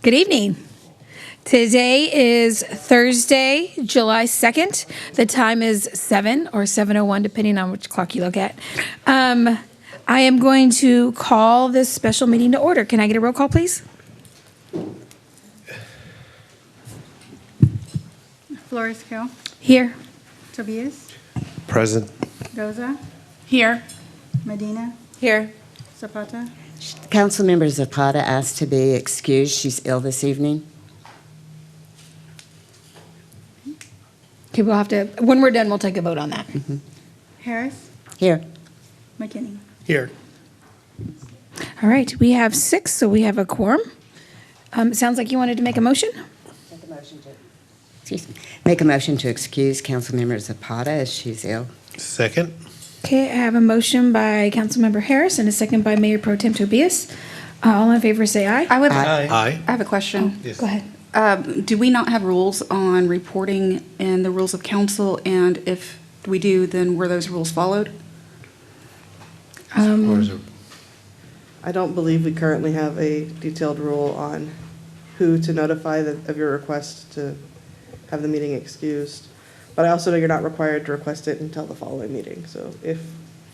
Good evening. Today is Thursday, July 2nd. The time is 7 or 7:01, depending on which clock you look at. I am going to call this special meeting to order. Can I get a roll call, please? Flores Hill, Here. Tobias, Present. Goza, Here. Medina, Here. Zapata. Councilmember Zapata asked to be excused. She's ill this evening. Okay, we'll have to, when we're done, we'll take a vote on that. Harris, Here. McKinney. Here. All right, we have 6, so we have a quorum. It sounds like you wanted to make a motion? Make a motion to excuse Councilmember Zapata as she's ill. Second. Okay, I have a motion by Councilmember Harris and a second by Mayor Pro Tem Tobias. All in favor, say aye. I Aye. have a question. Yes. Go ahead. Do we not have rules on reporting in the rules of council? And if we do, then were those rules followed? Or is it- I don't believe we currently have a detailed rule on who to notify of your request to have the meeting excused. But I also know you're not required to request it until the following meeting. So if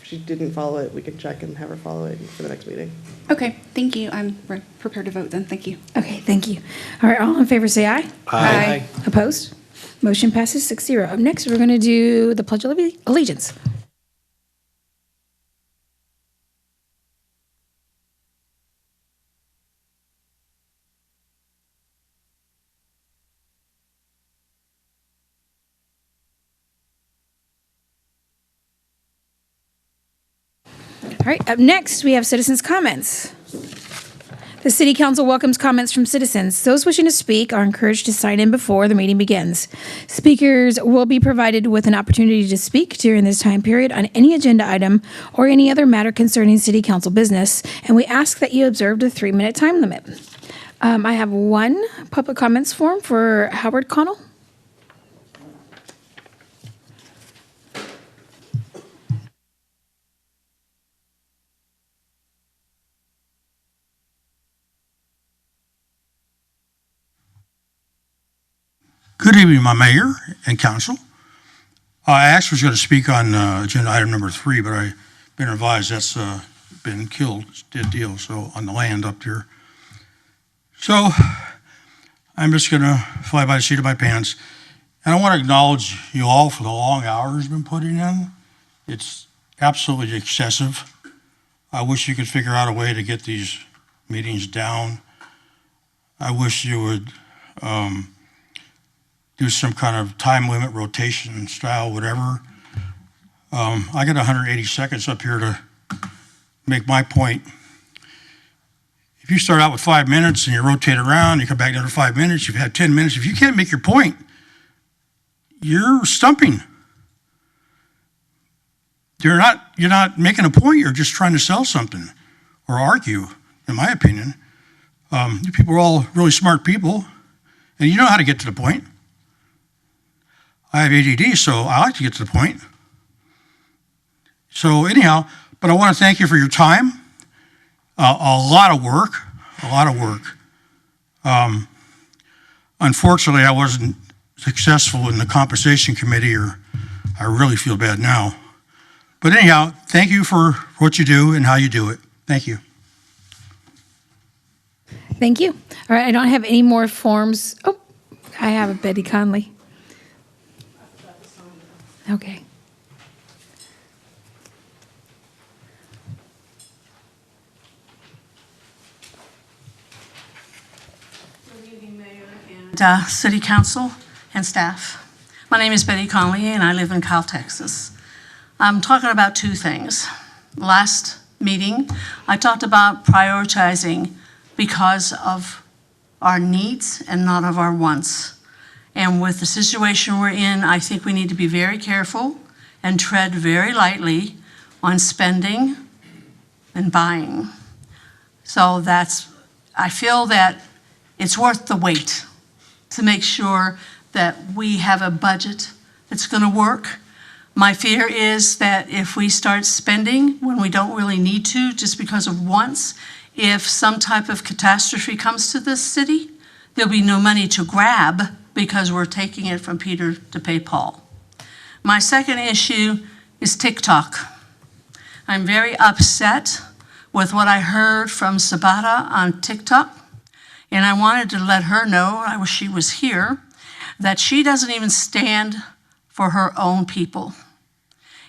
she didn't follow it, we can check and have her follow it for the next meeting. Okay, thank you. I'm prepared to vote then. Thank you. Okay, thank you. All right, all in favor, say aye. Aye. Opposed? Motion passes 6-0. Up next, we're going to do the Pledge of Allegiance. All right, up next, we have citizens' comments. The City Council welcomes comments from citizens. Those wishing to speak are encouraged to sign in before the meeting begins. Speakers will be provided with an opportunity to speak during this time period on any agenda item or any other matter concerning City Council business, and we ask that you observe the 3-minute time limit. I have one public comments form for Howard Connell. Good evening, my mayor and council. I actually was going to speak on agenda item number 3, but I've been advised that's been killed, it's a dead deal, so on the land up there. So I'm just going to fly by the seat of my pants. And I want to acknowledge you all for the long hours you've been putting in. It's absolutely excessive. I wish you could figure out a way to get these meetings down. I wish you would do some kind of time limit, rotation style, whatever. I got 180 seconds up here to make my point. If you start out with 5 minutes and you rotate around, you come back another 5 minutes, you've had 10 minutes. If you can't make your point, you're stumping. You're not making a point, you're just trying to sell something or argue, in my opinion. You people are all really smart people, and you know how to get to the point. I have ADD, so I like to get to the point. So anyhow, but I want to thank you for your time. A lot of work. Unfortunately, I wasn't successful in the compensation committee, or I really feel bad now. But anyhow, thank you for what you do and how you do it. Thank you. Thank you. All right, I don't have any more forms. Oh, I have a Betty Conley. Okay. Good evening, Mayor and City Council and staff. My name is Betty Conley, and I live in Kyle, Texas. I'm talking about 2 things. Last meeting, I talked about prioritizing because of our needs and not of our wants. And with the situation we're in, I think we need to be very careful and tread very lightly on spending and buying. So I feel that it's worth the wait to make sure that we have a budget that's going to work. My fear is that if we start spending when we don't really need to, just because of wants, if some type of catastrophe comes to this city, there'll be no money to grab because we're taking it from Peter to pay Paul. My second issue is TikTok. I'm very upset with what I heard from Sabata on TikTok, and I wanted to let her know, I wish she was here, that she doesn't even stand for her own people.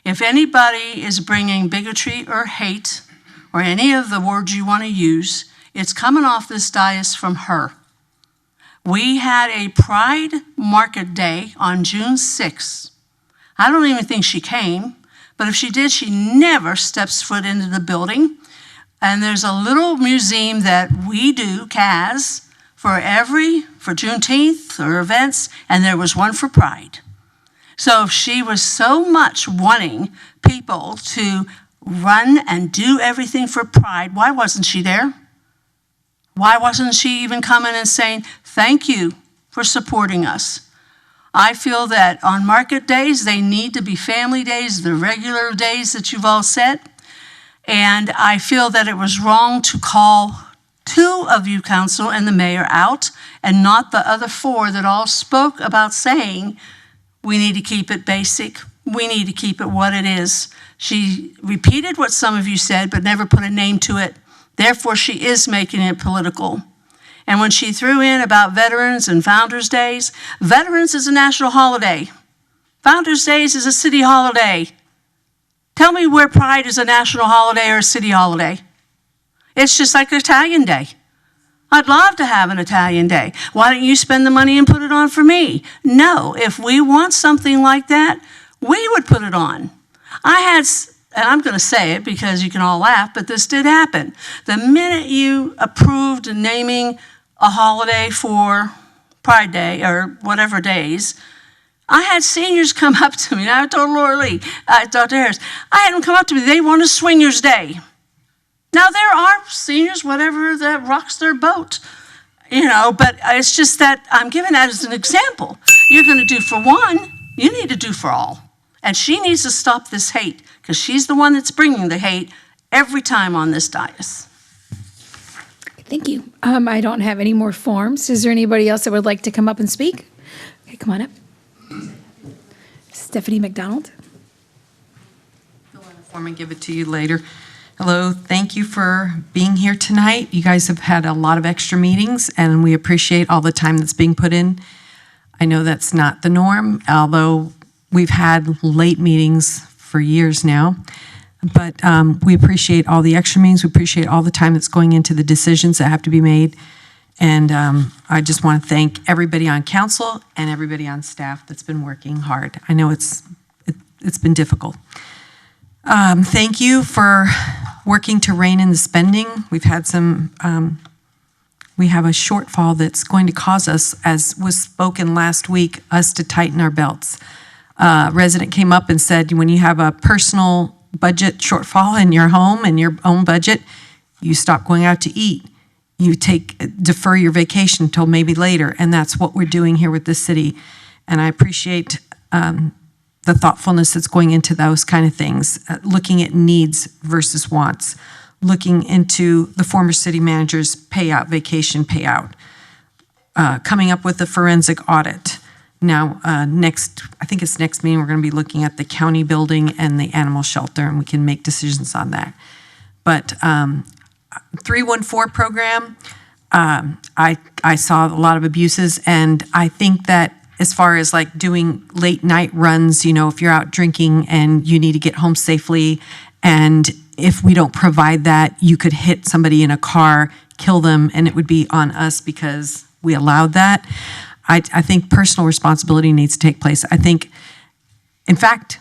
If anybody is bringing bigotry or hate or any of the words you want to use, it's coming off this dais from her. We had a Pride Market Day on June 6th. I don't even think she came, but if she did, she never steps foot into the building. And there's a little museum that we do, CAS, for Juneteenth or events, and there was one for Pride. So if she was so much wanting people to run and do everything for Pride, why wasn't she there? Why wasn't she even coming and saying, thank you for supporting us? I feel that on market days, they need to be family days, the regular days that you've all set. And I feel that it was wrong to call 2 of you, council, and the mayor out, and not the other 4 that all spoke about saying, we need to keep it basic. We need to keep it what it is. She repeated what some of you said, but never put a name to it. Therefore, she is making it political. And when she threw in about Veterans and Founders Days, Veterans is a national holiday. Founders Days is a city holiday. Tell me where Pride is a national holiday or a city holiday. It's just like Italian Day. I'd love to have an Italian Day. Why don't you spend the money and put it on for me? No, if we want something like that, we would put it on. And I'm going to say it because you can all laugh, but this did happen. The minute you approved naming a holiday for Pride Day or whatever days, I had seniors come up to me, and I told Laura Lee, Dr. Harris, I had them come up to me, they want a Swingers Day. Now, there are seniors, whatever, that rocks their boat, but it's just that I'm giving that as an example. You're going to do for one, you need to do for all. And she needs to stop this hate, because she's the one that's bringing the hate every time on this dais. Thank you. I don't have any more forms. Is there anybody else that would like to come up and speak? Okay, come on up. Stephanie McDonald. Fill in a form and give it to you later. Hello, thank you for being here tonight. You guys have had a lot of extra meetings, and we appreciate all the time that's being put in. I know that's not the norm, although we've had late meetings for years now. But we appreciate all the extra meetings. We appreciate all the time that's going into the decisions that have to be made. And I just want to thank everybody on council and everybody on staff that's been working hard. I know it's been difficult. Thank you for working to rein in the spending. We've had we have a shortfall that's going to cause us, as was spoken last week, us to tighten our belts. A resident came up and said, when you have a personal budget shortfall in your home and your own budget, you stop going out to eat. You defer your vacation until maybe later, and that's what we're doing here with the city. And I appreciate the thoughtfulness that's going into those kind of things, looking at needs versus wants, looking into the former city manager's payout, vacation payout, coming up with a forensic audit. Now, I think it's next meeting, we're going to be looking at the county building and the animal shelter, and we can make decisions on that. But 314 program, I saw a lot of abuses, and I think that as far as like doing late night runs, if you're out drinking and you need to get home safely, and if we don't provide that, you could hit somebody in a car, kill them, and it would be on us because we allowed that. I think personal responsibility needs to take place. I think, in fact,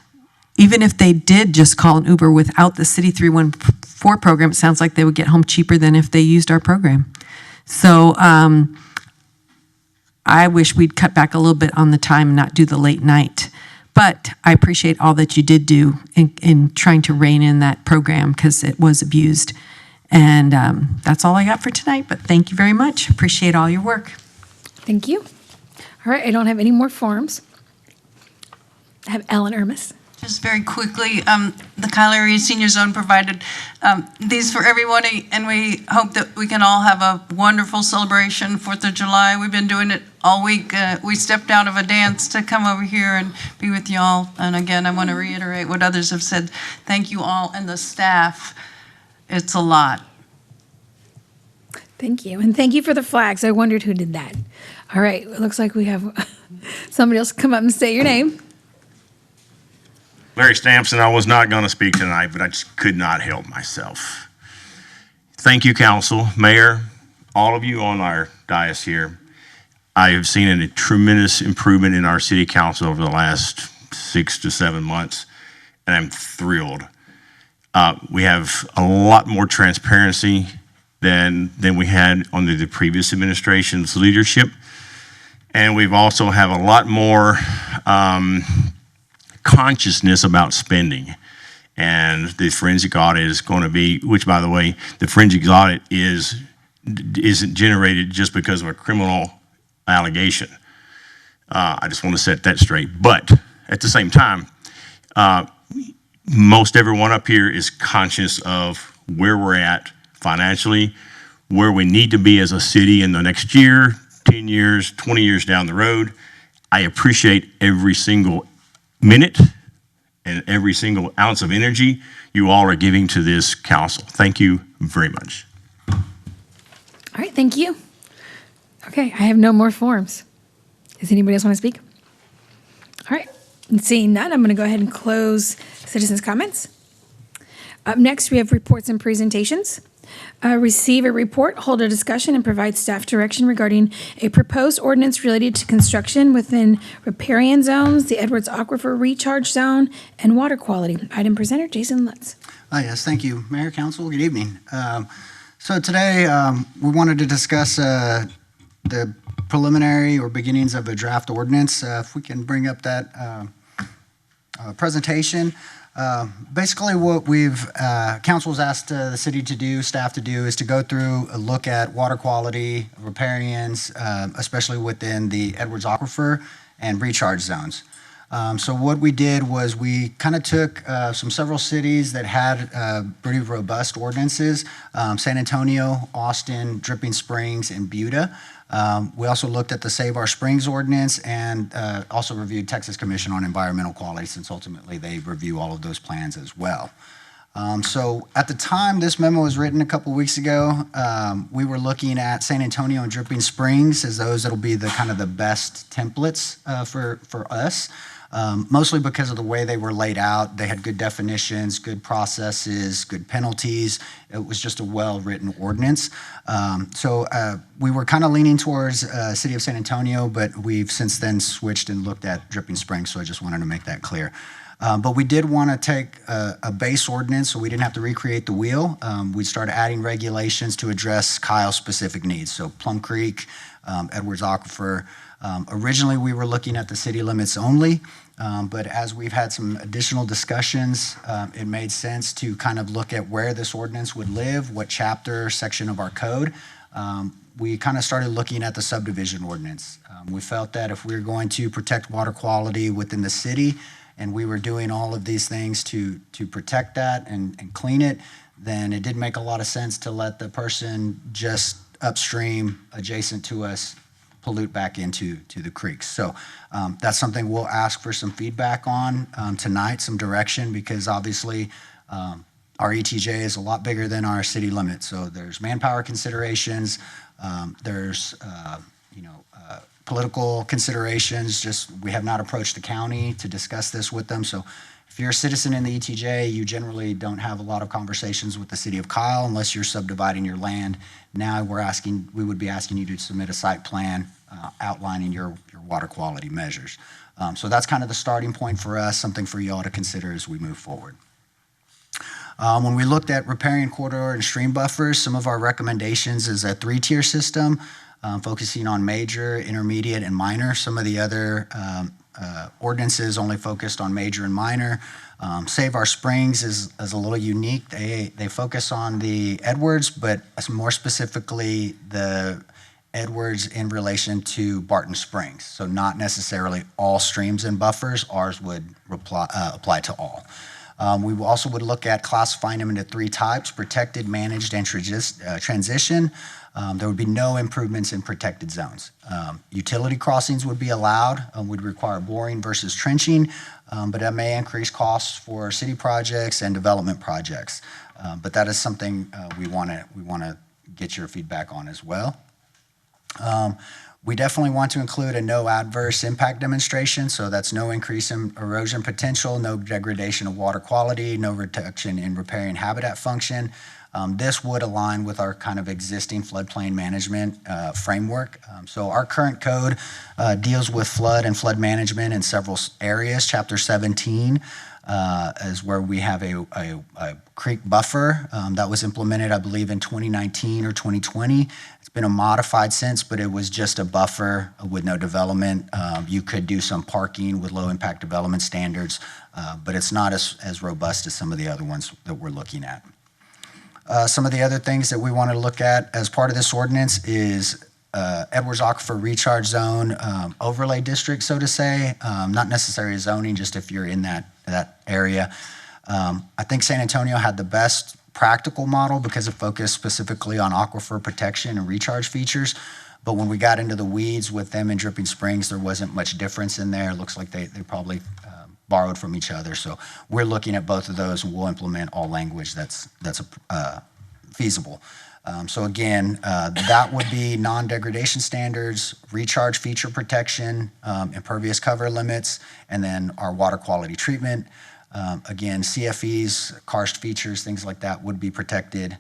even if they did just call an Uber without the City 314 program, it sounds like they would get home cheaper than if they used our program. So I wish we'd cut back a little bit on the time and not do the late night. But I appreciate all that you did do in trying to rein in that program, because it was abused. And that's all I got for tonight, but thank you very much. Appreciate all your work. Thank you. All right, I don't have any more forms. I have Ellen Ermis. Just very quickly, the Kyle Area Senior Zone provided these for everyone, and we hope that we can all have a wonderful celebration, 4th of July. We've been doing it all week. We stepped out of a dance to come over here and be with y'all. And again, I want to reiterate what others have said. Thank you all and the staff. It's a lot. Thank you. And thank you for the flags. I wondered who did that. All right. It looks like we have somebody else come up and say your name. Larry Stampson. I was not going to speak tonight, but I just could not help myself. Thank you, council, mayor, all of you on our dais here. I have seen a tremendous improvement in our city council over the last 6 to 7 months, and I'm thrilled. We have a lot more transparency than we had under the previous administration's leadership. And we've also have a lot more consciousness about spending. And the forensic audit is going to be, which by the way, the forensic audit isn't generated just because of a criminal allegation. I just want to set that straight. But at the same time, most everyone up here is conscious of where we're at financially, where we need to be as a city in the next year, 10 years, 20 years down the road. I appreciate every single minute and every single ounce of energy you all are giving to this council. Thank you very much. All right. Thank you. Okay. I have no more forms. Does anybody else want to speak? All right. And seeing none, I'm going to go ahead and close citizens' comments. Up next, we have reports and presentations. Receive a report, hold a discussion, and provide staff direction regarding a proposed ordinance related to construction within riparian zones, the Edwards Aquifer Recharge Zone, and water quality. Item presenter, Jason Lutz. Yes, thank you. Mayor, Council, good evening. So today we wanted to discuss the preliminary or beginnings of a draft ordinance. If we can bring up that presentation. Basically what council's asked the city to do, staff to do, is to go through a look at water quality, riparians, especially within the Edwards Aquifer and recharge zones. So what we did was we kind of took several cities that had pretty robust ordinances, San Antonio, Austin, Dripping Springs, and Buda. We also looked at the Save Our Springs ordinance and also reviewed Texas Commission on Environmental Quality, since ultimately they review all of those plans as well. So at the time this memo was written a couple weeks ago, we were looking at San Antonio and Dripping Springs as those that'll be the kind of the best templates for us. Mostly because of the way they were laid out. They had good definitions, good processes, good penalties. It was just a well-written ordinance. So we were kind of leaning towards City of San Antonio, but we've since then switched and looked at Dripping Springs, so I just wanted to make that clear. But we did want to take a base ordinance so we didn't have to recreate the wheel. We started adding regulations to address Kyle's specific needs. So Plum Creek, Edwards Aquifer. Originally, we were looking at the city limits only, but as we've had some additional discussions, it made sense to kind of look at where this ordinance would live, what chapter, section of our code. We kind of started looking at the subdivision ordinance. We felt that if we were going to protect water quality within the city, and we were doing all of these things to protect that and clean it, then it did make a lot of sense to let the person just upstream adjacent to us pollute back into the creeks. So that's something we'll ask for some feedback on tonight, some direction, because obviously our ETJ is a lot bigger than our city limit. So there's manpower considerations, there's political considerations. Just we have not approached the county to discuss this with them. So if you're a citizen in the ETJ, you generally don't have a lot of conversations with the city of Kyle unless you're subdividing your land. Now we would be asking you to submit a site plan outlining your water quality measures. So that's kind of the starting point for us, something for y'all to consider as we move forward. When we looked at riparian corridor and stream buffers, some of our recommendations is a 3-tier system, focusing on major, intermediate, and minor. Some of the other ordinances only focused on major and minor. Save Our Springs is a little unique. They focus on the Edwards, but more specifically the Edwards in relation to Barton Springs. So not necessarily all streams and buffers. Ours would apply to all. We also would look at classifying them into 3 types: protected, managed, and transition. There would be no improvements in protected zones. Utility crossings would be allowed, would require boring versus trenching, but that may increase costs for city projects and development projects. But that is something we want to get your feedback on as well. We definitely want to include a no adverse impact demonstration, so that's no increase in erosion potential, no degradation of water quality, no reduction in riparian habitat function. This would align with our kind of existing floodplain management framework. So our current code deals with flood and flood management in several areas. Chapter 17 is where we have a creek buffer that was implemented, I believe, in 2019 or 2020. It's been a modified since, but it was just a buffer with no development. You could do some parking with low impact development standards, but it's not as robust as some of the other ones that we're looking at. Some of the other things that we want to look at as part of this ordinance is Edwards Aquifer Recharge Zone overlay district, so to say. Not necessarily zoning, just if you're in that area. I think San Antonio had the best practical model because it focused specifically on aquifer protection and recharge features. But when we got into the weeds with them in Dripping Springs, there wasn't much difference in there. It looks like they probably borrowed from each other. So we're looking at both of those, and we'll implement all language that's feasible. So again, that would be non-degradation standards, recharge feature protection, impervious cover limits, and then our water quality treatment. Again, CFEs, karst features, things like that would be protected.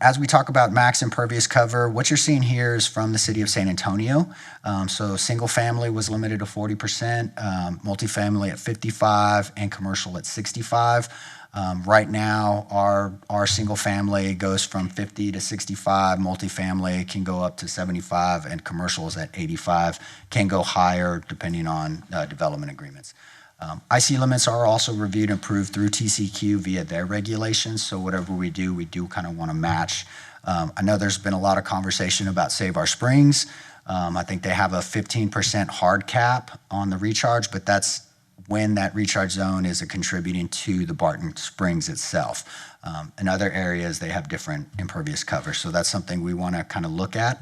As we talk about max impervious cover, what you're seeing here is from the city of San Antonio. So single family was limited to 40%, multifamily at 55%, and commercial at 65%. Right now, our single family goes from 50 to 65, multifamily can go up to 75, and commercial is at 85, can go higher depending on development agreements. IC limits are also reviewed and approved through TCQ via their regulations, so whatever we do kind of want to match. I know there's been a lot of conversation about Save Our Springs. I think they have a 15% hard cap on the recharge, but that's when that recharge zone is contributing to the Barton Springs itself. In other areas, they have different impervious cover, so that's something we want to kind of look at.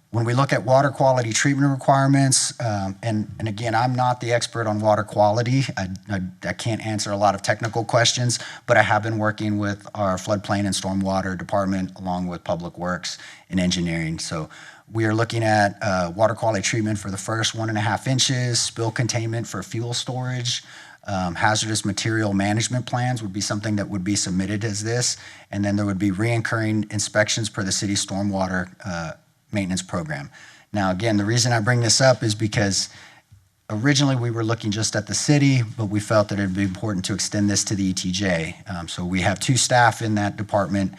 When we look at water quality treatment requirements, and again, I'm not the expert on water quality. I can't answer a lot of technical questions, but I have been working with our floodplain and stormwater department along with Public Works and engineering. So we are looking at water quality treatment for the first 1.5 inches, spill containment for fuel storage, hazardous material management plans would be something that would be submitted as this, and then there would be reoccurring inspections per the city's stormwater maintenance program. Now, again, the reason I bring this up is because originally we were looking just at the city, but we felt that it'd be important to extend this to the ETJ. So we have 2 staff in that department.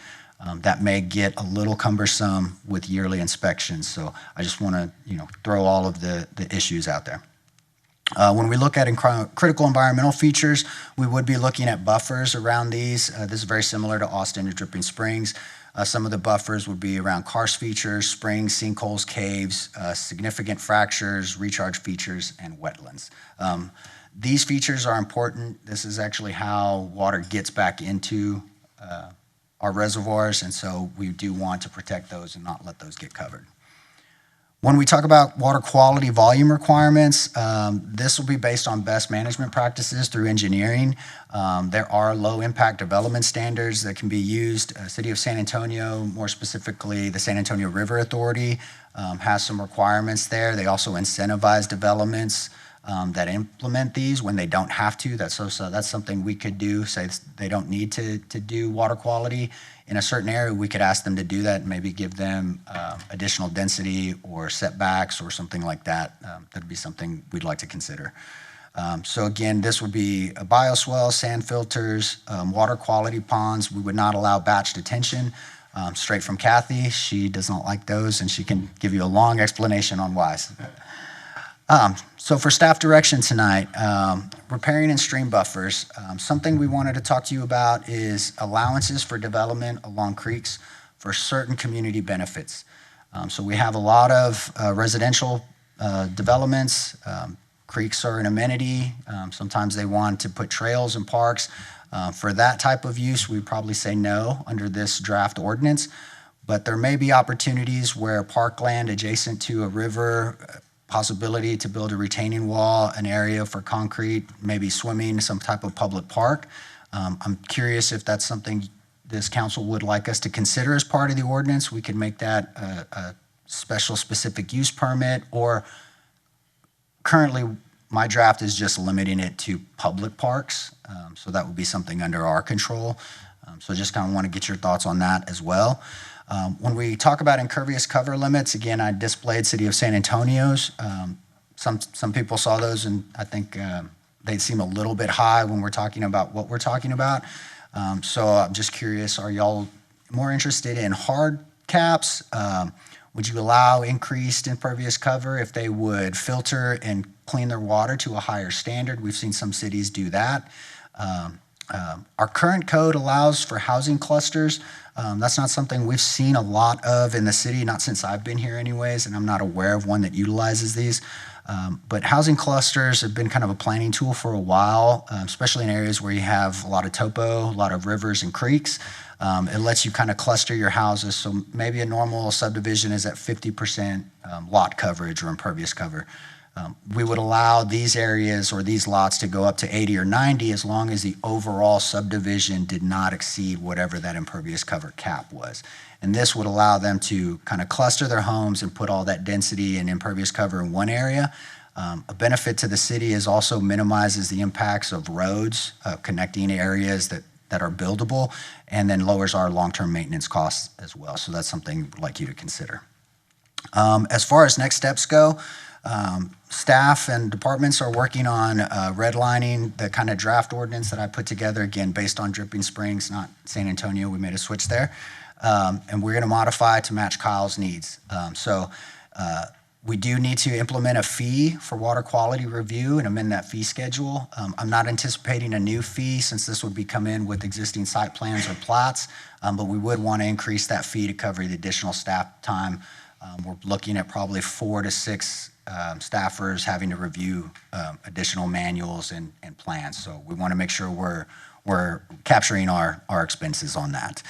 That may get a little cumbersome with yearly inspections. So I just want to, throw all of the issues out there. When we look at critical environmental features, we would be looking at buffers around these. This is very similar to Austin and Dripping Springs. Some of the buffers would be around karst features, springs, sinkholes, caves, significant fractures, recharge features, and wetlands. These features are important. This is actually how water gets back into our reservoirs, and so we do want to protect those and not let those get covered. When we talk about water quality volume requirements, this will be based on best management practices through engineering. There are low impact development standards that can be used. City of San Antonio, more specifically the San Antonio River Authority, has some requirements there. They also incentivize developments that implement these when they don't have to. That's something we could do, say they don't need to do water quality in a certain area. We could ask them to do that and maybe give them additional density or setbacks or something like that. That'd be something we'd like to consider. So again, this would be a bioswale, sand filters, water quality ponds. We would not allow batch detention. Straight from Kathy, she does not like those, and she can give you a long explanation on why. So for staff direction tonight, riparian and stream buffers, something we wanted to talk to you about is allowances for development along creeks, for certain community benefits. So we have a lot of residential developments. Creeks are an amenity. Sometimes they want to put trails and parks. For that type of use, we probably say no under this draft ordinance. But there may be opportunities where parkland adjacent to a river, possibility to build a retaining wall, an area for concrete, maybe swimming, some type of public park. I'm curious if that's something this council would like us to consider as part of the ordinance. We could make that a special specific use permit, or currently my draft is just limiting it to public parks. So that would be something under our control. So just kind of want to get your thoughts on that as well. When we talk about impervious cover limits, again, I displayed City of San Antonio's. Some people saw those, and I think they seem a little bit high when we're talking about what we're talking about. So I'm just curious, are y'all more interested in hard caps? Would you allow increased impervious cover if they would filter and clean their water to a higher standard? We've seen some cities do that. Our current code allows for housing clusters. That's not something we've seen a lot of in the city, not since I've been here anyways, and I'm not aware of one that utilizes these. But housing clusters have been kind of a planning tool for a while, especially in areas where you have a lot of topo, a lot of rivers and creeks. It lets you kind of cluster your houses. So maybe a normal subdivision is at 50% lot coverage or impervious cover. We would allow these areas or these lots to go up to 80 or 90 as long as the overall subdivision did not exceed whatever that impervious cover cap was. And this would allow them to kind of cluster their homes and put all that density and impervious cover in one area. A benefit to the city is also minimizes the impacts of roads, connecting areas that are buildable, and then lowers our long-term maintenance costs as well. So that's something we'd like you to consider. As far as next steps go, staff and departments are working on redlining the kind of draft ordinance that I put together, again, based on Dripping Springs, not San Antonio. We made a switch there. And we're going to modify to match Kyle's needs. We do need to implement a fee for water quality review and amend that fee schedule. I'm not anticipating a new fee since this would be come in with existing site plans or plats, but we would want to increase that fee to cover the additional staff time. We're looking at probably 4 to 6 staffers having to review additional manuals and plans. So we want to make sure we're capturing our expenses on that.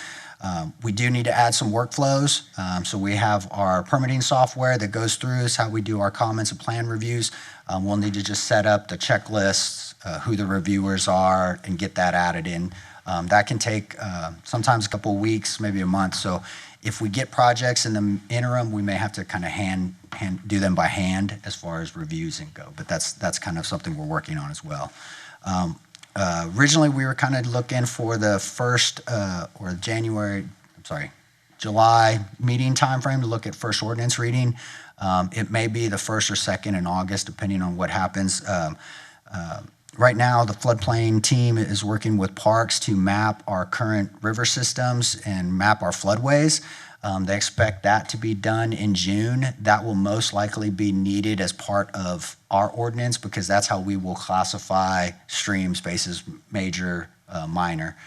We do need to add some workflows. So we have our permitting software that goes through is how we do our comments and plan reviews. We'll need to just set up the checklists, who the reviewers are, and get that added in. That can take sometimes a couple of weeks, maybe a month. So if we get projects in the interim, we may have to kind of hand do them by hand as far as reviews and go. But that's kind of something we're working on as well. Originally, we were kind of looking for the first or July meeting timeframe to look at first ordinance reading. It may be the 1st or 2nd in August, depending on what happens. Right now, the floodplain team is working with parks to map our current river systems and map our floodways. They expect that to be done in June. That will most likely be needed as part of our ordinance because that's how we will classify stream spaces, major, minor.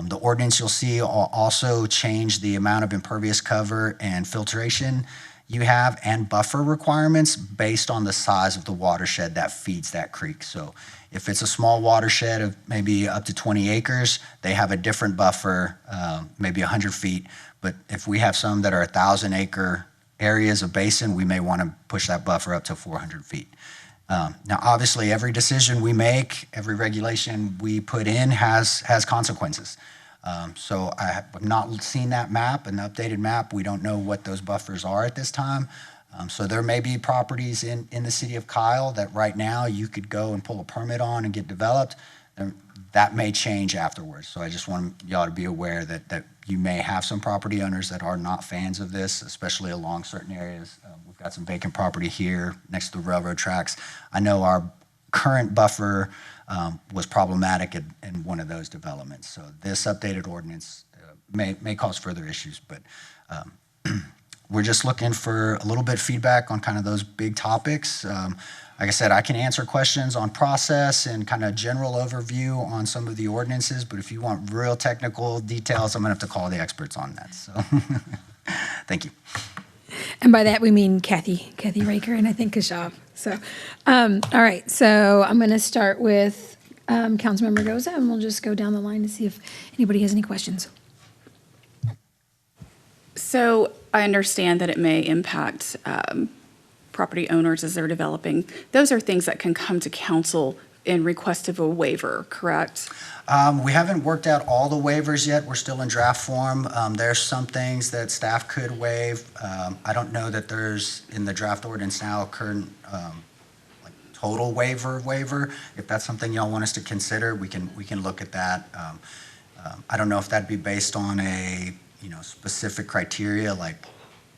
The ordinance you'll see will also change the amount of impervious cover and filtration you have and buffer requirements based on the size of the watershed that feeds that creek. So if it's a small watershed of maybe up to 20 acres, they have a different buffer, maybe 100 feet. But if we have some that are 1,000-acre areas of basin, we may want to push that buffer up to 400 feet. Now, obviously, every decision we make, every regulation we put in has consequences. So I have not seen that map, an updated map. We don't know what those buffers are at this time. So there may be properties in the city of Kyle that right now you could go and pull a permit on and get developed. That may change afterwards. So I just want y'all to be aware that you may have some property owners that are not fans of this, especially along certain areas. We've got some vacant property here next to the railroad tracks. I know our current buffer was problematic in one of those developments. So this updated ordinance may cause further issues, but we're just looking for a little bit of feedback on kind of those big topics. Like I said, I can answer questions on process and kind of general overview on some of the ordinances, but if you want real technical details, I'm going to have to call the experts on that. So, thank you. And by that, we mean Kathy Raker, and I think Kashav. So, all right, so I'm going to start with Councilmember Goza, and we'll just go down the line to see if anybody has any questions. So I understand that it may impact property owners as they're developing. Those are things that can come to council in request of a waiver, correct? We haven't worked out all the waivers yet. We're still in draft form. There's some things that staff could waive. I don't know that there's in the draft ordinance now a current like total waiver. If that's something y'all want us to consider, we can look at that. I don't know if that'd be based on a specific criteria like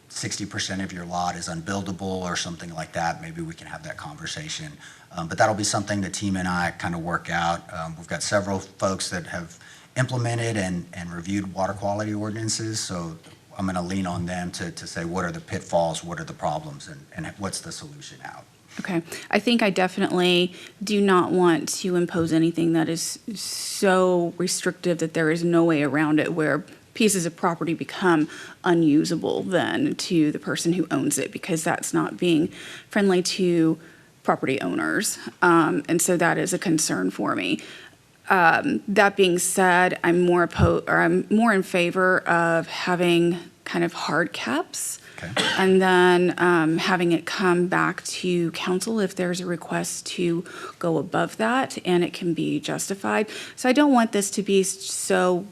60% of your lot is unbuildable or something like that. Maybe we can have that conversation. But that'll be something the team and I kind of work out. We've got several folks that have implemented and reviewed water quality ordinances. So I'm going to lean on them to say what are the pitfalls, what are the problems, and what's the solution out. Okay. I think I definitely do not want to impose anything that is so restrictive that there is no way around it, where pieces of property become unusable then to the person who owns it, because that's not being friendly to property owners. And so that is a concern for me. That being said, I'm more in favor of having kind of hard caps. Okay. And then having it come back to council if there's a request to go above that and it can be justified. So I don't want this to be so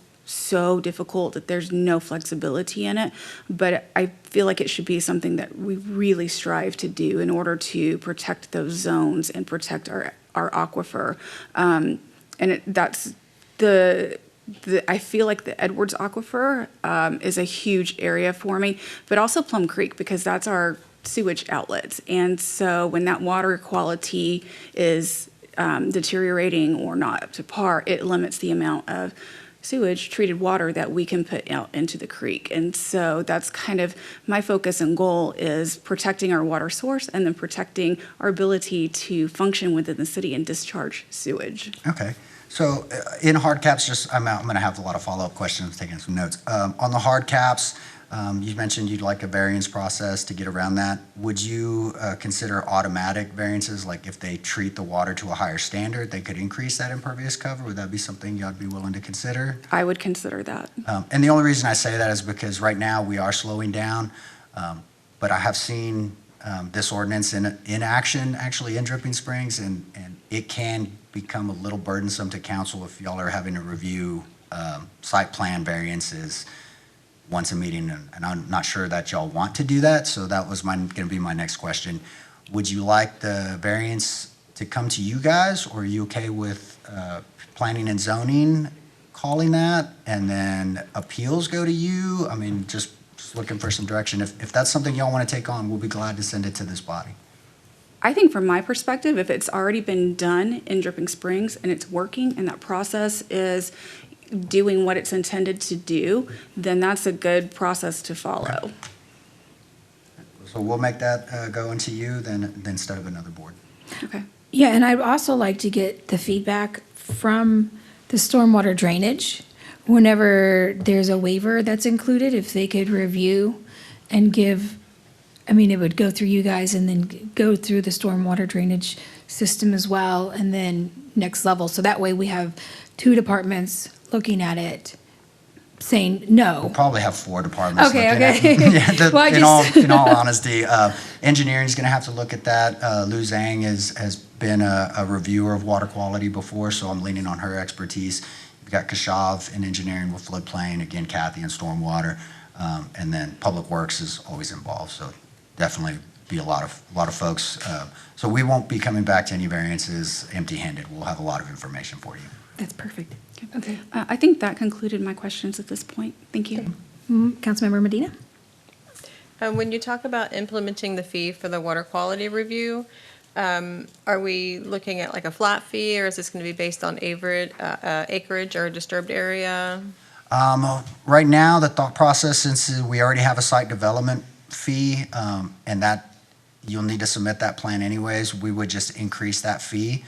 difficult that there's no flexibility in it, but I feel like it should be something that we really strive to do in order to protect those zones and protect our aquifer. That's I feel like the Edwards Aquifer is a huge area for me, but also Plum Creek, because that's our sewage outlets. And so when that water quality is deteriorating or not up to par, it limits the amount of sewage treated water that we can put out into the creek. And so that's kind of my focus and goal, is protecting our water source and then protecting our ability to function within the city and discharge sewage. Okay. So in hard caps, I'm going to have a lot of follow-up questions, taking some notes. On the hard caps, you mentioned you'd like a variance process to get around that. Would you consider automatic variances, like if they treat the water to a higher standard, they could increase that impervious cover? Would that be something y'all be willing to consider? I would consider that. And the only reason I say that is because right now we are slowing down, but I have seen this ordinance in action, actually in Dripping Springs, and it can become a little burdensome to council if y'all are having to review site plan variances once a meeting, and I'm not sure that y'all want to do that, so that was going to be my next question. Would you like the variance to come to you guys, or are you okay with planning and zoning calling that, and then appeals go to you? I mean, just looking for some direction. If that's something y'all want to take on, we'll be glad to send it to this body. I think from my perspective, if it's already been done in Dripping Springs and it's working and that process is doing what it's intended to do, then that's a good process to follow. Okay. So we'll make that go into you then instead of another board. Okay. Yeah, and I'd also like to get the feedback from the stormwater drainage. Whenever there's a waiver that's included, if they could review and give, I mean, it would go through you guys and then go through the stormwater drainage system as well, and then next level. So that way we have two departments looking at it, saying no. We'll probably have 4 departments. Okay, looking at okay. it. Yeah, Well, in all honesty, engineering's going to have to look at that. Lou Zhang has been a reviewer of water quality before, so I'm leaning on her expertise. We've got Kashav in engineering with floodplain, again, Kathy in stormwater, and then Public Works is always involved. So definitely be a lot of folks. So we won't be coming back to any variances empty-handed. We'll have a lot of information for you. That's perfect. Okay. I think that concluded my questions at this point. Thank you. Councilmember Medina? When you talk about implementing the fee for the water quality review, are we looking at like a flat fee, or is this going to be based on acreage or disturbed area? Right now, the thought process, since we already have a site development fee, and that you'll need to submit that plan anyways. We would just increase that fee.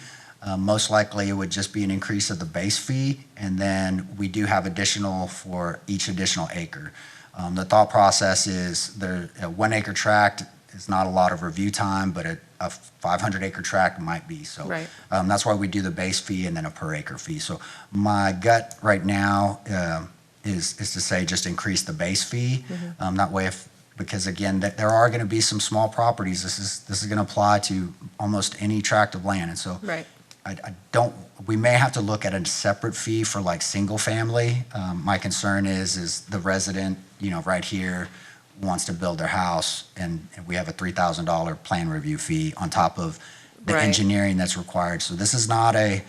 Most likely, it would just be an increase of the base fee, and then we do have additional for each additional acre. The thought process is a 1 acre tract is not a lot of review time, but a 500 acre tract might be. So Right. that's why we do the base fee and then a per acre fee. So my gut right now is to say just increase the base fee. That way, because again, there are going to be some small properties. This is going to apply to almost any tract of land, and so Right. I don't. We may have to look at a separate fee for like single family. My concern is the resident, right here, wants to build their house, and we have a $3,000 plan review fee on top of the Right. engineering that's required. So this is not a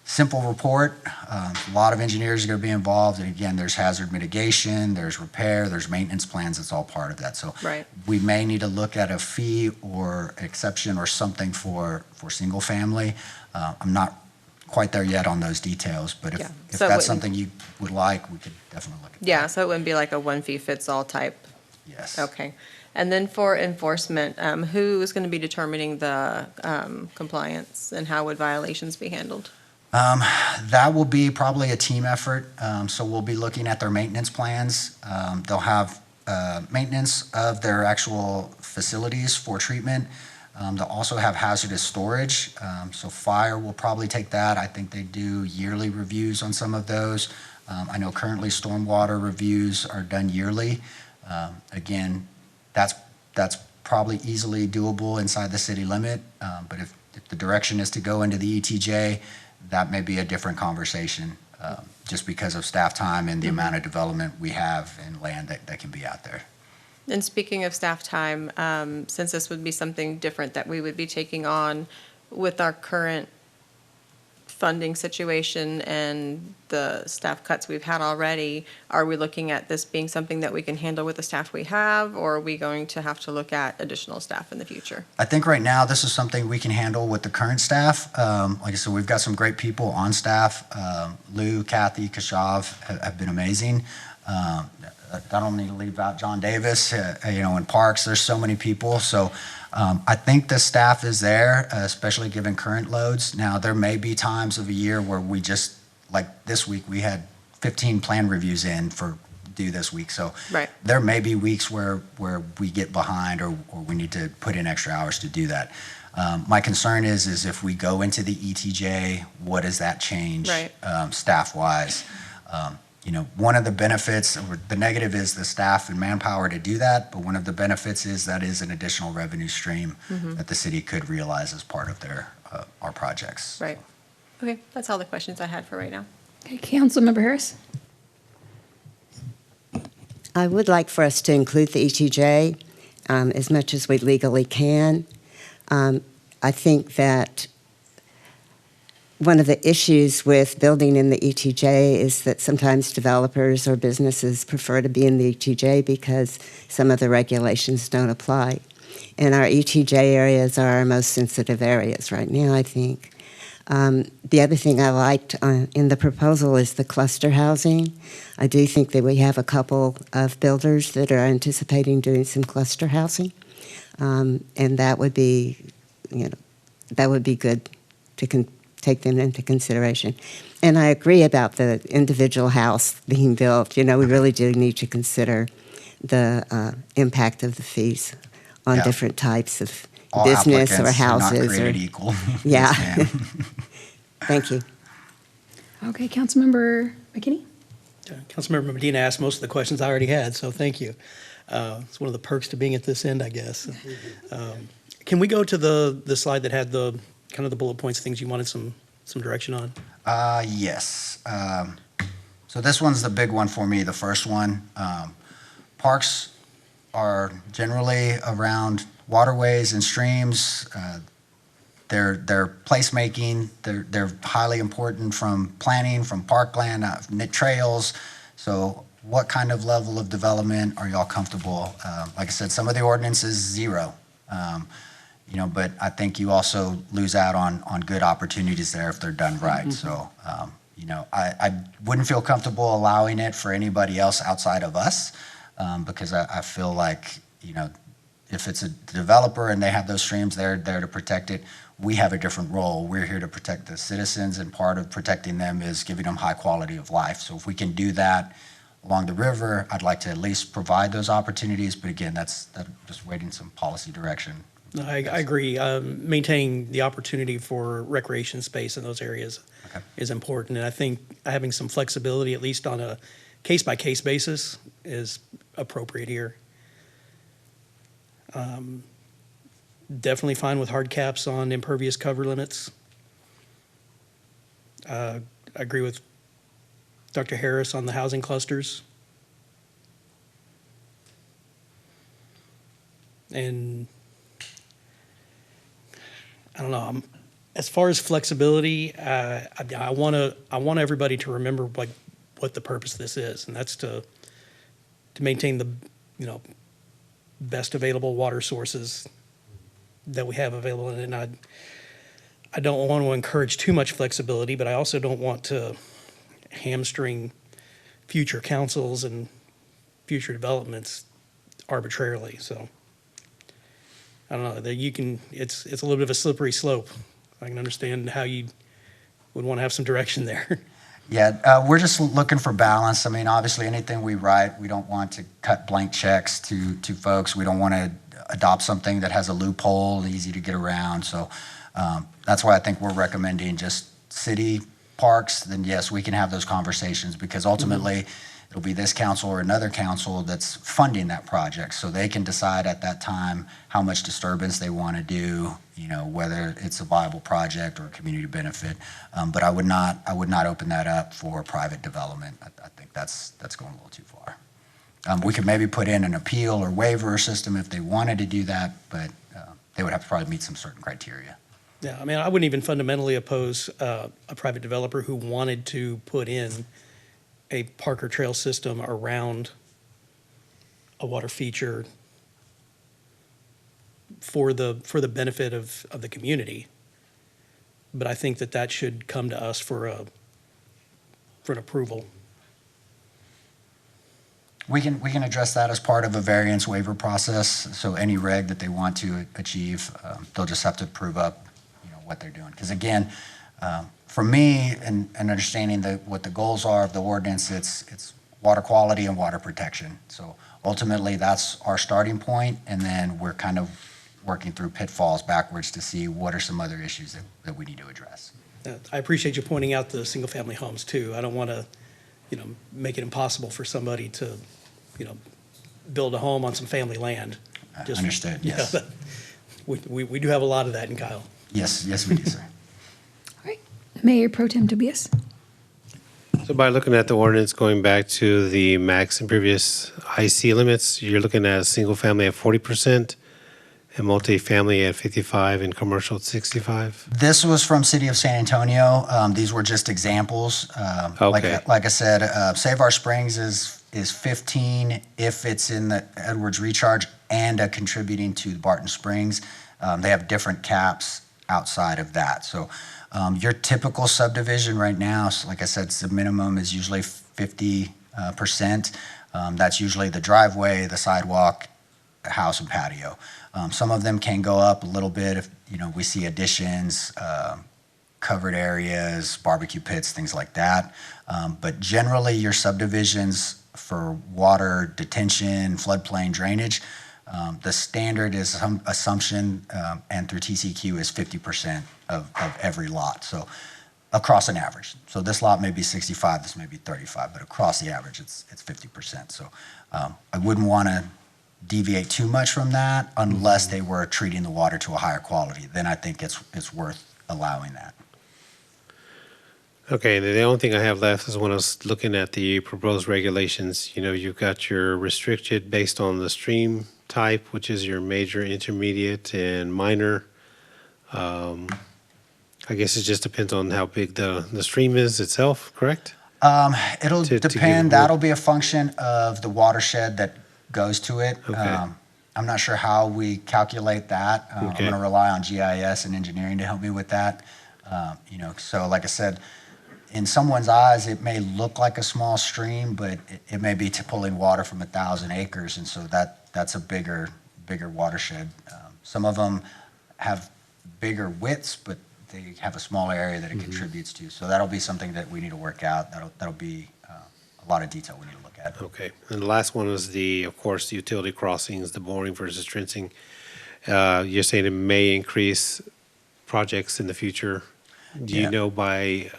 simple report. A lot of engineers are going to be involved, and again, there's hazard mitigation, there's repair, there's maintenance plans. It's all part of that. So Right. we may need to look at a fee or exception or something for single family. I'm not quite there yet on those details, but if Yeah. if So it that's wouldn't- something you would like, we could definitely look at that. Yeah, so it wouldn't be like a one fee fits all type. Yes. Okay. And then for enforcement, who is going to be determining the compliance and how would violations be handled? That will be probably a team effort. So we'll be looking at their maintenance plans. They'll have maintenance of their actual facilities for treatment. They'll also have hazardous storage. So fire will probably take that. I think they do yearly reviews on some of those. I know currently stormwater reviews are done yearly. Again, that's probably easily doable inside the city limit. But if the direction is to go into the ETJ, that may be a different conversation, just because of staff time and the amount of development we have in land that can be out there. And speaking of staff time, since this would be something different that we would be taking on with our current funding situation and the staff cuts we've had already, are we looking at this being something that we can handle with the staff we have, or are we going to have to look at additional staff in the future? I think right now, this is something we can handle with the current staff. Like I said, we've got some great people on staff. Lou, Kathy, Kashav have been amazing. I don't need to leave out John Davis, in parks, there's so many people. So I think the staff is there, especially given current loads. Now, there may be times of a year where we just, like this week, we had 15 plan reviews in for due this week. So Right. there may be weeks where we get behind or we need to put in extra hours to do that. My concern is if we go into the ETJ, what does that change Right. Staff-wise? One of the benefits, or the negative is the staff and manpower to do that, but one of the benefits is that is an additional revenue stream that the city could realize as part of our projects. Right. Okay, that's all the questions I had for right now. Okay, Councilmember Harris? I would like for us to include the ETJ as much as we legally can. I think that one of the issues with building in the ETJ is that sometimes developers or businesses prefer to be in the ETJ because some of the regulations don't apply. And our ETJ areas are our most sensitive areas right now, I think. The other thing I liked in the proposal is the cluster housing. I do think that we have a couple of builders that are anticipating doing some cluster housing. And that would be, good to take them into consideration. And I agree about the individual house being built. We really do need to consider the impact of the fees on Yeah. different types of All business or applicants are not houses. created equal. Yeah. Yes, ma'am. Thank you. Okay, Councilmember McKinney? Councilmember Medina asked most of the questions I already had, so thank you. It's one of the perks to being at this end, I guess. Can we go to the slide that had the kind of the bullet points, things you wanted some direction on? Yes. So this one's the big one for me, the first one. Parks are generally around waterways and streams. They're placemaking. They're highly important from planning, from parkland, trails. So what kind of level of development are y'all comfortable? Like I said, some of the ordinance is 0. But I think you also lose out on good opportunities there if they're done right. Mm-hmm. So, I wouldn't feel comfortable allowing it for anybody else outside of us because I feel like, if it's a developer and they have those streams, they're there to protect it. We have a different role. We're here to protect the citizens, and part of protecting them is giving them high quality of life. So if we can do that along the river, I'd like to at least provide those opportunities. But again, that's just waiting some policy direction. I agree. Maintaining the opportunity for recreation space in those areas Okay. is important. And I think having some flexibility, at least on a case-by-case basis, is appropriate here. Definitely fine with hard caps on impervious cover limits. I agree with Dr. Harris on the housing clusters. And I don't know, as far as flexibility, I want everybody to remember like what the purpose of this is, and that's to maintain the, best available water sources that we have available. And I don't want to encourage too much flexibility, but I also don't want to hamstring future councils and future developments arbitrarily. So I don't know that it's a little bit of a slippery slope. I can understand how you would want to have some direction there. Yeah, we're just looking for balance. I mean, obviously, anything we write, we don't want to cut blank checks to folks. We don't want to adopt something that has a loophole, easy to get around. So that's why I think we're recommending just city parks. Then yes, we can have those conversations, because ultimately it'll be this council or another council that's funding that project. So they can decide at that time how much disturbance they want to do, whether it's a viable project or a community benefit. But I would not open that up for private development. I think that's going a little too far. We could maybe put in an appeal or waiver system if they wanted to do that, but they would have to probably meet some certain criteria. Yeah, I mean, I wouldn't even fundamentally oppose a private developer who wanted to put in a Parker Trail system around a water feature for the benefit of the community. But I think that should come to us for an approval. We can address that as part of a variance waiver process. So any reg that they want to achieve, they'll just have to prove up, what they're doing. Because again, for me, and understanding what the goals are of the ordinance, it's water quality and water protection. So ultimately, that's our starting point, and then we're kind of working through pitfalls backwards to see what are some other issues that we need to address. I appreciate you pointing out the single-family homes too. I don't want to, make it impossible for somebody to, build a home on some family land. Understood, yes. We do have a lot of that in Kyle. Yes, we do, sir. All right. Mayor Pro Tem Tobias. So by looking at the ordinance, going back to the max and previous IC limits, you're looking at a single family at 40% and multifamily at 55 and commercial at 65? This was from City of San Antonio. These were just examples. Okay. Like I said, Save Our Springs is 15 if it's in the Edwards Recharge and contributing to Barton Springs. They have different caps outside of that. So your typical subdivision right now, so like I said, the minimum is usually 50%. That's usually the driveway, the sidewalk, house, and patio. Some of them can go up a little bit if we see additions, covered areas, barbecue pits, things like that. But generally, your subdivisions for water detention, floodplain drainage, the standard is some assumption, and through TCQ is 50% of every lot. So across an average. So this lot may be 65, this may be 35, but across the average, it's 50%. So I wouldn't want to deviate too much from that unless they were treating the water to a higher quality. Then I think it's worth allowing that. Okay, and the only thing I have left is when I was looking at the proposed regulations, you've got your restricted based on the stream type, which is your major, intermediate, and minor. I guess it just depends on how big the stream is itself, correct? It'll depend. That'll be a function of the watershed that goes to it. Okay. I'm not sure how we calculate that. I'm going to rely on GIS and engineering to help me with that. So like I said, in someone's eyes, it may look like a small stream, but it may be pulling water from 1,000 acres, and so that's a bigger bigger watershed. Some of them have bigger widths, but they have a small area that it contributes to. So that'll be something that we need to work out. That'll be a lot of detail we need to look at. Okay. And the last one was of course, the utility crossings, the boring versus trenching. You're saying it may increase projects in the future. Do you know by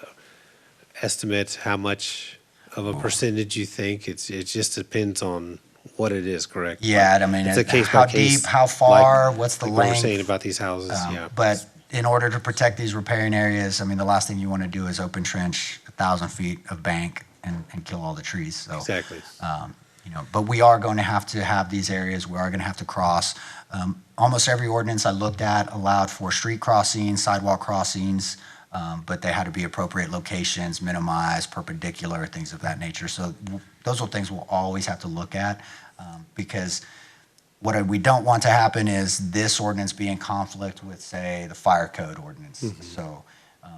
estimate how much of a percentage you think? It just depends on what it is, correct? Yeah, I mean, It's a case how by case, deep, how far, what's the like what we're length? saying about these houses, yeah. But in order to protect these riparian areas, I mean, the last thing you want to do is open trench 1,000 feet of bank and kill all the trees. So, Exactly. but we are going to have these areas. We are going to have to cross. Almost every ordinance I looked at allowed for street crossings, sidewalk crossings, but they had to be appropriate locations, minimized, perpendicular, things of that nature. So those are things we'll always have to look at because what we don't want to happen is this ordinance be in conflict with, say, the fire code ordinance. So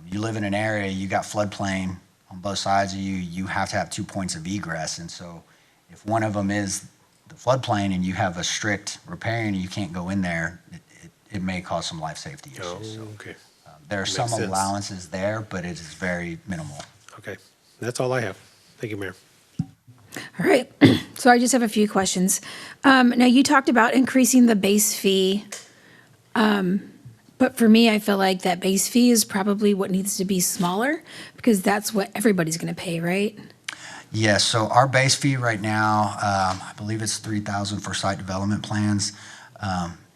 you live in an area, you got floodplain on both sides of you, you have to have 2 points of egress. And so if one of them is the floodplain and you have a strict riparian and you can't go in there, it may cause some life safety issues. Oh, So, okay. there are Makes some sense. allowances there, but it is very minimal. Okay. That's all I have. Thank you, Mayor. All right, so I just have a few questions. Now, you talked about increasing the base fee, but for me, I feel like that base fee is probably what needs to be smaller, because that's what everybody's gonna pay, right? Yes, so our base fee right now, I believe it's $3,000 for site development plans.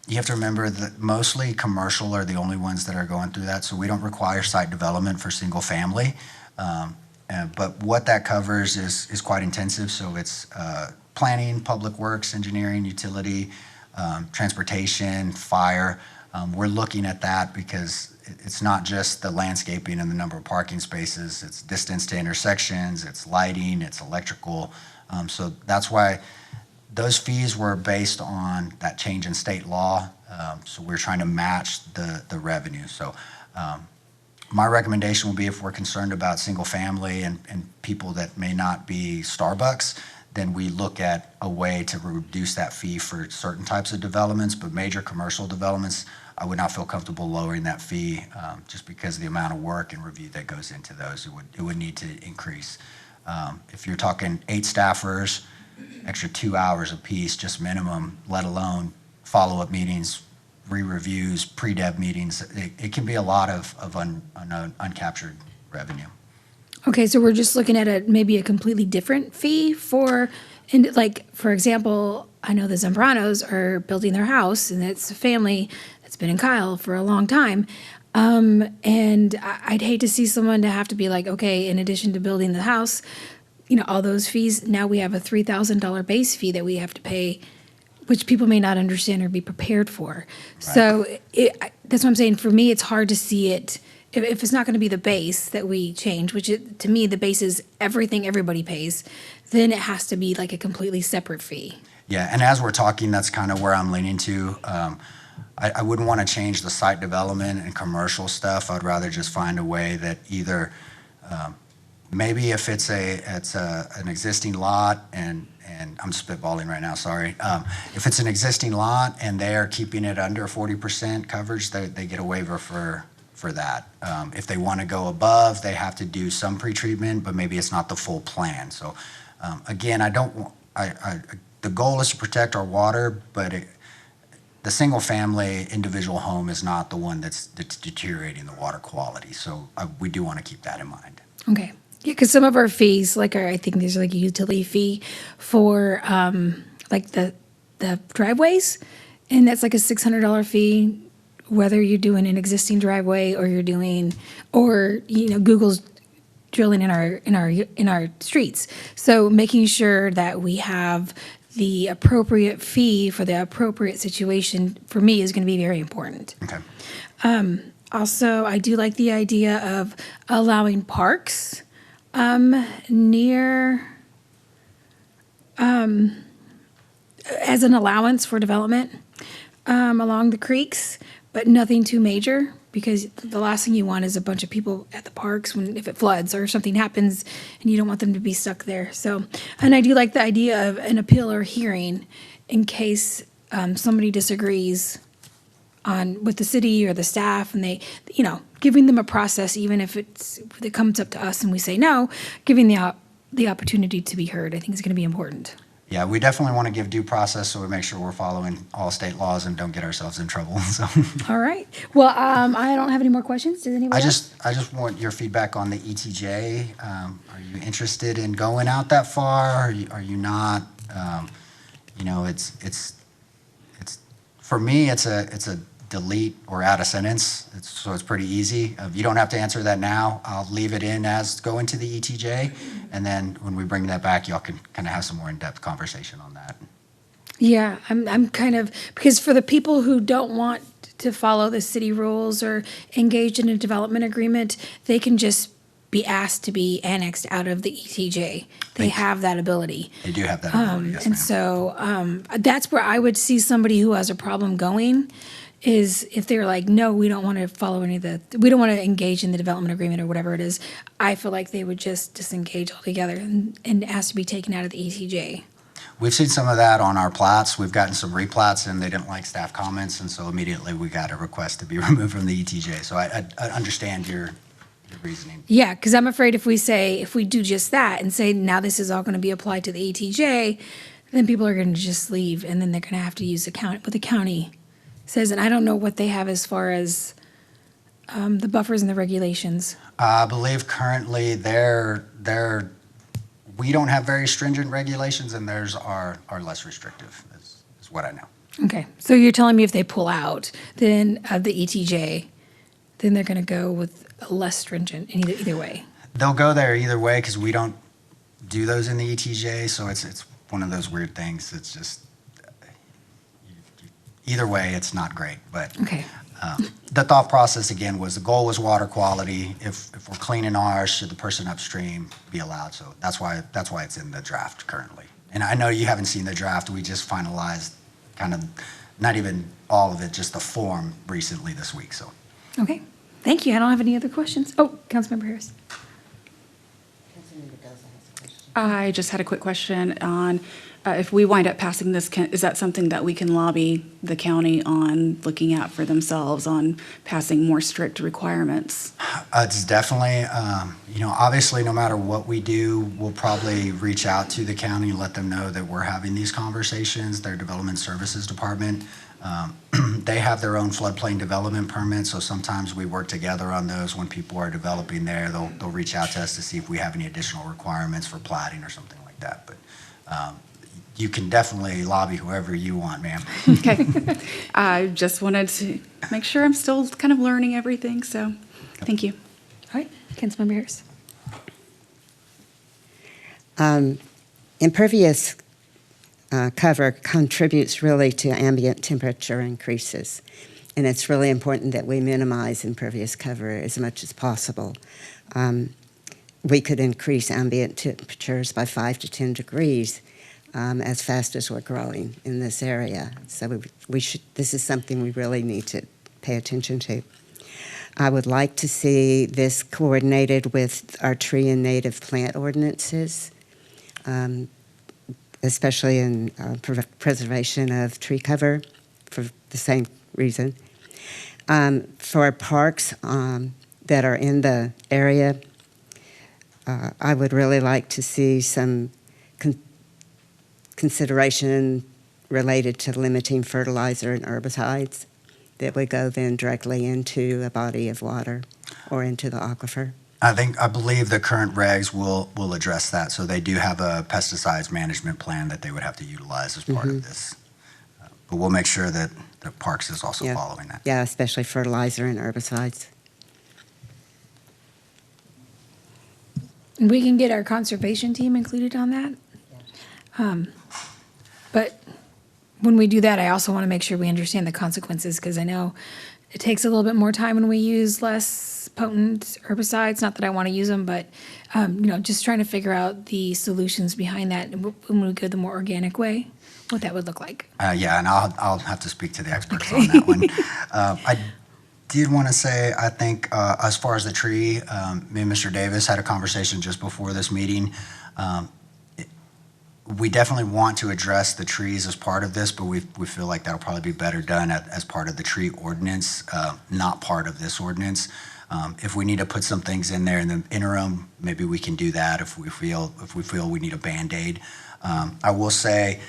You have to remember that mostly commercial are the only ones that are going through that, so we don't require site development for single family. But what that covers is quite intensive, so it's planning, public works, engineering, utility, transportation, fire. We're looking at that because it's not just the landscaping and the number of parking spaces, it's distance to intersections, it's lighting, it's electrical. So that's why those fees were based on that change in state law. So we're trying to match the revenue. So my recommendation will be, if we're concerned about single family and people that may not be Starbucks, then we look at a way to reduce that fee for certain types of developments, but major commercial developments, I would not feel comfortable lowering that fee just because of the amount of work and review that goes into those. It would need to increase. If you're talking 8 staffers, extra 2 hours apiece, just minimum, let alone follow-up meetings, re-reviews, pre-dev meetings, it can be a lot of uncaptured revenue. Okay, so we're just looking at maybe a completely different fee for, and like, for example, I know the Zambranos are building their house, and it's a family that's been in Kyle for a long time. And I'd hate to see someone to have to be like, okay, in addition to building the house, all those fees, now we have a $3,000 base fee that we have to pay, which people may not understand or be prepared for. Right. So that's what I'm saying. For me, it's hard to see it. If it's not going to be the base that we change, which to me, the base is everything everybody pays, then it has to be like a completely separate fee. Yeah, and as we're talking, that's kind of where I'm leaning to. I wouldn't want to change the site development and commercial stuff. I'd rather just find a way that either maybe if it's an existing lot and I'm spitballing right now, sorry. If it's an existing lot and they are keeping it under 40% coverage, they get a waiver for that. If they want to go above, they have to do some pretreatment, but maybe it's not the full plan. So again, the goal is to protect our water, but the single family individual home is not the one that's deteriorating the water quality. So we do want to keep that in mind. Okay. Yeah, because some of our fees, I think there's like a utility fee for like the driveways, and that's like a $600 fee, whether you're doing an existing driveway or you're doing, Google's drilling in our streets. So making sure that we have the appropriate fee for the appropriate situation, for me, is going to be very important. Okay. Also, I do like the idea of allowing parks near, as an allowance for development along the creeks, but nothing too major, because the last thing you want is a bunch of people at the parks if it floods or something happens, and you don't want them to be stuck there. So, and I do like the idea of an appeal or hearing in case somebody disagrees with the city or the staff, and they, giving them a process, even if it comes up to us and we say no, giving the opportunity to be heard, I think is going to be important. Yeah, we definitely want to give due process, so we make sure we're following all state laws and don't get ourselves in trouble. So All right. Well, I don't have any more questions. Does anybody I else? just want your feedback on the ETJ. Are you interested in going out that far? Are you not? It's for me, it's a delete or add a sentence. So it's pretty easy. You don't have to answer that now. I'll leave it in as going to the ETJ, and then when we bring that back, y'all can kind of have some more in-depth conversation on that. Yeah, I'm kind of, because for the people who don't want to follow the city rules or engage in a development agreement, they can just be asked to be annexed out of the ETJ. They have that ability. They do have that ability, yes, And ma'am. so that's where I would see somebody who has a problem going, is if they're like, no, we don't want to follow we don't want to engage in the development agreement or whatever it is. I feel like they would just disengage altogether and ask to be taken out of the ETJ. We've seen some of that on our plats. We've gotten some replats, and they didn't like staff comments, and so immediately we got a request to be removed from the ETJ. So I understand your reasoning. Yeah, because I'm afraid if we do just that and say, now this is all going to be applied to the ETJ, then people are going to just leave, and then they're going to have to use what the county says. And I don't know what they have as far as the buffers and the regulations. I believe currently we don't have very stringent regulations, and theirs are less restrictive, is what I know. Okay, so you're telling me if they pull out then of the ETJ, then they're going to go with a less stringent in either way. They'll go there either way because we don't do those in the ETJ, so it's one of those weird things. It's just either way, it's not great. But Okay. the thought process again was the goal was water quality. If we're cleaning ours, should the person upstream be allowed? So that's why it's in the draft currently. And I know you haven't seen the draft. We just finalized kind of not even all of it, just the form recently this week. So. Okay, thank you. I don't have any other questions. Oh, Councilmember Harris. I just had a quick question on if we wind up passing this, is that something that we can lobby the county on looking at for themselves on passing more strict requirements? It's definitely, obviously, no matter what we do, we'll probably reach out to the county and let them know that we're having these conversations. Their Development Services Department, they have their own floodplain development permits, so sometimes we work together on those. When people are developing there, they'll reach out to us to see if we have any additional requirements for platting or something like that. But you can definitely lobby whoever you want, ma'am. Okay. I just wanted to make sure I'm still kind of learning everything, so thank you. All right, Councilmember Harris. Impervious cover contributes really to ambient temperature increases. And it's really important that we minimize impervious cover as much as possible. We could increase ambient temperatures by 5 to 10 degrees as fast as we're growing in this area. So this is something we really need to pay attention to. I would like to see this coordinated with our tree and native plant ordinances, especially in preservation of tree cover for the same reason. For parks that are in the area, I would really like to see some consideration related to limiting fertilizer and herbicides that would go then directly into a body of water or into the aquifer. I believe the current regs will address that. So they do have a pesticides management plan that they would have to utilize as part of this. But we'll make sure that the Parks is also following that. Yeah, especially fertilizer and herbicides. We can get our conservation team included on that. But when we do that, I also want to make sure we understand the consequences, because I know it takes a little bit more time when we use less potent herbicides. Not that I want to use them, but just trying to figure out the solutions behind that when we go the more organic way, what that would look like. Yeah, and I'll have to speak to the experts on that one. I did want to say, I think as far as the tree, me and Mr. Davis had a conversation just before this meeting. We definitely want to address the trees as part of this, but we feel like that'll probably be better done as part of the tree ordinance, not part of this ordinance. If we need to put some things in there in the interim, maybe we can do that if we feel we need a Band-Aid. I will say,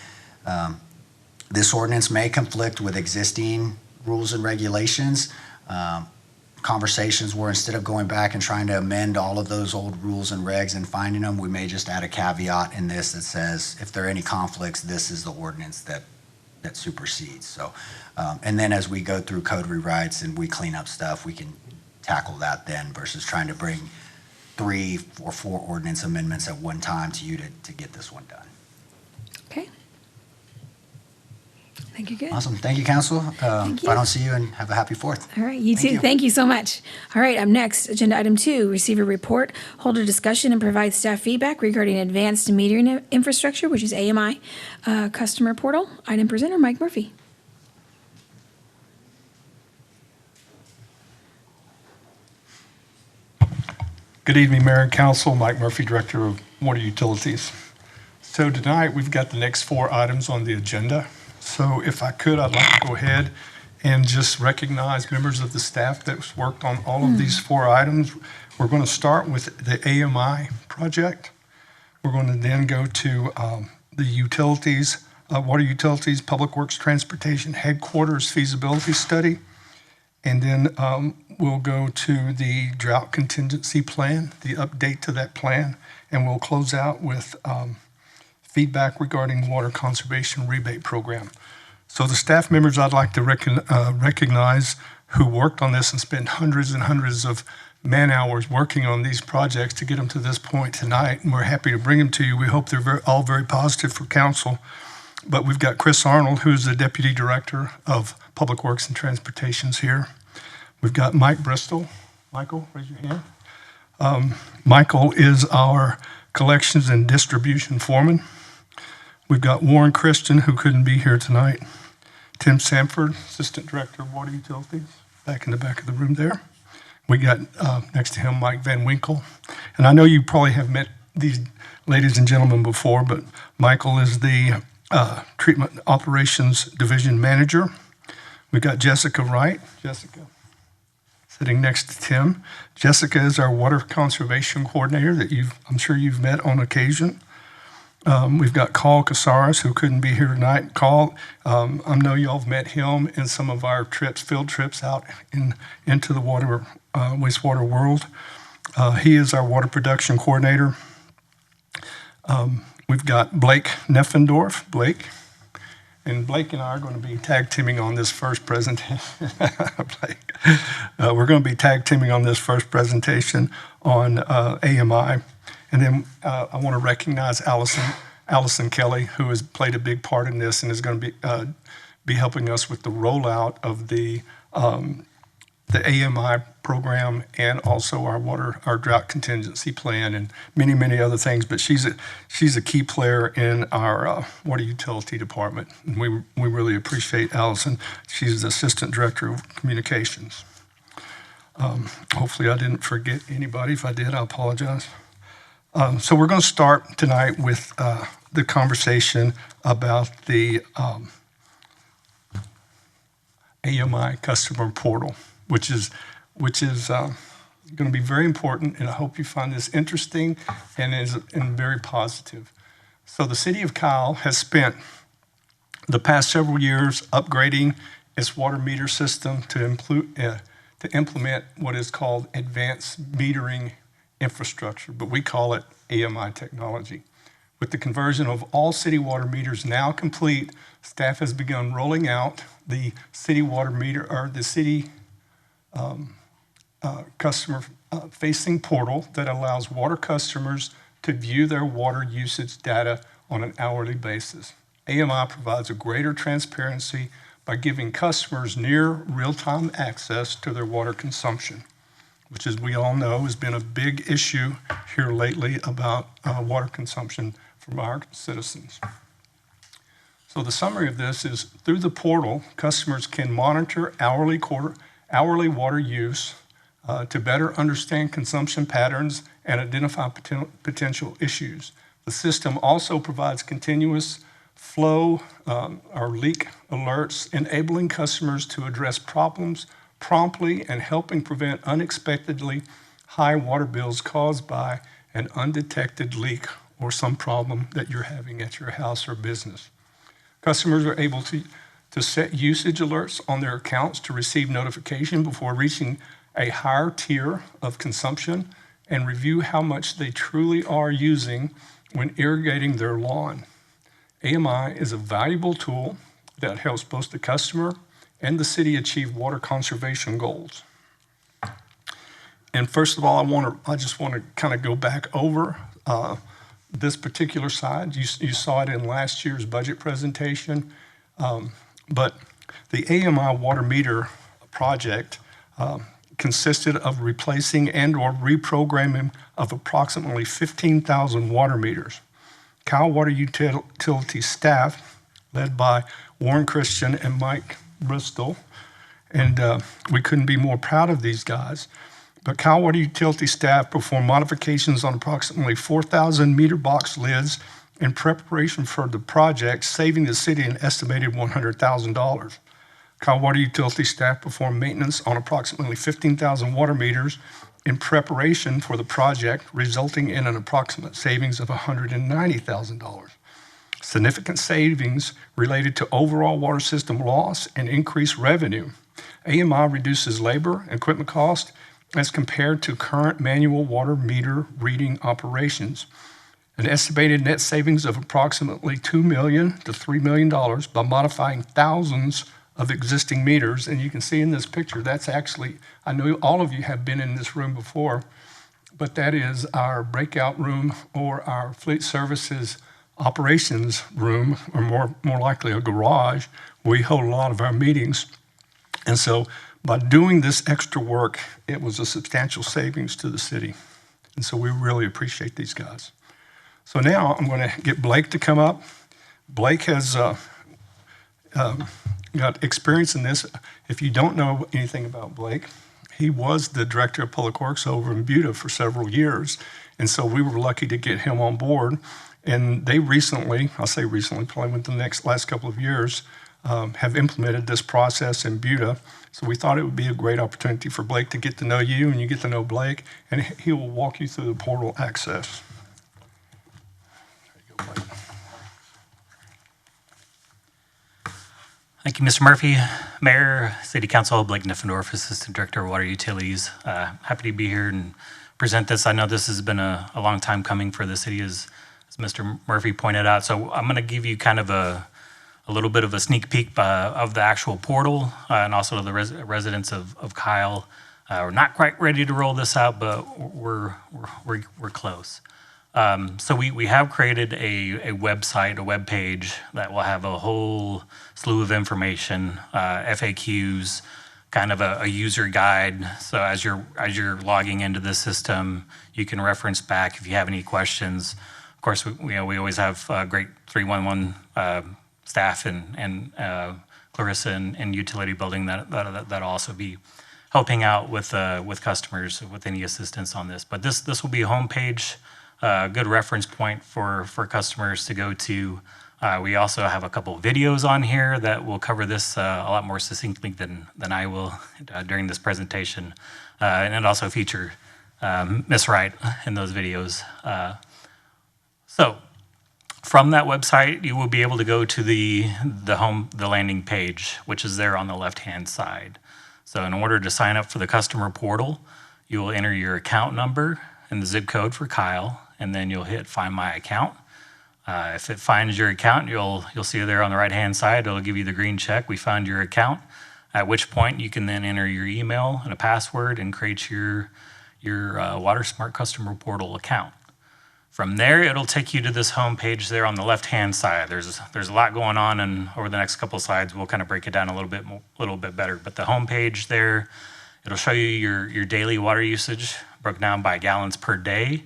this ordinance may conflict with existing rules and regulations. Conversations where instead of going back and trying to amend all of those old rules and regs and finding them, we may just add a caveat in this that says, if there are any conflicts, this is the ordinance that supersedes. So, and then as we go through code rewrites and we clean up stuff, we can tackle that then versus trying to bring 3 or 4 ordinance amendments at one time to you to get this one done. Okay. I think you're good. Awesome. Thank you, Council. Thank If I you. don't see you, and have a happy 4th. All right, you Thank too. you. Thank you so much. All right, up next, agenda item 2, receive a report, hold a discussion, and provide staff feedback regarding advanced metering infrastructure, which is AMI, customer portal. Item presenter, Mike Murphy. Good evening, Mayor and Council. Mike Murphy, Director of Water Utilities. So tonight, we've got the next 4 items on the agenda. So if I could, I'd like to go ahead and just recognize members of the staff that's worked on all of these 4 items. We're going to start with the AMI project. We're going to then go to the utilities, Water Utilities, Public Works Transportation Headquarters feasibility study. And then we'll go to the drought contingency plan, the update to that plan, and we'll close out with feedback regarding water conservation rebate program. So the staff members I'd like to recognize who worked on this and spent hundreds and hundreds of man-hours working on these projects to get them to this point tonight, and we're happy to bring them to you. We hope they're all very positive for council. But we've got Chris Arnold, who's the Deputy Director of Public Works and Transportation's here. We've got Mike Bristol. Michael, raise your hand. Michael is our Collections and Distribution Foreman. We've got Warren Christian, who couldn't be here tonight. Tim Sanford, Assistant Director of Water Utilities, back in the back of the room there. We got next to him Mike Van Winkle. And I know you probably have met these ladies and gentlemen before, but Michael is the Treatment Operations Division Manager. We've got Jessica Wright. Jessica, sitting next to Tim. Jessica is our Water Conservation Coordinator that I'm sure you've met on occasion. We've got Carl Casares, who couldn't be here tonight. Carl, I know y'all have met him in some of our trips, field trips out into the water, wastewater world. He is our Water Production Coordinator. We've got Blake Neffendorf. Blake. And Blake and I are going to be tag teaming on this first presentation. Blake. We're going to be tag teaming on this first presentation on AMI. And then I want to recognize Allison Kelly, who has played a big part in this and is going to be helping us with the rollout of the AMI program and also our drought contingency plan and many, many other things. But she's a key player in our water utility department. And we really appreciate Allison. She's the Assistant Director of Communications. Hopefully I didn't forget anybody. If I did, I apologize. So we're going to start tonight with the conversation about the AMI customer portal, which is going to be very important, and I hope you find this interesting and very positive. So the City of Kyle has spent the past several years upgrading its water meter system to implement what is called advanced metering infrastructure, but we call it AMI technology. With the conversion of all city water meters now complete, staff has begun rolling out the city water meter, or the city customer-facing portal that allows water customers to view their water usage data on an hourly basis. AMI provides a greater transparency by giving customers near real-time access to their water consumption, which, as we all know, has been a big issue here lately about water consumption from our citizens. So the summary of this is, through the portal, customers can monitor hourly water use to better understand consumption patterns and identify potential issues. The system also provides continuous flow or leak alerts, enabling customers to address problems promptly and helping prevent unexpectedly high water bills caused by an undetected leak or some problem that you're having at your house or business. Customers are able to set usage alerts on their accounts to receive notification before reaching a higher tier of consumption and review how much they truly are using when irrigating their lawn. AMI is a valuable tool that helps both the customer and the city achieve water conservation goals. And first of all, I just want to kind of go back over this particular slide. You saw it in last year's budget presentation, but the AMI water meter project consisted of replacing and or reprogramming of approximately 15,000 water meters. Cal Water Utility staff, led by Warren Christian and Mike Bristol, and we couldn't be more proud of these guys, but Cal Water Utility staff performed modifications on approximately 4,000 meter box lids in preparation for the project, saving the city an estimated $100,000. Cal Water Utility staff performed maintenance on approximately 15,000 water meters in preparation for the project, resulting in an approximate savings of $190,000. Significant savings related to overall water system loss and increased revenue. AMI reduces labor and equipment cost as compared to current manual water meter reading operations. An estimated net savings of approximately $2 million to $3 million by modifying thousands of existing meters. And you can see in this picture, that's actually, I know all of you have been in this room before, but that is our breakout room or our fleet services operations room, or more likely a garage. We hold a lot of our meetings. And so by doing this extra work, it was a substantial savings to the city. And so we really appreciate these guys. So now I'm going to get Blake to come up. Blake has got experience in this. If you don't know anything about Blake, he was the director of public works over in Buda for several years. And so we were lucky to get him on board. And they recently, I'll say recently, probably within the last couple of years, have implemented this process in Buda. So we thought it would be a great opportunity for Blake to get to know you and you get to know Blake, and he will walk you through the portal access. There you go, Blake. Thank you, Mr. Murphy. Mayor, City Council, Blake Niffendorf, Assistant Director of Water Utilities. Happy to be here and present this. I know this has been a long time coming for the city, as Mr. Murphy pointed out. So I'm going to give you kind of a little bit of a sneak peek of the actual portal and also the residents of Kyle. We're not quite ready to roll this out, but we're close. So we have created a website, a web page that will have a whole slew of information, FAQs, kind of a user guide. So as you're logging into the system, you can reference back if you have any questions. Of course, we always have great 311 staff and Clarissa and utility building that'll also be helping out with customers with any assistance on this. But this will be a homepage. Good reference point for customers to go to. We also have a couple of videos on here that will cover this a lot more succinctly than I will during this presentation. And it also feature Miss Wright in those videos. So from that website, you will be able to go to the landing page, which is there on the left-hand side. So in order to sign up for the customer portal, you will enter your account number and the zip code for Kyle, and then you'll hit Find My Account. If it finds your account, you'll see there on the right-hand side, it'll give you the green check, we found your account, at which point you can then enter your email and a password and create your WaterSmart customer portal account. From there, it'll take you to this home page there on the left-hand side. There's a lot going on, and over the next couple of slides, we'll kind of break it down a little bit better. But the home page there, it'll show you your daily water usage broken down by gallons per day.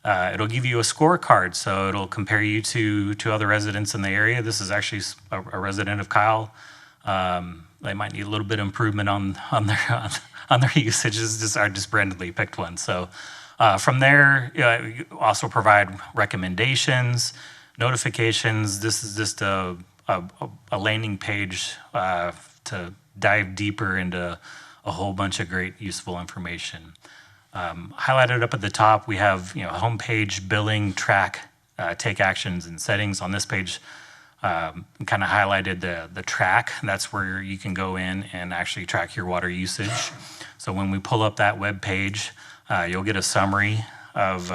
It'll give you a scorecard, so it'll compare you to other residents in the area. This is actually a resident of Kyle. They might need a little bit of improvement on their usages. I just randomly picked one. So From there, you also provide recommendations, notifications. This is just a landing page to dive deeper into a whole bunch of great useful information. Highlighted up at the top, we have homepage, billing, track, take actions, and settings. On this page, kind of highlighted the track. That's where you can go in and actually track your water usage. So when we pull up that web page, you'll get a summary of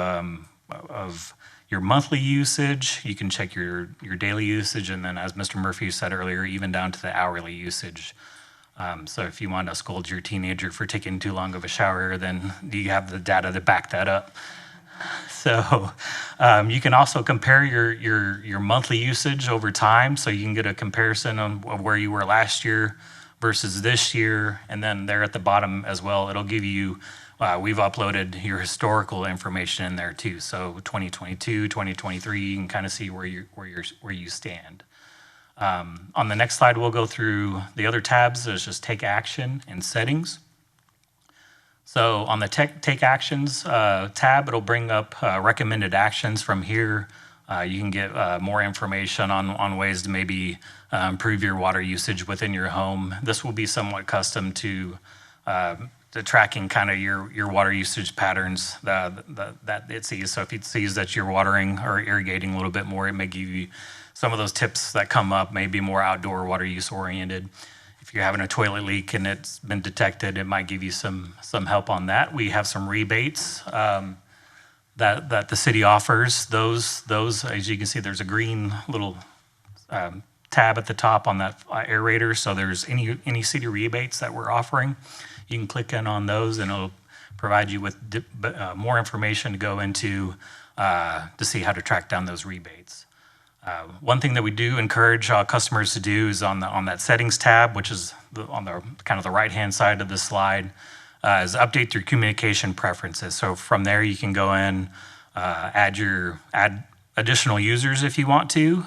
your monthly usage. You can check your daily usage, and then, as Mr. Murphy said earlier, even down to the hourly usage. So if you want to scold your teenager for taking too long of a shower, then you have the data to back that up. So you can also compare your monthly usage over time, so you can get a comparison of where you were last year versus this year. And then there at the bottom as well, it'll give you, we've uploaded your historical information in there too. So 2022, 2023, you can kind of see where you stand. On the next slide, we'll go through the other tabs. There's just take action and settings. So on the take actions tab, it'll bring up recommended actions. From here. You can get more information on ways to maybe improve your water usage within your home. This will be somewhat custom to the tracking kind of your water usage patterns that it sees. So if it sees that you're watering or irrigating a little bit more, it may give you some of those tips that come up, may be more outdoor water use oriented. If you're having a toilet leak and it's been detected, it might give you some help on that. We have some rebates that the city offers. Those, as you can see, there's a green little tab at the top on that aerator. So there's any city rebates that we're offering. You can click in on those, and it'll provide you with more information to go into to see how to track down those rebates. One thing that we do encourage customers to do is on that settings tab, which is on the kind of the right-hand side of the slide, is update your communication preferences. So from there, you can go in, add additional users if you want to.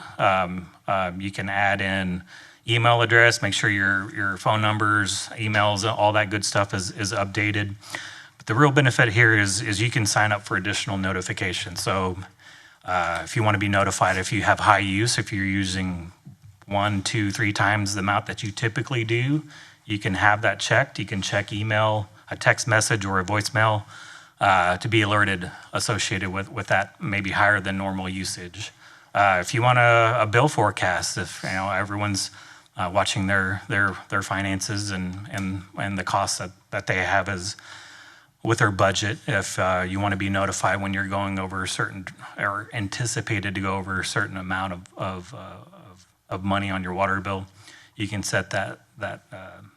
You can add in email address, make sure your phone numbers, emails, all that good stuff is updated. But the real benefit here is you can sign up for additional notifications. So if you want to be notified if you have high use, if you're using 1, 2, 3 times the amount that you typically do, you can have that checked. You can check email, a text message, or a voicemail to be alerted associated with that maybe higher than normal usage. If you want a bill forecast, if everyone's watching their finances and the costs that they have as with their budget, if you want to be notified when you're going over a certain or anticipated to go over a certain amount of money on your water bill, you can set that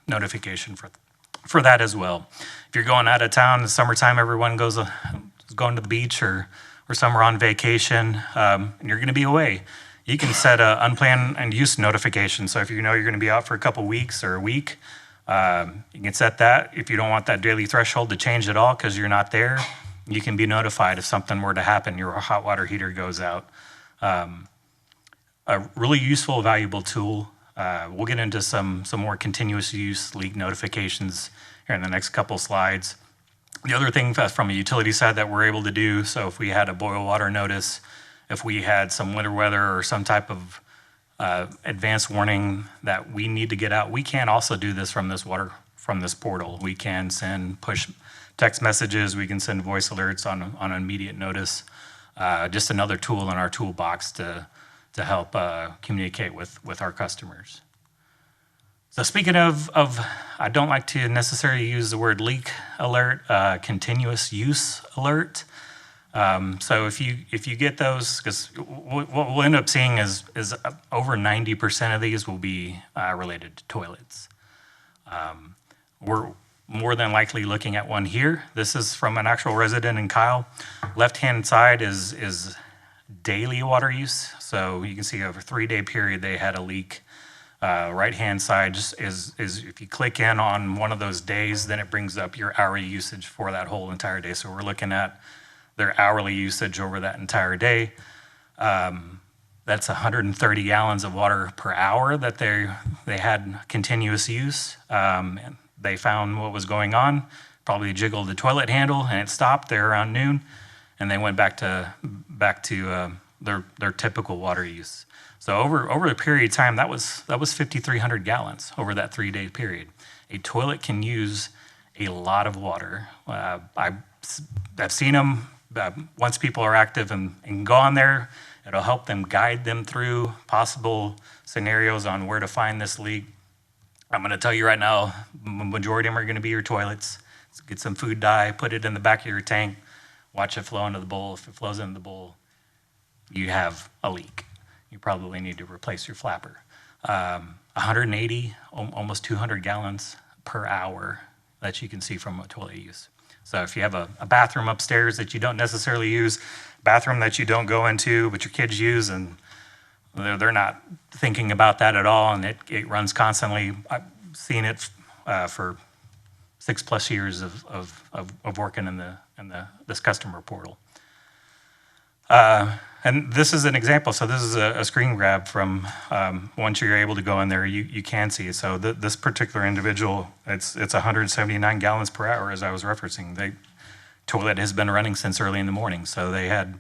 notification for that as well. If you're going out of town in the summertime, everyone is going to the beach or somewhere on vacation, and you're going to be away. You can set an unplanned and use notification. So if you know you're going to be out for a couple weeks or a week, you can set that. If you don't want that daily threshold to change at all because you're not there, you can be notified if something were to happen, your hot water heater goes out. A really useful, valuable tool. We'll get into some more continuous use leak notifications here in the next couple slides. The other thing from a utility side that we're able to do, so if we had a boil water notice, if we had some winter weather or some type of advanced warning that we need to get out, we can also do this from this portal. We can send push text messages, we can send voice alerts on immediate notice. Just another tool in our toolbox to help communicate with our customers. So speaking of, I don't like to necessarily use the word leak alert, continuous use alert. So if you get those, because what we'll end up seeing is over 90% of these will be related to toilets. We're more than likely looking at one here. This is from an actual resident in Kyle. Left-hand side is daily water use. So you can see over a 3-day period they had a leak. Right-hand side is if you click in on one of those days, then it brings up your hourly usage for that whole entire day. So we're looking at their hourly usage over that entire day. That's 130 gallons of water per hour that they had continuous use. And they found what was going on. probably jiggled the toilet handle and it stopped there around noon, and they went back to their typical water use. So over a period of time, that was 5,300 gallons over that 3-day period. A toilet can use a lot of water. I've seen them once people are active and go on there. It'll help them guide them through possible scenarios on where to find this leak. I'm going to tell you right now, majority of them are going to be your toilets. So get some food dye, put it in the back of your tank, watch it flow into the bowl. If it flows into the bowl, you have a leak. You probably need to replace your flapper. 180, almost 200 gallons per hour that you can see from a toilet use. So if you have a bathroom upstairs that you don't necessarily use, bathroom that you don't go into but your kids use, and they're not thinking about that at all, and it runs constantly. I've seen it for 6+ years of working in this customer portal. And this is an example. So this is a screen grab from once you're able to go in there, you can see it. So this particular individual, it's 179 gallons per hour, as I was referencing. The toilet has been running since early in the morning, so they had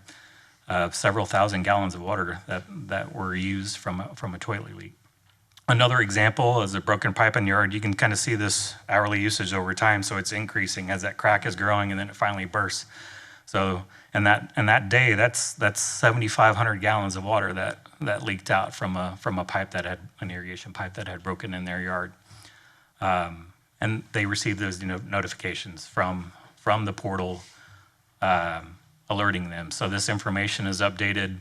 several thousand gallons of water that were used from a toilet leak. Another example is a broken pipe in the yard. You can kind of see this hourly usage over time, so it's increasing as that crack is growing, and then it finally bursts. So in that day, that's 7,500 gallons of water that leaked out from a pipe that had an irrigation pipe that had broken in their yard, and they received those notifications from the portal alerting them. So this information is updated.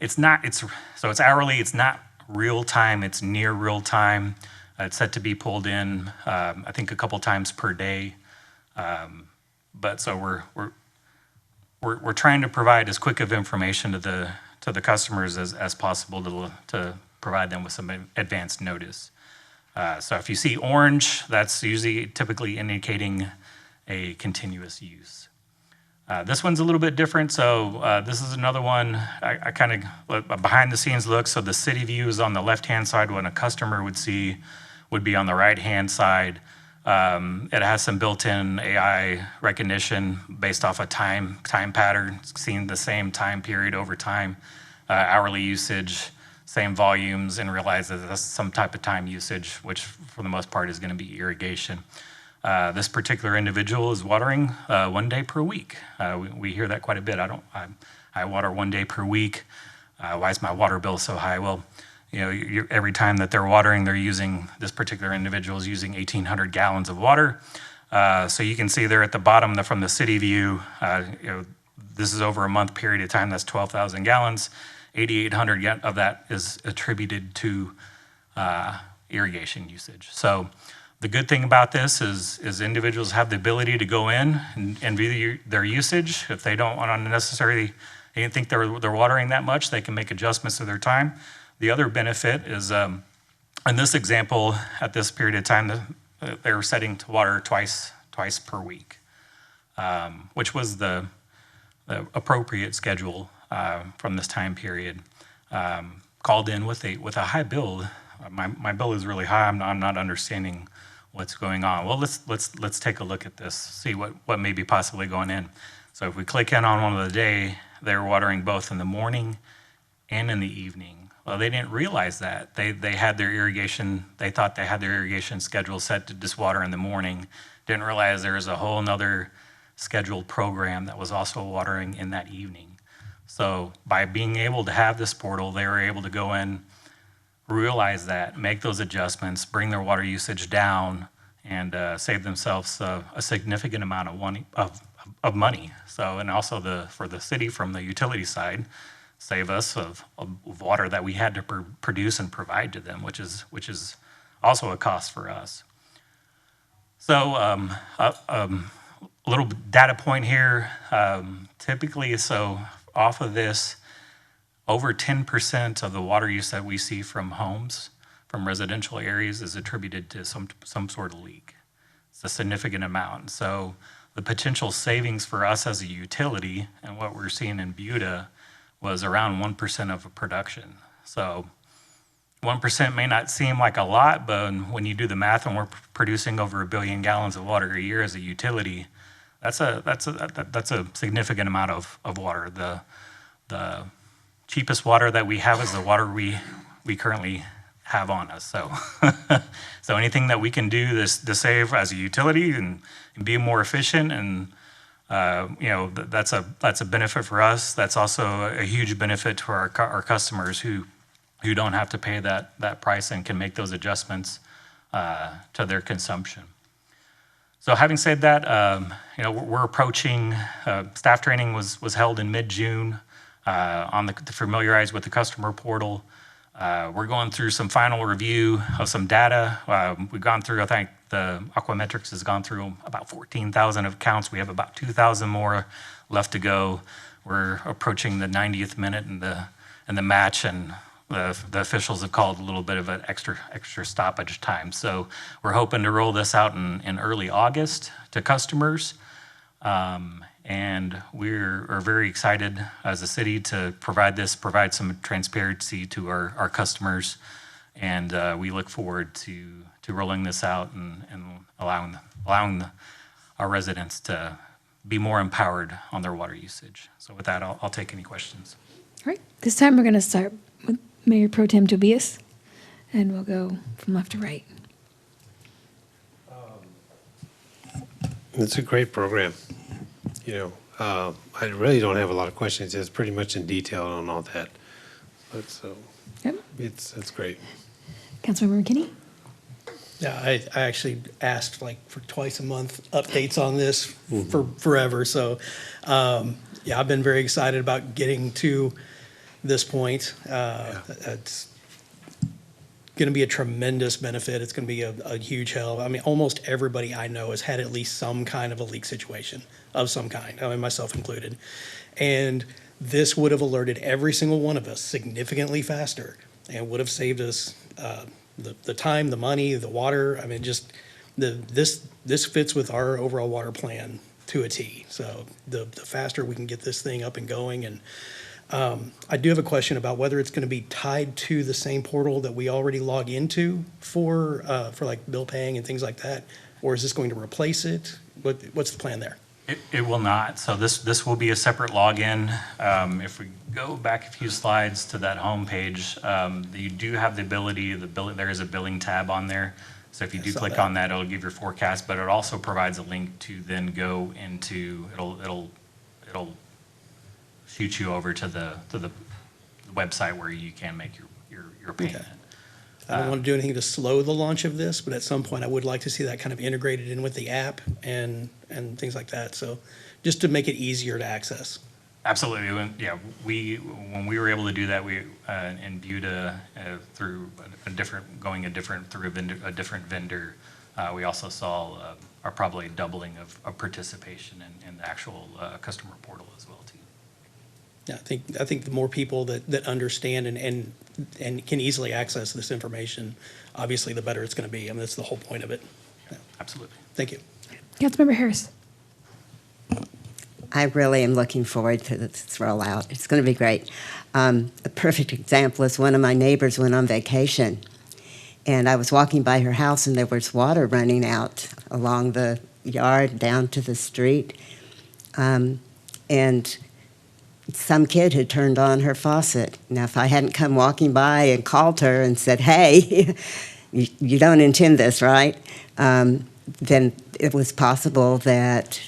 It's hourly. It's not real time. It's near real time. It's set to be pulled in, I think, a couple times per day. But so we're trying to provide as quick of information to the customers as possible to provide them with some advanced notice. So if you see orange, that's usually typically indicating a continuous use. This one's a little bit different. So this is another one. I kind of a behind the scenes look. So the city view is on the left-hand side. What a customer would see would be on the right-hand side. It has some built-in AI recognition based off a time pattern, seeing the same time period over time, hourly usage, same volumes, and realize that that's some type of time usage, which for the most part is going to be irrigation. This particular individual is watering 1 day per week. We hear that quite a bit. I water 1 day per week. Why is my water bill so high? Well, every time that they're watering, this particular individual is using 1,800 gallons of water. So you can see there at the bottom from the city view, this is over a month period of time, that's 12,000 gallons. 8,800 of that is attributed to irrigation usage. So the good thing about this is individuals have the ability to go in and view their usage. If they don't want to necessarily, they didn't think they're watering that much, they can make adjustments to their time. The other benefit is, in this example, at this period of time, they were setting to water twice per week, which was the appropriate schedule from this time period. Called in with a high bill. My bill is really high. I'm not understanding what's going on. Well, let's take a look at this, see what may be possibly going in. So if we click in on one of the day, they're watering both in the morning and in the evening. Well, they didn't realize that. They had their irrigation, they thought they had their irrigation schedule set to just water in the morning. Didn't realize there was a whole nother scheduled program that was also watering in that evening. So by being able to have this portal, they were able to go in, realize that, make those adjustments, bring their water usage down, and save themselves a significant amount of money. So, and also for the city from the utility side, save us of water that we had to produce and provide to them, which is also a cost for us. So a little data point here. Typically, so off of this, over 10% of the water use that we see from homes, from residential areas, is attributed to some sort of leak. It's a significant amount. So the potential savings for us as a utility and what we're seeing in Buda was around 1% of production. So 1% may not seem like a lot, but when you do the math and we're producing over 1 billion gallons of water a year as a utility, that's a significant amount of water. The cheapest water that we have is the water we currently have on us. So, so anything that we can do to save as a utility and be more efficient, and that's a benefit for us. That's also a huge benefit to our customers who don't have to pay that price and can make those adjustments to their consumption. So having said that, we're approaching, staff training was held in mid-June to familiarize with the customer portal. We're going through some final review of some data. We've gone through, I think the Aquametrics has gone through about 14,000 accounts. We have about 2,000 more left to go. We're approaching the 90th minute in the match, and the officials have called a little bit of an extra stoppage time. So we're hoping to roll this out in early August to customers. And we're very excited as a city to provide some transparency to our customers. And we look forward to rolling this out and allowing our residents to be more empowered on their water usage. So with that, I'll take any questions. All right. This time we're going to start with Mayor Pro Tem Tobias, and we'll go from left to right. It's a great program. I really don't have a lot of questions. It's pretty much in detail on all that. But so, Yep. it's great. Councilmember McKinney? Yeah, I actually asked for twice a month updates on this for forever. So, I've been very excited about getting to this point. It's going to be a tremendous benefit. It's going to be a huge help. I mean, almost everybody I know has had at least some kind of a leak situation of some kind, myself included. And this would have alerted every single one of us significantly faster and would have saved us the time, the money, the water. I mean, just this fits with our overall water plan to a T. So the faster we can get this thing up and going. And I do have a question about whether it's going to be tied to the same portal that we already log into for like bill paying and things like that, or is this going to replace it? What's the plan there? It will not. So this will be a separate login. If we go back a few slides to that home page, you do have the ability, there is a billing tab on there. So if you do click on that, it'll give your forecast, but it also provides a link to then go into, it'll shoot you over to the website where you can make your payment. Okay. I don't want to do anything to slow the launch of this, but at some point I would like to see that kind of integrated in with the app and things like that. So just to make it easier to access. Absolutely. When we were able to do that, we imbued through a different vendor. We also saw probably doubling of participation in the actual customer portal as well too. Yeah, I think the more people that understand and can easily access this information, obviously the better it's going to be. I mean, that's the whole point of it. Yeah. Absolutely. Thank you. Councilmember Harris? I really am looking forward to this rollout. It's going to be great. A perfect example is one of my neighbors went on vacation, and I was walking by her house, and there was water running out along the yard down to the street. And some kid had turned on her faucet. Now, if I hadn't come walking by and called her and said, hey, you don't intend this, right? Then it was possible that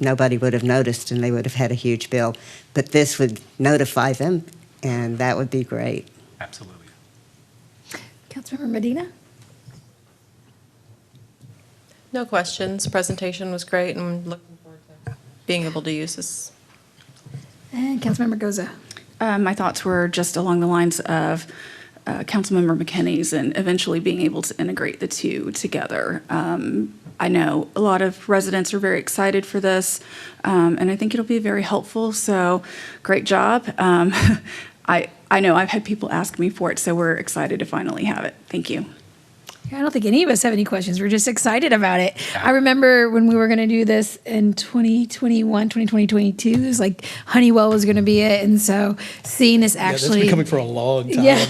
nobody would have noticed and they would have had a huge bill. But this would notify them, and that would be great. Absolutely. Councilmember Medina? No questions. Presentation was great, and I'm looking forward to being able to use this. And Councilmember Goza? My thoughts were just along the lines of Councilmember McKinney's and eventually being able to integrate the two together. I know a lot of residents are very excited for this, and I think it'll be very helpful. So great job. I know I've had people ask me for it, so we're excited to finally have it. Thank you. I don't think any of us have any questions. We're just excited about it. I remember when we were going to do this in 2021, 2022, it was like Honeywell was going to be it. And so seeing this Yeah, that's actually. been coming for a long time. Yeah,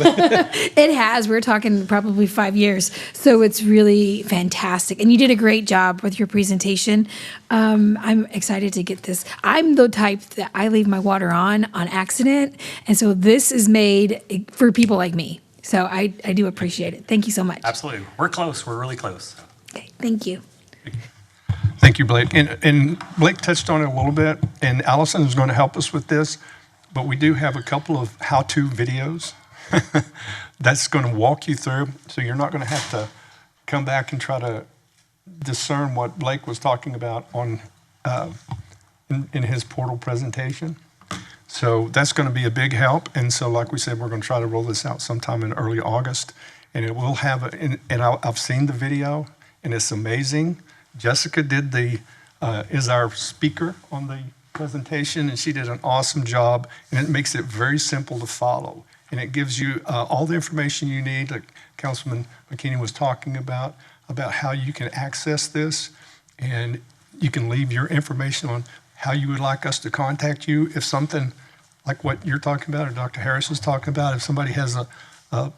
it has. We're talking probably 5 years. So it's really fantastic. And you did a great job with your presentation. I'm excited to get this. I'm the type that I leave my water on accident. And so this is made for people like me. So I do appreciate it. Thank you so much. Absolutely. We're close. We're really close. Okay, thank you. Thank you, Blake. And Blake touched on it a little bit, and Allison is going to help us with this, but we do have a couple of how-to videos that's going to walk you through, so you're not going to have to come back and try to discern what Blake was talking about on in his portal presentation. So that's going to be a big help. And so, like we said, we're going to try to roll this out sometime in early August. And it will have, I've seen the video, and it's amazing. Jessica is our speaker on the presentation, and she did an awesome job. And it makes it very simple to follow. And it gives you all the information you need, like Councilman McKinney was talking about how you can access this. And you can leave your information on how you would like us to contact you. If something like what you're talking about or Dr. Harris is talking about, if somebody has a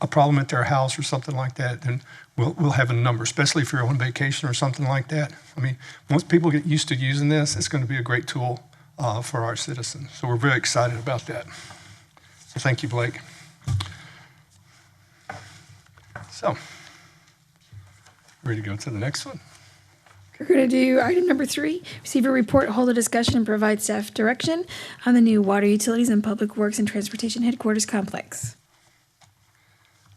problem at their house or something like that, then we'll have a number, especially if you're on vacation or something like that. I mean, once people get used to using this, it's going to be a great tool for our citizens. So we're very excited about that. So thank you, Blake. So, ready to go to the next one? We're going to do item number 3, receive a report, hold a discussion, and provide staff direction on the new Water Utilities and Public Works and Transportation Headquarters Complex.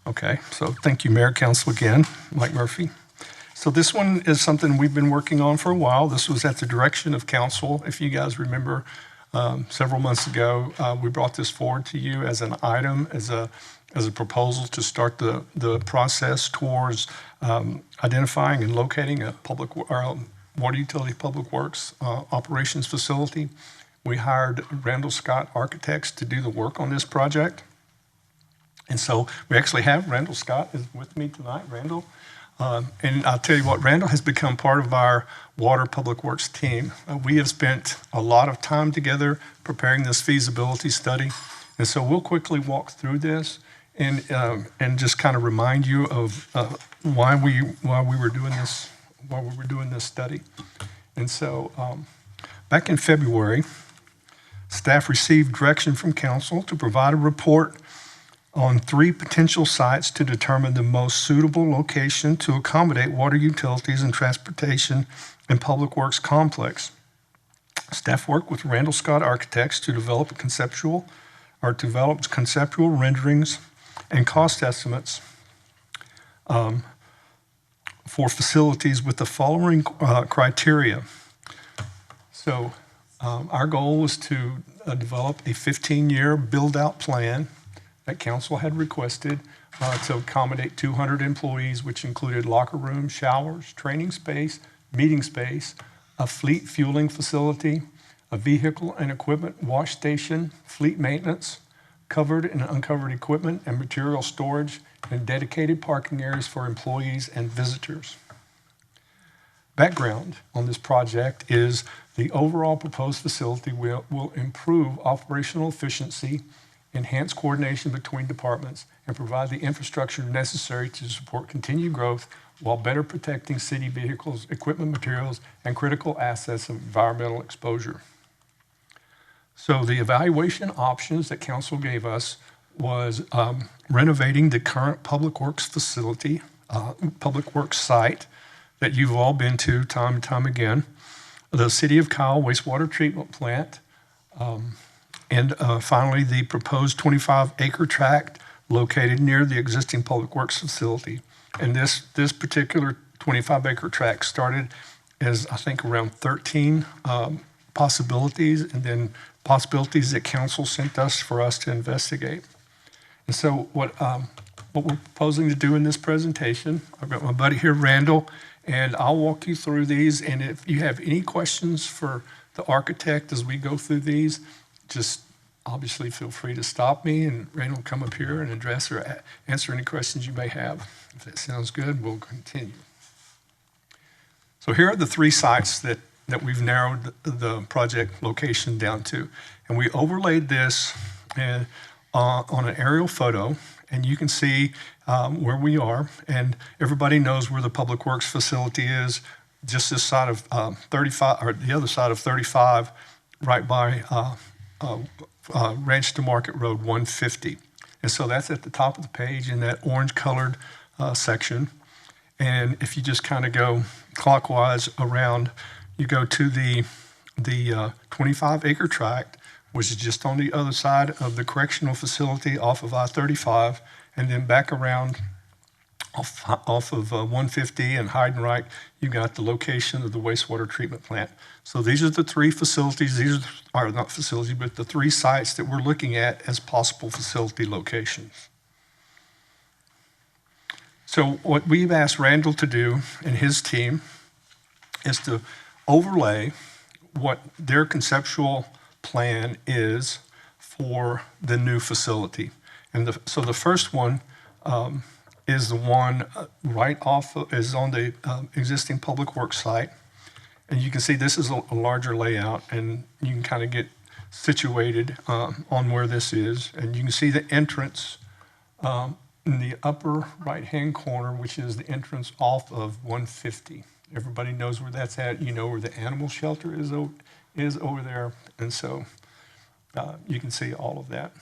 Okay, so thank you, Mayor, Council again, Mike Murphy. So this one is something we've been working on for a while. This was at the direction of council. If you guys remember, several months ago, we brought this forward to you as an item, as a proposal to start the process towards identifying and locating a water utility public works operations facility. We hired Randall Scott Architects to do the work on this project. And so we actually have Randall Scott is with me tonight. Randall. And I'll tell you what, Randall has become part of our water public works team. We have spent a lot of time together preparing this feasibility study. And so we'll quickly walk through this and just kind of remind you of why we were doing this study. And so back in February, staff received direction from council to provide a report on 3 potential sites to determine the most suitable location to accommodate water utilities and transportation and public works complex. Staff worked with Randall Scott Architects to develop conceptual renderings and cost estimates for facilities with the following criteria. So our goal was to develop a 15-year build-out plan that council had requested to accommodate 200 employees, which included locker rooms, showers, training space, meeting space, a fleet fueling facility, a vehicle and equipment wash station, fleet maintenance, covered and uncovered equipment and material storage, and dedicated parking areas for employees and visitors. Background on this project is the overall proposed facility will improve operational efficiency, enhance coordination between departments, and provide the infrastructure necessary to support continued growth while better protecting city vehicles, equipment, materials, and critical assets of environmental exposure. So the evaluation options that council gave us was renovating the current public works facility, public works site that you've all been to time and time again, the City of Kyle wastewater treatment plant, and finally, the proposed 25-acre tract located near the existing public works facility. And this particular 25-acre tract started as, I think, around 13 possibilities, and then possibilities that council sent us for us to investigate. And so what we're proposing to do in this presentation, I've got my buddy here, Randall, and I'll walk you through these. And if you have any questions for the architect as we go through these, just obviously feel free to stop me, and Randall will come up here and address or answer any questions you may have. If that sounds good, we'll continue. So here are the 3 sites that we've narrowed the project location down to. And we overlaid this on an aerial photo, and you can see where we are. And everybody knows where the Public Works facility is, just this side of 35, or the other side of 35, right by Ranch to Market Road 150. And so that's at the top of the page in that orange colored section. And if you just kind of go clockwise around, you go to the 25-acre tract, which is just on the other side of the correctional facility off of I-35, and then back around off of 150 and Heidenreich, you got the location of the wastewater treatment plant. So these are the 3 facilities. These are not facilities, but the 3 sites that we're looking at as possible facility locations. So what we've asked Randall to do and his team is to overlay what their conceptual plan is for the new facility. And so the first one is the one right off, is on the existing Public Works site. And you can see this is a larger layout, and you can kind of get situated on where this is. And you can see the entrance in the upper right-hand corner, which is the entrance off of 150. Everybody knows where that's at. You know where the animal shelter is over there. And so you can see all of that.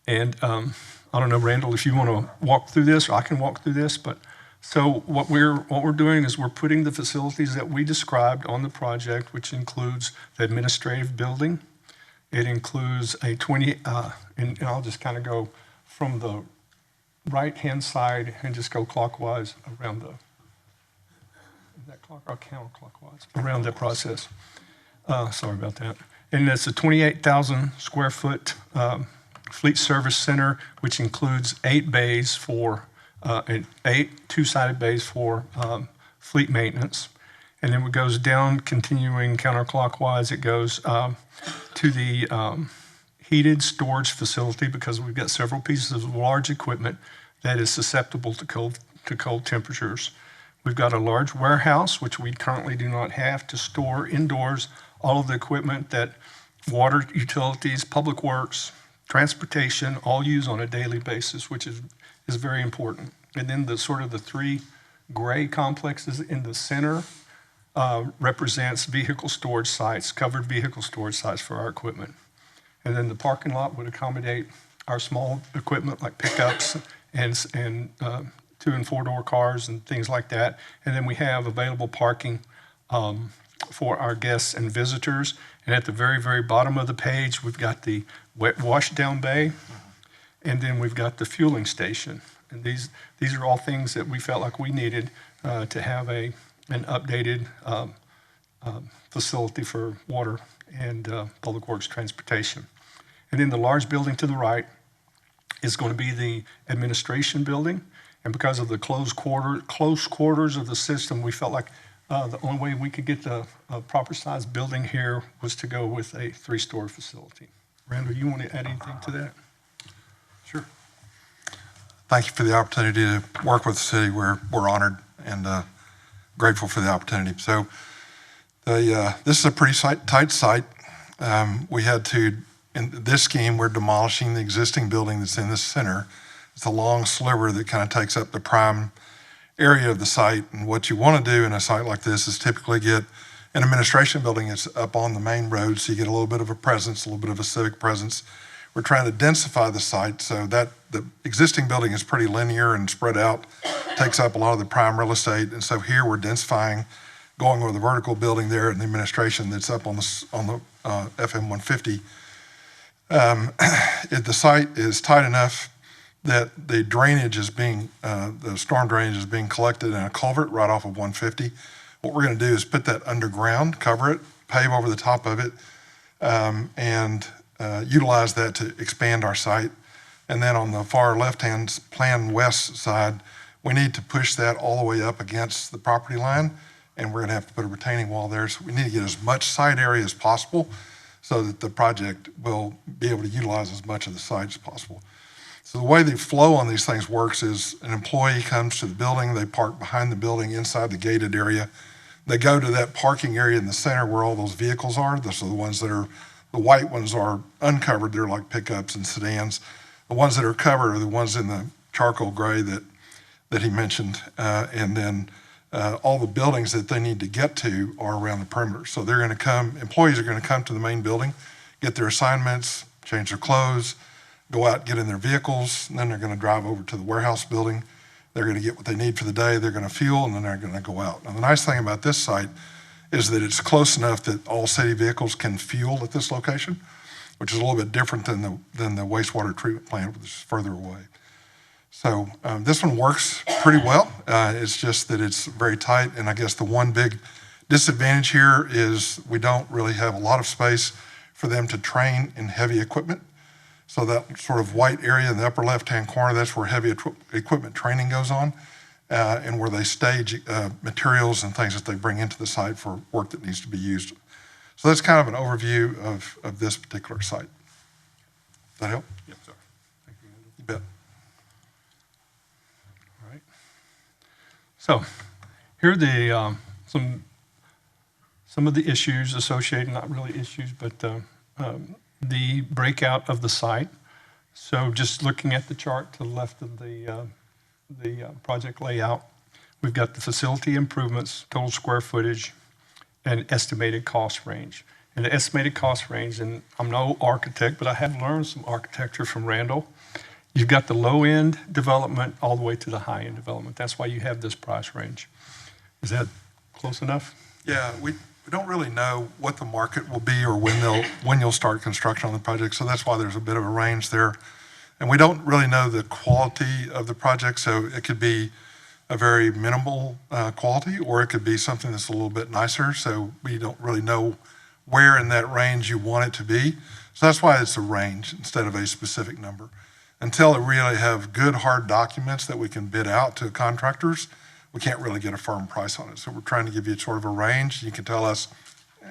And I don't know, Randall, if you want to walk through this, or I can walk through this, but so what we're doing is we're putting the facilities that we described on the project, which includes the administrative building. It includes a and I'll just kind of go from the right-hand side and just go clockwise around the, is that clock or counterclockwise? Around that process. Sorry about that. And it's a 28,000 square foot fleet service center, which includes 8 bays for, 8 two-sided bays for fleet maintenance. And then it goes down, continuing counterclockwise, it goes to the heated storage facility, because we've got several pieces of large equipment that is susceptible to cold temperatures. We've got a large warehouse, which we currently do not have, to store indoors all of the equipment that water utilities, public works, transportation all use on a daily basis, which is very important. And then the sort of the 3 gray complexes in the center represents vehicle storage sites, covered vehicle storage sites for our equipment. And then the parking lot would accommodate our small equipment like pickups and 2- and 4-door cars and things like that. And then we have available parking for our guests and visitors. And at the very, very bottom of the page, we've got the wet wash down bay, and then we've got the fueling station. And these are all things that we felt like we needed to have an updated facility for water and public works transportation. And then the large building to the right is going to be the administration building. And because of the close quarters of the system, we felt like the only way we could get the proper size building here was to go with a 3-story facility. Randall, you want to add anything to that? Sure. Thank you for the opportunity to work with the city. We're honored and grateful for the opportunity. So this is a pretty tight site. We had to, in this scheme, we're demolishing the existing building that's in the center. It's a long sliver that kind of takes up the prime area of the site. And what you want to do in a site like this is typically get an administration building that's up on the main road, so you get a little bit of a presence, a little bit of a civic presence. We're trying to densify the site so that the existing building is pretty linear and spread out, takes up a lot of the prime real estate. And so here we're densifying, going over the vertical building there and the administration that's up on the FM 150. The site is tight enough that the drainage is being, the storm drainage is being collected in a culvert right off of 150. What we're going to do is put that underground, cover it, pave over the top of it, and utilize that to expand our site. And then on the far left-hand plan west side, we need to push that all the way up against the property line, and we're going to have to put a retaining wall there. So we need to get as much site area as possible so that the project will be able to utilize as much of the site as possible. So the way the flow on these things works is an employee comes to the building, they park behind the building inside the gated area. They go to that parking area in the center where all those vehicles are. Those are the ones that are, the white ones are uncovered. They're like pickups and sedans. The ones that are covered are the ones in the charcoal gray that he mentioned. And then all the buildings that they need to get to are around the perimeter. So they're going to come, employees are going to come to the main building, get their assignments, change their clothes, go out, get in their vehicles, and then they're going to drive over to the warehouse building. They're going to get what they need for the day. They're going to fuel, and then they're going to go out. Now, the nice thing about this site is that it's close enough that all city vehicles can fuel at this location, which is a little bit different than the wastewater treatment plant, which is further away. So this one works pretty well. It's just that it's very tight, and I guess the one big disadvantage here is we don't really have a lot of space for them to train in heavy equipment. So that sort of white area in the upper left-hand corner, that's where heavy equipment training goes on, and where they stage materials and things that they bring into the site for work that needs to be used. So that's kind of an overview of this particular site. Does that help? Yes, sir. Thank you. You bet. All right. So here are the some of the issues associated, not really issues, but the breakout of the site. So just looking at the chart to the left of the project layout, we've got the facility improvements, total square footage, and estimated cost range. And the estimated cost range, and I'm no architect, but I have learned some architecture from Randall. You've got the low-end development all the way to the high-end development. That's why you have this price range. Is that close enough? Yeah, we don't really know what the market will be or when you'll start construction on the project, so that's why there's a bit of a range there. And we don't really know the quality of the project, so it could be a very minimal quality, or it could be something that's a little bit nicer, so we don't really know where in that range you want it to be. So that's why it's a range instead of a specific number. Until we really have good, hard documents that we can bid out to contractors, we can't really get a firm price on it. So we're trying to give you sort of a range. You can tell us,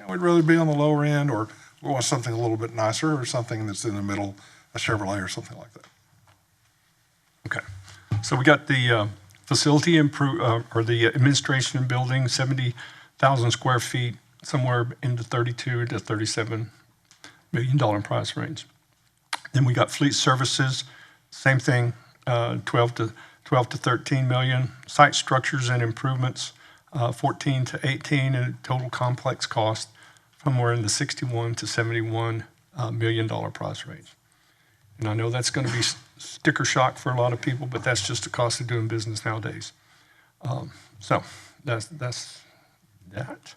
we'd really be on the lower end, or we want something a little bit nicer, or something that's in the middle, a Chevrolet or something like that. Okay. So we got the facility or the administration building, 70,000 square feet, somewhere in the $32 to $37 million price range. Then we got fleet services, same thing, 12 to 13 million. Site structures and improvements, 14 to 18, and total complex cost somewhere in the 61 to 71 million dollar price range. And I know that's going to be sticker shock for a lot of people, but that's just the cost of doing business nowadays. So that's that.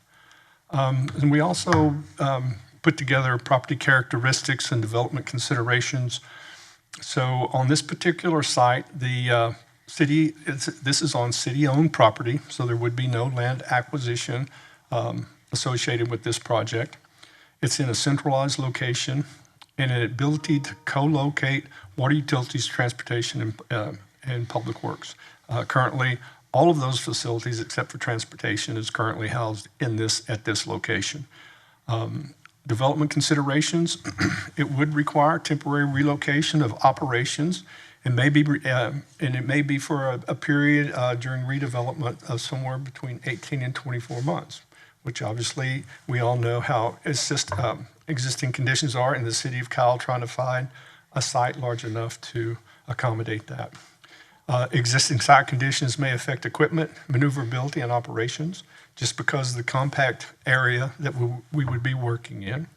And we also put together property characteristics and development considerations. So on this particular site, the this is on city-owned property, so there would be no land acquisition associated with this project. It's in a centralized location and an ability to co-locate water utilities, transportation, and public works. Currently, all of those facilities except for transportation is currently housed at this location. Development considerations, it would require temporary relocation of operations. It may be, and it may be for a period during redevelopment of somewhere between 18 and 24 months, which obviously we all know how existing conditions are in the city of Kyle, trying to find a site large enough to accommodate that. Existing site conditions may affect equipment, maneuverability, and operations, just because of the compact area that we would be working in.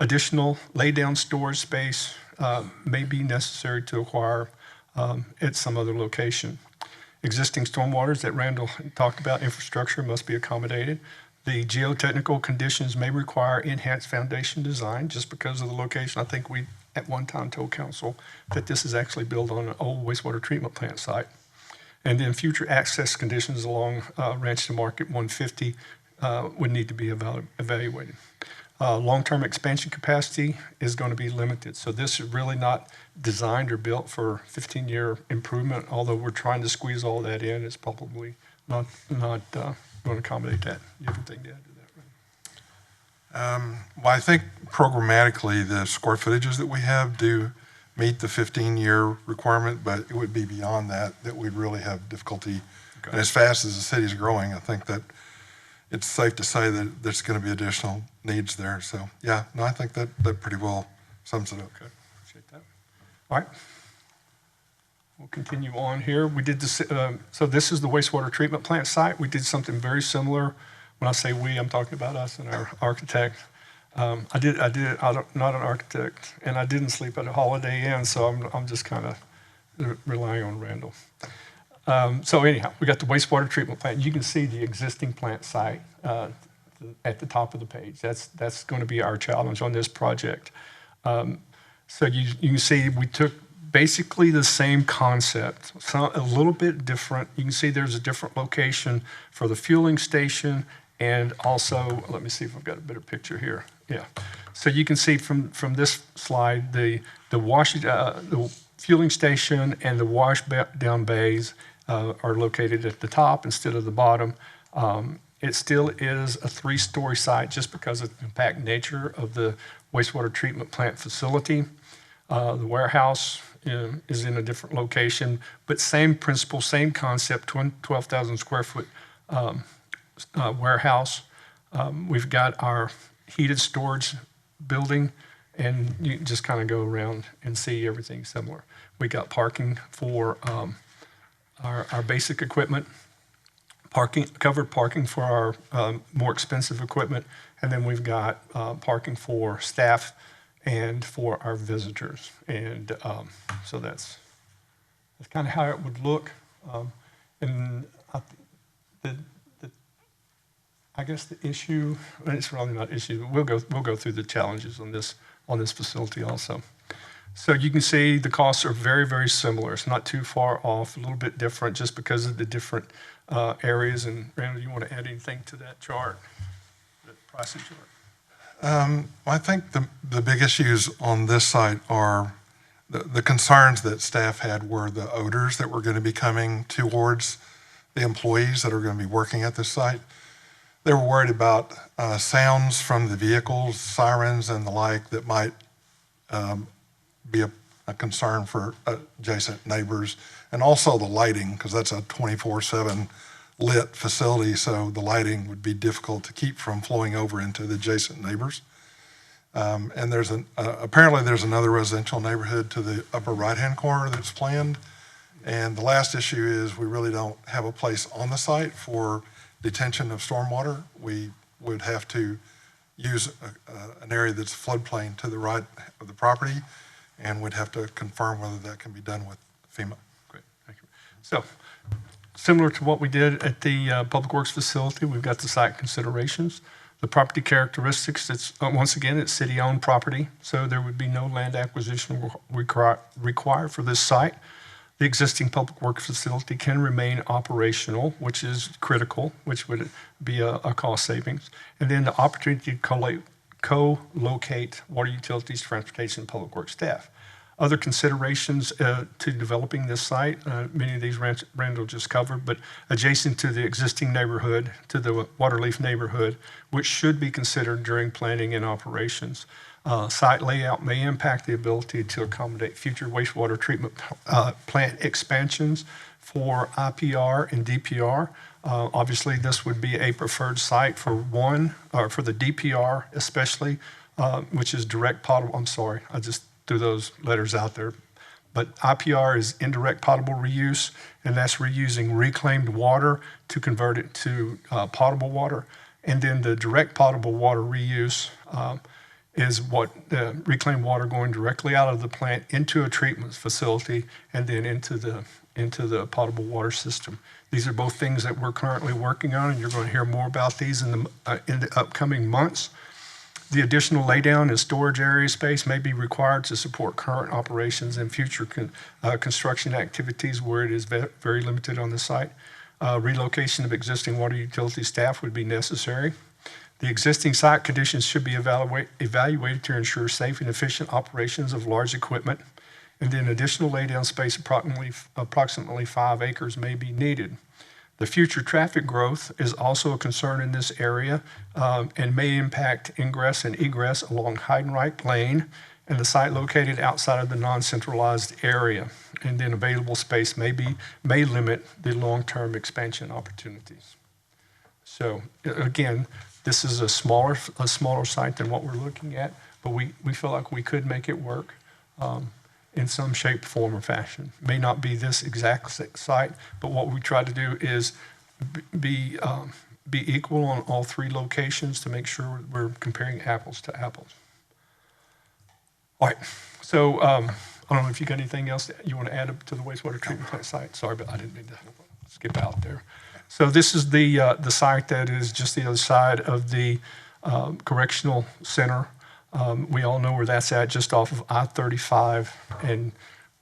Additional lay-down storage space may be necessary to acquire at some other location. Existing stormwaters that Randall talked about, infrastructure must be accommodated. The geotechnical conditions may require enhanced foundation design just because of the location. I think we at one time told council that this is actually built on an old wastewater treatment plant site. And then future access conditions along Ranch to Market 150 would need to be evaluated. Long-term expansion capacity is going to be limited. So this is really not designed or built for 15-year improvement, although we're trying to squeeze all that in. It's probably not going to accommodate that. You have anything to add to that, Well, I think programmatically, the square footages that we have do meet the 15-year requirement, but it would be beyond that we'd really have difficulty. And as fast as the city's growing, I think that it's safe to say that there's going to be additional needs there. So, yeah, no, I think that pretty well sums it up. Okay, appreciate that. All right. We'll continue on here. We did this, so this is the wastewater treatment plant site. We did something very similar. When I say we, I'm talking about us and our architect. I'm not an architect, and I didn't sleep at a Holiday Inn, so I'm just kind of relying on Randall. So anyhow, we got the wastewater treatment plant. You can see the existing plant site at the top of the page. That's going to be our challenge on this project. So you can see we took basically the same concept, a little bit different. You can see there's a different location for the fueling station, and also, let me see if I've got a better picture here. Yeah. So you can see from this slide, the fueling station and the wash down bays are located at the top instead of the bottom. It still is a 3-story site just because of the compact nature of the wastewater treatment plant facility. The warehouse is in a different location, but same principle, same concept, 12,000 square foot warehouse. We've got our heated storage building, and you can just kind of go around and see everything similar. We got parking for our basic equipment, covered parking for our more expensive equipment, and then we've got parking for staff and for our visitors. And so that's kind of how it would look. And I guess the issue, and it's really not issue, we'll go through the challenges on this facility also. So you can see the costs are very, very similar. It's not too far off, a little bit different just because of the different areas. And Randall, you want to add anything to that chart, that pricing chart? I think the big issues on this site are the concerns that staff had were the odors that were going to be coming towards the employees that are going to be working at this site. They were worried about sounds from the vehicles, sirens and the like that might be a concern for adjacent neighbors, and also the lighting, because that's a 24/7 lit facility, so the lighting would be difficult to keep from flowing over into the adjacent neighbors. And there's apparently there's another residential neighborhood to the upper right-hand corner that's planned. And the last issue is we really don't have a place on the site for detention of stormwater. We would have to use an area that's floodplain to the right of the property, and we'd have to confirm whether that can be done with FEMA. Great, thank you. So, similar to what we did at the Public Works facility, we've got the site considerations. The property characteristics, it's once again, it's city-owned property, so there would be no land acquisition required for this site. The existing public works facility can remain operational, which is critical, which would be a cost savings. And then the opportunity to co-locate water utilities, transportation, and public works staff. Other considerations to developing this site, many of these Randall just covered, but adjacent to the existing neighborhood, to the Waterleaf neighborhood, which should be considered during planning and operations. Site layout may impact the ability to accommodate future wastewater treatment plant expansions for IPR and DPR. Obviously, this would be a preferred site for for the DPR especially, which is direct potable, I'm sorry, I just threw those letters out there. But IPR is indirect potable reuse, and that's reusing reclaimed water to convert it to potable water. And then the direct potable water reuse is what reclaimed water going directly out of the plant into a treatment facility and then into the potable water system. These are both things that we're currently working on, and you're going to hear more about these in the upcoming months. The additional laydown and storage area space may be required to support current operations and future construction activities where it is very limited on the site. Relocation of existing water utility staff would be necessary. The existing site conditions should be evaluated to ensure safe and efficient operations of large equipment. And then additional laydown space, approximately 5 acres, may be needed. The future traffic growth is also a concern in this area and may impact ingress and egress along Heidenreich Lane and the site located outside of the non-centralized area. And then available space may limit the long-term expansion opportunities. So again, this is a smaller site than what we're looking at, but we feel like we could make it work in some shape, form, or fashion. May not be this exact site, but what we try to do is be equal on all three locations to make sure we're comparing apples to apples. All right, so I don't know if you got anything else that you want to add up to the wastewater treatment plant site. Sorry, but I didn't mean to skip out there. So this is the site that is just the other side of the correctional center. We all know where that's at, just off of I-35 and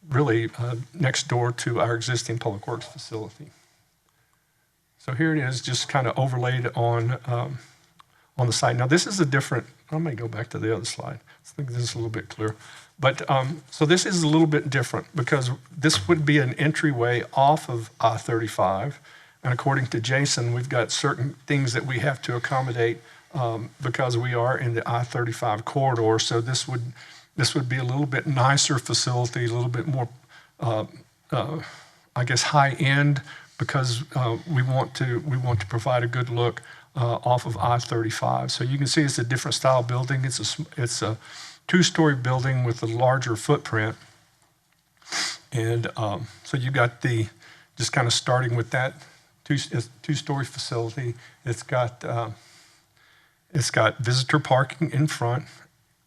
really next door to our existing public works facility. So here it is, just kind of overlaid on the site. Now this is a different, I may go back to the other slide. I think this is a little bit clearer. But so this is a little bit different because this would be an entryway off of I-35. And according to Jason, we've got certain things that we have to accommodate because we are in the I-35 corridor. So this would be a little bit nicer facility, a little bit more, I guess, high end because we want to provide a good look off of I-35. So you can see it's a different style building. It's a two-story building with a larger footprint. And so you got just kind of starting with that two-story facility. It's got visitor parking in front,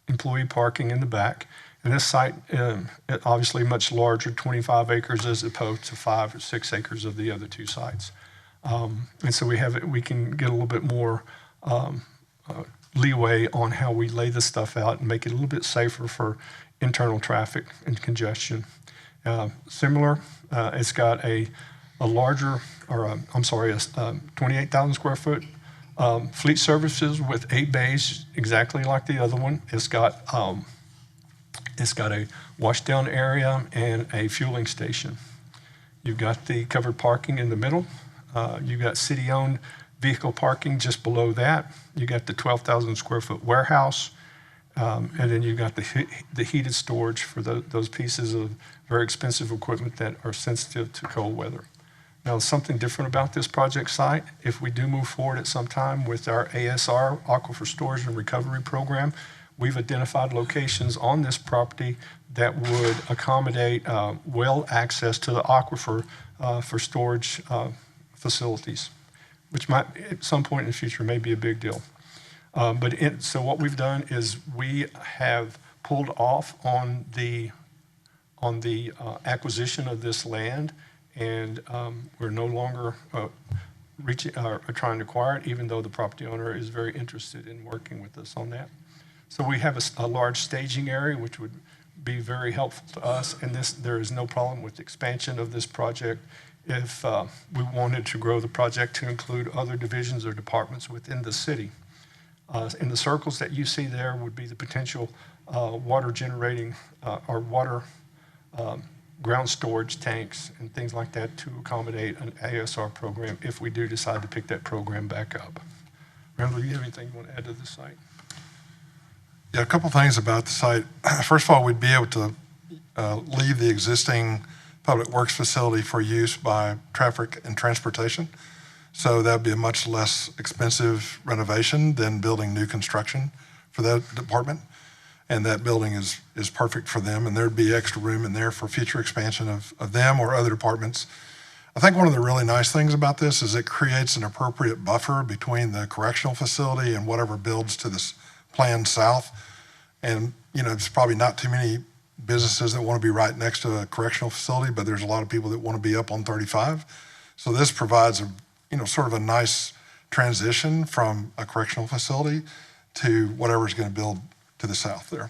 employee parking in the back. And this site, obviously much larger, 25 acres as opposed to 5 or 6 acres of the other two sites. And so we can get a little bit more leeway on how we lay this stuff out and make it a little bit safer for internal traffic and congestion. Similar, it's got a larger, or I'm sorry, a 28,000 square foot fleet services with 8 bays, exactly like the other one. It's got a washdown area and a fueling station. You've got the covered parking in the middle. You've got city-owned vehicle parking just below that. You got the 12,000 square foot warehouse, and then you've got the heated storage for those pieces of very expensive equipment that are sensitive to cold weather. Now, something different about this project site, if we do move forward at some time with our ASR, Aquifer Storage and Recovery Program, we've identified locations on this property that would accommodate well access to the aquifer for storage facilities, which might, at some point in the future, may be a big deal. So what we've done is we have pulled off on the acquisition of this land, and we're no longer trying to acquire it, even though the property owner is very interested in working with us on that. So we have a large staging area, which would be very helpful to us, and there is no problem with expansion of this project if we wanted to grow the project to include other divisions or departments within the city. In the circles that you see there would be the potential water generating or water ground storage tanks and things like that to accommodate an ASR program if we do decide to pick that program back up. Randall, do you have anything you want to add to the site? Yeah, a couple things about the site. First of all, we'd be able to leave the existing public works facility for use by traffic and transportation. So that would be a much less expensive renovation than building new construction for that department. And that building is perfect for them, and there'd be extra room in there for future expansion of them or other departments. I think one of the really nice things about this is it creates an appropriate buffer between the correctional facility and whatever builds to this planned south. And, there's probably not too many businesses that want to be right next to a correctional facility, but there's a lot of people that want to be up on 35. So this provides sort of a nice transition from a correctional facility to whatever's going to build to the south there.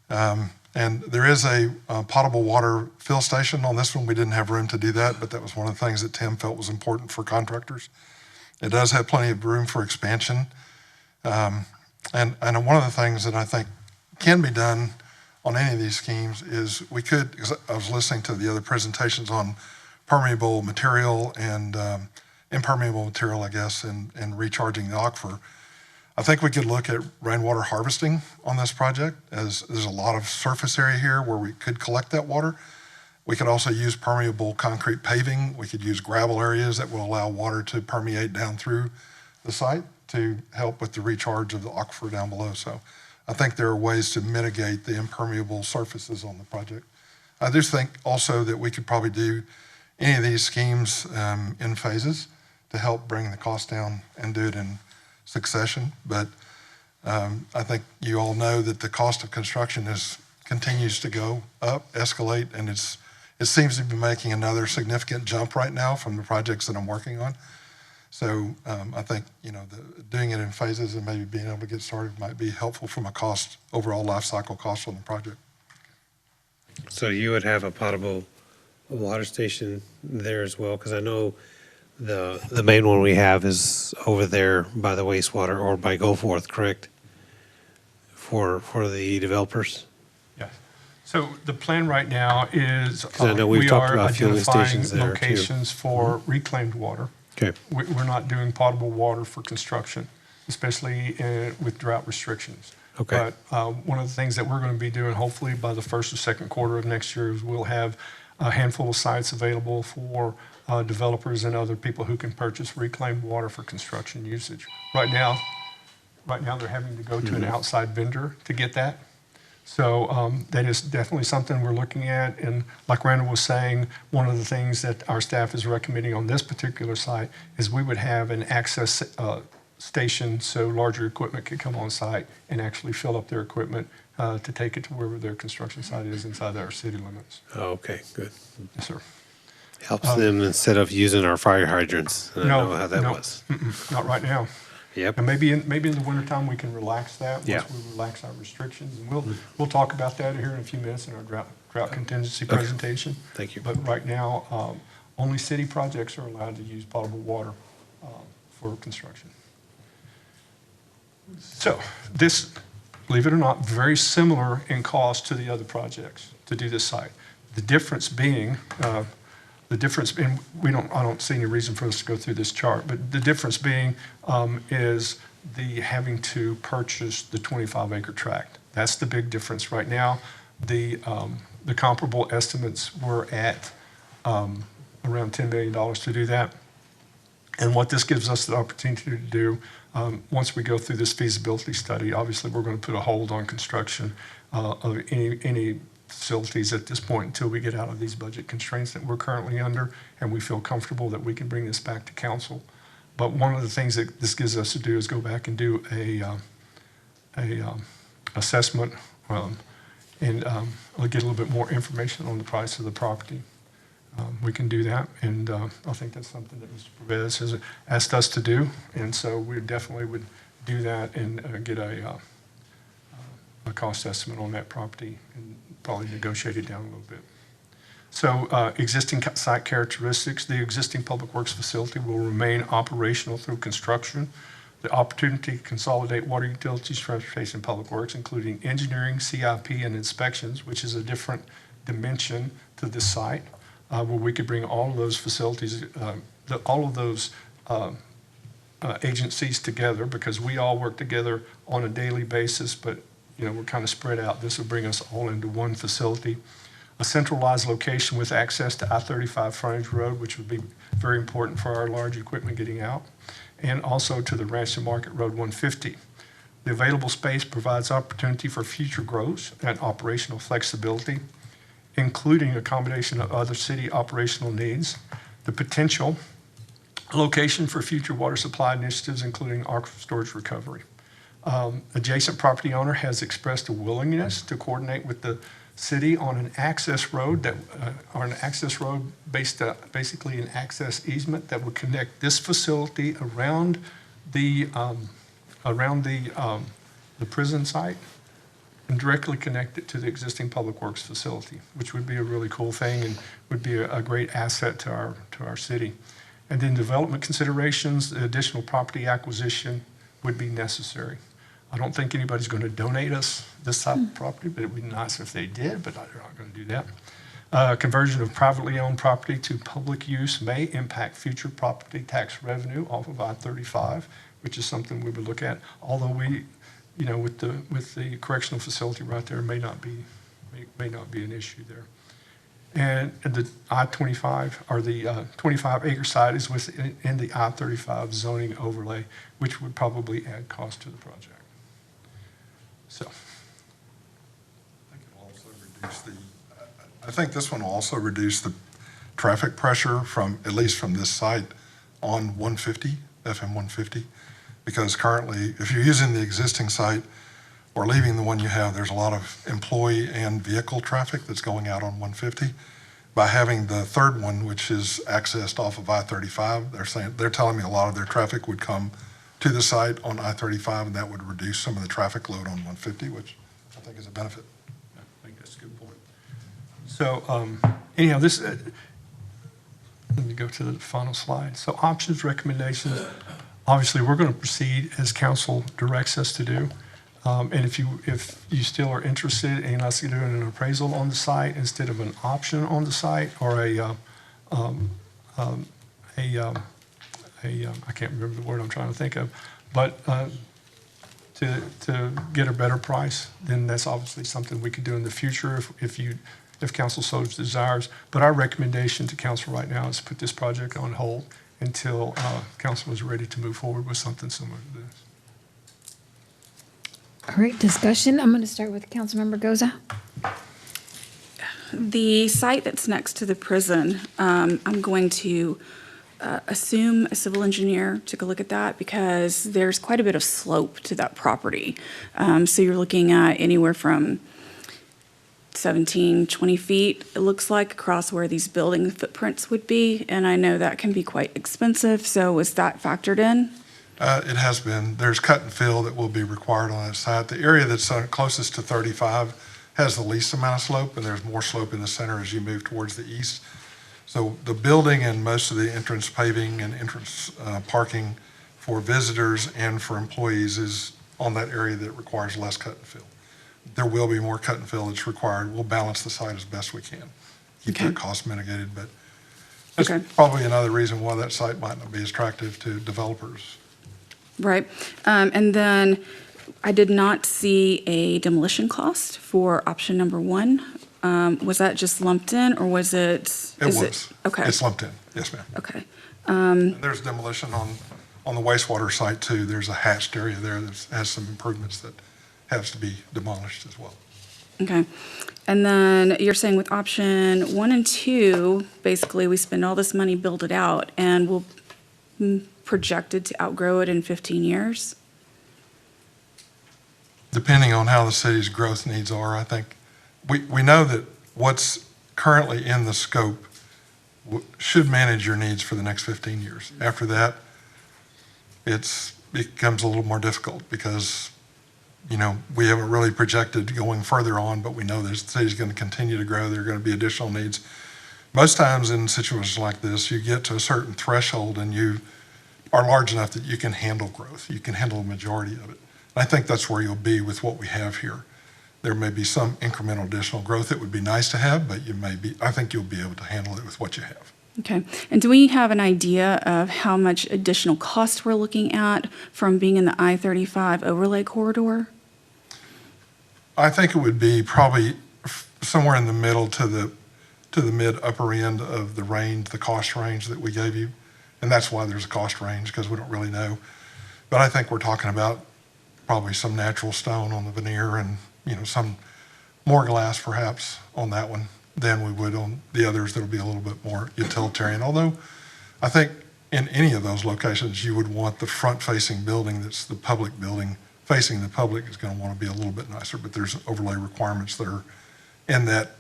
And there is a potable water fill station on this one. We didn't have room to do that, but that was one of the things that Tim felt was important for contractors. It does have plenty of room for expansion. And one of the things that I think can be done on any of these schemes is because I was listening to the other presentations on permeable material and impermeable material, I guess, and recharging the aquifer. I think we could look at rainwater harvesting on this project, as there's a lot of surface area here where we could collect that water. We could also use permeable concrete paving. We could use gravel areas that will allow water to permeate down through the site to help with the recharge of the aquifer down below. So I think there are ways to mitigate the impermeable surfaces on the project. I do think also that we could probably do any of these schemes in phases to help bring the cost down and do it in succession. But I think you all know that the cost of construction continues to go up, escalate, and it seems to be making another significant jump right now from the projects that I'm working on. So I think, doing it in phases and maybe being able to get started might be helpful from a overall life cycle cost on the project. So you would have a potable water station there as well? Because I know the main one we have is over there by the wastewater or by Goforth, correct? For the developers? Yes. So the plan right now is I know we've we talked are about fueling identifying stations there, too. locations for reclaimed water. Okay. We're not doing potable water for construction, especially with drought restrictions. Okay. But one of the things that we're going to be doing, hopefully by the first or second quarter of next year, is we'll have a handful of sites available for developers and other people who can purchase reclaimed water for construction usage. Right now they're having to go to an outside vendor to get that. So that is definitely something we're looking at. And like Randall was saying, one of the things that our staff is recommending on this particular site is we would have an access station so larger equipment could come on site and actually fill up their equipment to take it to wherever their construction site is inside our city limits. Oh, okay, good. Yes, sir. Helps them instead of using our fire hydrants. I know how that no, was. Not right now. Yep. And maybe in the wintertime we can relax that once Yeah. we relax our restrictions. And we'll talk about that here in a few minutes in our drought contingency presentation. Thank you. But right now, only city projects are allowed to use potable water for construction. So this, believe it or not, very similar in cost to the other projects to do this site. The difference being, I don't see any reason for us to go through this chart, but the difference being is the having to purchase the 25-acre tract. That's the big difference right now. The comparable estimates were at around $10 million to do that. And what this gives us the opportunity to do, once we go through this feasibility study, obviously we're going to put a hold on construction of any facilities at this point until we get out of these budget constraints that we're currently under, and we feel comfortable that we can bring this back to council. But one of the things that this gives us to do is go back and do a assessment and get a little bit more information on the price of the property. We can do that, and I think that's something that Mr. Perez has asked us to do, and so we definitely would do that and get a cost estimate on that property and probably negotiate it down a little bit. So existing site characteristics, the existing public works facility will remain operational through construction. The opportunity to consolidate water utilities, transportation, public works, including engineering, CIP, and inspections, which is a different dimension to this site, where we could bring all of those facilities, all of those agencies together, because we all work together on a daily basis, but we're kind of spread out. This will bring us all into one facility. A centralized location with access to I-35 frontage road, which would be very important for our large equipment getting out, and also to the Ranch to Market Road 150. The available space provides opportunity for future growth and operational flexibility, including accommodation of other city operational needs. The potential location for future water supply initiatives, including aquifer storage recovery. Adjacent property owner has expressed a willingness to coordinate with the city on an access road basically an access easement that would connect this facility around the prison site and directly connect it to the existing public works facility, which would be a really cool thing and would be a great asset to our city. And then development considerations, the additional property acquisition would be necessary. I don't think anybody's going to donate us this type of property, but it would be nice if they did, but they're not going to do that. Conversion of privately owned property to public use may impact future property tax revenue off of I-35, which is something we would look at, although we, with the correctional facility right there may not be an issue there. And the I-25, or the 25-acre site is within the I-35 zoning overlay, which would probably add cost to the project. So. I think this one will also reduce the traffic pressure at least from this site on 150, FM 150, because currently, if you're using the existing site or leaving the one you have, there's a lot of employee and vehicle traffic that's going out on 150. By having the third one, which is accessed off of I-35, they're telling me a lot of their traffic would come to the site on I-35, and that would reduce some of the traffic load on 150, which I think is a benefit. I think that's a good point. So anyhow, let me go to the final slide. So options, recommendations. Obviously, we're going to proceed as council directs us to do. And if you still are interested in us doing an appraisal on the site instead of an option on the site, or I can't remember the word I'm trying to think of, but to get a better price, then that's obviously something we could do in the future if council so desires. But our recommendation to council right now is put this project on hold until council is ready to move forward with something similar to this. All right, discussion. I'm going to start with Councilmember Goza. The site that's next to the prison, I'm going to assume a civil engineer took a look at that because there's quite a bit of slope to that property. So you're looking at anywhere from 17, 20 feet, it looks like, across where these building footprints would be. And I know that can be quite expensive. So was that factored in? It has been. There's cut and fill that will be required on that site. The area that's closest to 35 has the least amount of slope, and there's more slope in the center as you move towards the east. So the building and most of the entrance paving and entrance parking for visitors and for employees is on that area that requires less cut and fill. There will be more cut and fill that's required. We'll balance the site as best we can. Keep that cost mitigated, but that's probably another reason why that site might not be as attractive to developers. Right. And then I did not see a demolition cost for option number 1. Was that just lumped in, or was it? Okay. It's lumped in. Yes, ma'am. Okay. And there's demolition on the wastewater site too. There's a hatched area there that has some improvements that has to be demolished as well. Okay. And then you're saying with option 1 and 2, basically we spend all this money, build it out, and we'll projected to outgrow it in 15 years? Depending on how the city's growth needs are, I think. We know that what's currently in the scope should manage your needs for the next 15 years. After that, it becomes a little more difficult because, we haven't really projected going further on, but we know the city's going to continue to grow. There are going to be additional needs. Most times in situations like this, you get to a certain threshold and you are large enough that you can handle growth. You can handle a majority of it. And I think that's where you'll be with what we have here. There may be some incremental additional growth that would be nice to have, but I think you'll be able to handle it with what you have. Okay. And do we have an idea of how much additional cost we're looking at from being in the I-35 overlay corridor? I think it would be probably somewhere in the middle to the mid upper end of the range, the cost range that we gave you. And that's why there's a cost range, because we don't really know. But I think we're talking about probably some natural stone on the veneer and, some more glass perhaps on that one than we would on the others that'll be a little bit more utilitarian. Although I think in any of those locations, you would want the front-facing building that's the public building facing the public is going to want to be a little bit nicer, but there's overlay requirements that are in that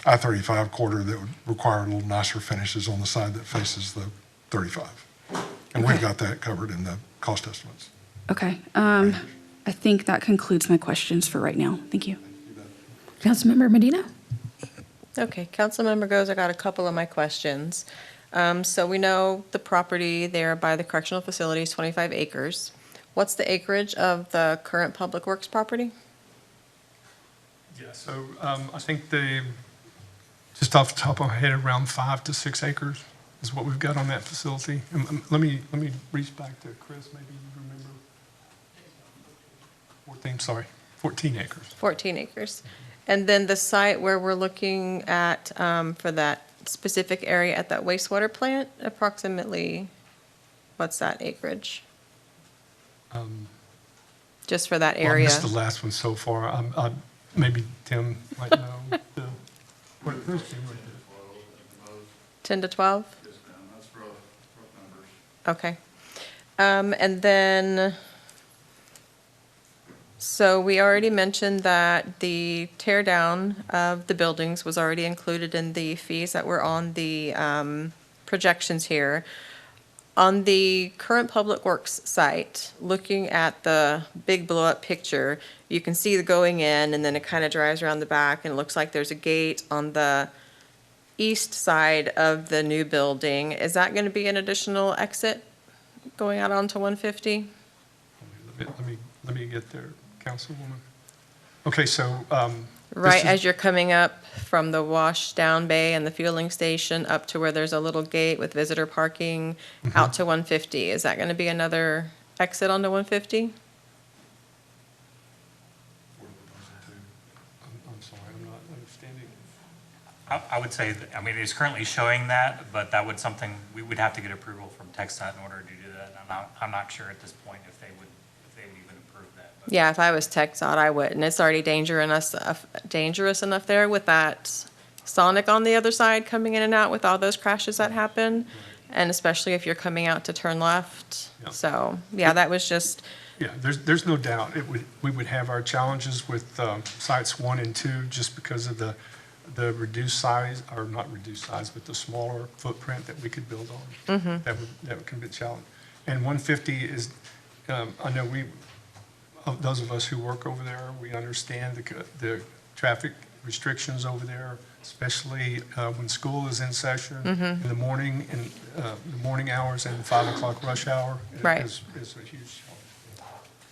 I-35 corridor that would require a little nicer finishes on the side that faces the 35. And we've got that covered in the cost estimates. Okay. I think that concludes my questions for right now. Thank you. Councilmember Medina? Okay, Councilmember Goza, I got a couple of my questions. So we know the property there by the correctional facility is 25 acres. What's the acreage of the current Public Works property? Yeah, so I think the just off the top of my head, around 5 to 6 acres is what we've got on that facility. Let me reach back to Chris, maybe you remember. 14 acres. 14 acres. And then the site where we're looking at for that specific area at that wastewater plant, approximately, what's that acreage? Just for that Well, I area? missed the last one so far. Maybe Tim might know. What it is, Tim, right there. 10 to 12? Okay. And then, so we already mentioned that the tear down of the buildings was already included in the fees that were on the projections here. On the current Public Works site, looking at the big blow-up picture, you can see the going in, and then it kind of drives around the back, and it looks like there's a gate on the east side of the new building. Is that going to be an additional exit going out onto 150? Let me get there, Councilwoman. Okay, so. Right as you're coming up from the wash down bay and the fueling station up to where there's a little gate with visitor parking out to 150. Is that going to be another exit onto 150? I'm sorry, I'm not understanding. I would say, I mean, it's currently showing that, but that would something, we would have to get approval from TxDOT in order to do that. I'm not sure at this point if they would even approve that. But Yeah, if I was TxDOT, I wouldn't. It's already dangerous enough there with that Sonic on the other side coming in and out with all those crashes that happen. And especially if you're coming out to turn left. Yeah. So, yeah, that was just, Yeah, there's no doubt we would have our challenges with sites 1 and 2 just because of the reduced size, or not reduced size, but the smaller footprint that we could build on. That could be a challenge. And 150 is, I know those of us who work over there, we understand the traffic restrictions over there, especially when school is in session in the morning, and the morning hours and 5 o'clock rush hour. Right. Is a huge challenge.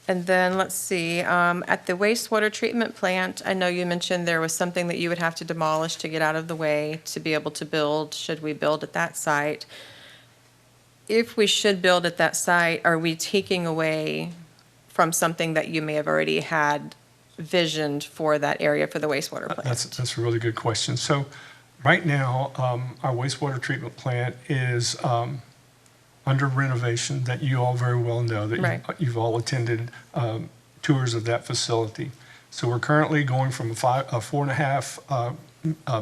and then let's see, at the wastewater treatment plant, I know you mentioned there was something that you would have to demolish to get out of the way to be able to build, should we build at that site. If we should build at that site, are we taking away from something that you may have already had visioned for that area for the wastewater plant? That's a really good question. So right now, our wastewater treatment plant is under renovation that you all very well know, that Right. you've all attended tours of that facility. So we're currently going from a 4.5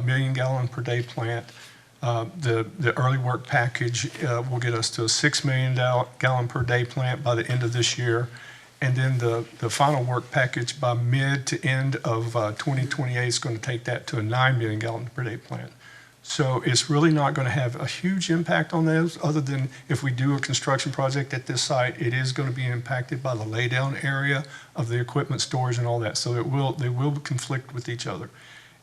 million gallon per day plant. The early work package will get us to a 6 million gallon per day plant by the end of this year. And then the final work package by mid to end of 2028 is going to take that to a 9 million gallon per day plant. So it's really not going to have a huge impact on those, other than if we do a construction project at this site, it is going to be impacted by the laydown area of the equipment storage and all that. So they will conflict with each other.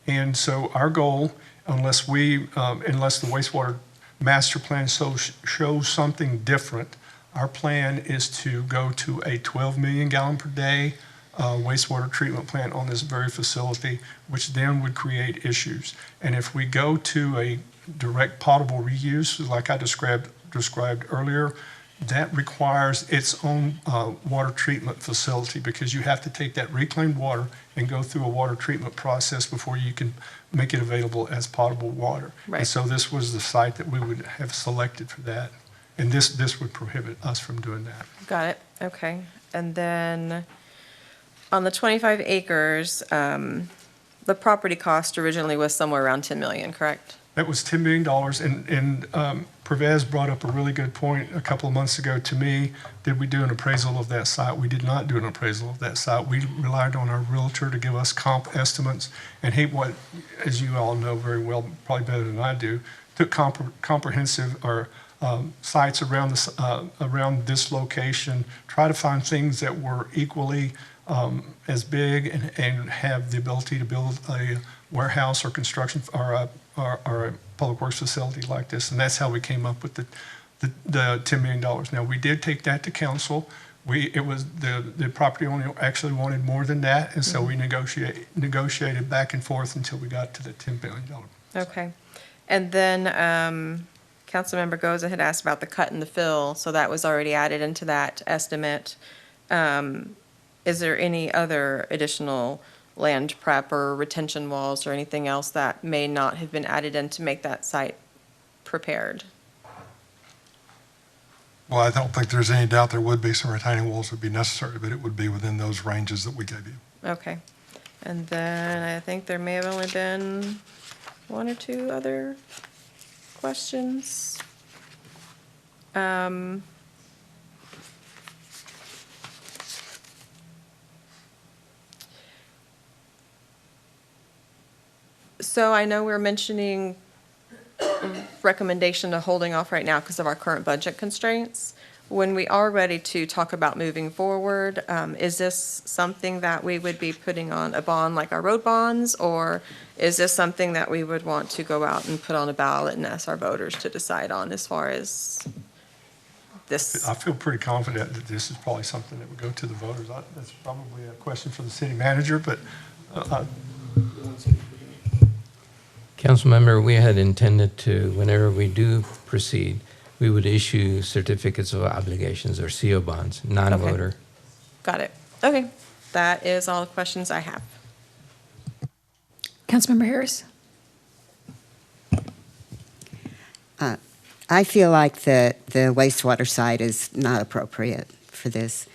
And so our goal, unless the wastewater master plan shows something different, our plan is to go to a 12 million gallon per day wastewater treatment plant on this very facility, which then would create issues. And if we go to a direct potable reuse, like I described earlier, that requires its own water treatment facility, because you have to take that reclaimed water and go through a water treatment process before you can make it available as potable water. Right. And so this was the site that we would have selected for that. And this would prohibit us from doing that. Got it, okay. And then on the 25 acres, the property cost originally was somewhere around 10 million, correct? That was $10 million, and Pervez brought up a really good point a couple of months ago to me. Did we do an appraisal of that site? We did not do an appraisal of that site. We relied on our realtor to give us comp estimates, and he, as you all know very well, probably better than I do, took comprehensive sites around this location, try to find things that were equally as big and have the ability to build a warehouse or construction or a public works facility like this. And that's how we came up with the $10 million. Now, we did take that to council. The property owner actually wanted more than that, and so we negotiated back and forth until we got to the $10 million Okay. And then Councilmember Goza had asked about the cut and the fill, so that was already added into that estimate. Is there any other additional land prep or retention walls or anything else that may not have been added in to make that site prepared? Well, I don't think there's any doubt there would be some retaining walls that would be necessary, but it would be within those ranges that we gave you. Okay. And then I think there may have only been one or two other questions. So I know we're mentioning recommendation of holding off right now because of our current budget constraints. When we are ready to talk about moving forward, is this something that we would be putting on a bond like our road bonds? Or is this something that we would want to go out and put on a ballot and ask our voters to decide on as far as this? I feel pretty confident that this is probably something that would go to the voters. That's probably a question for the city manager, but Councilmember, we had intended to, whenever we do proceed, we would issue certificates of obligations or CO bonds, non-voter. Got it. Okay. That is all the questions I have. Councilmember Harris? I feel like the wastewater site is not appropriate for this.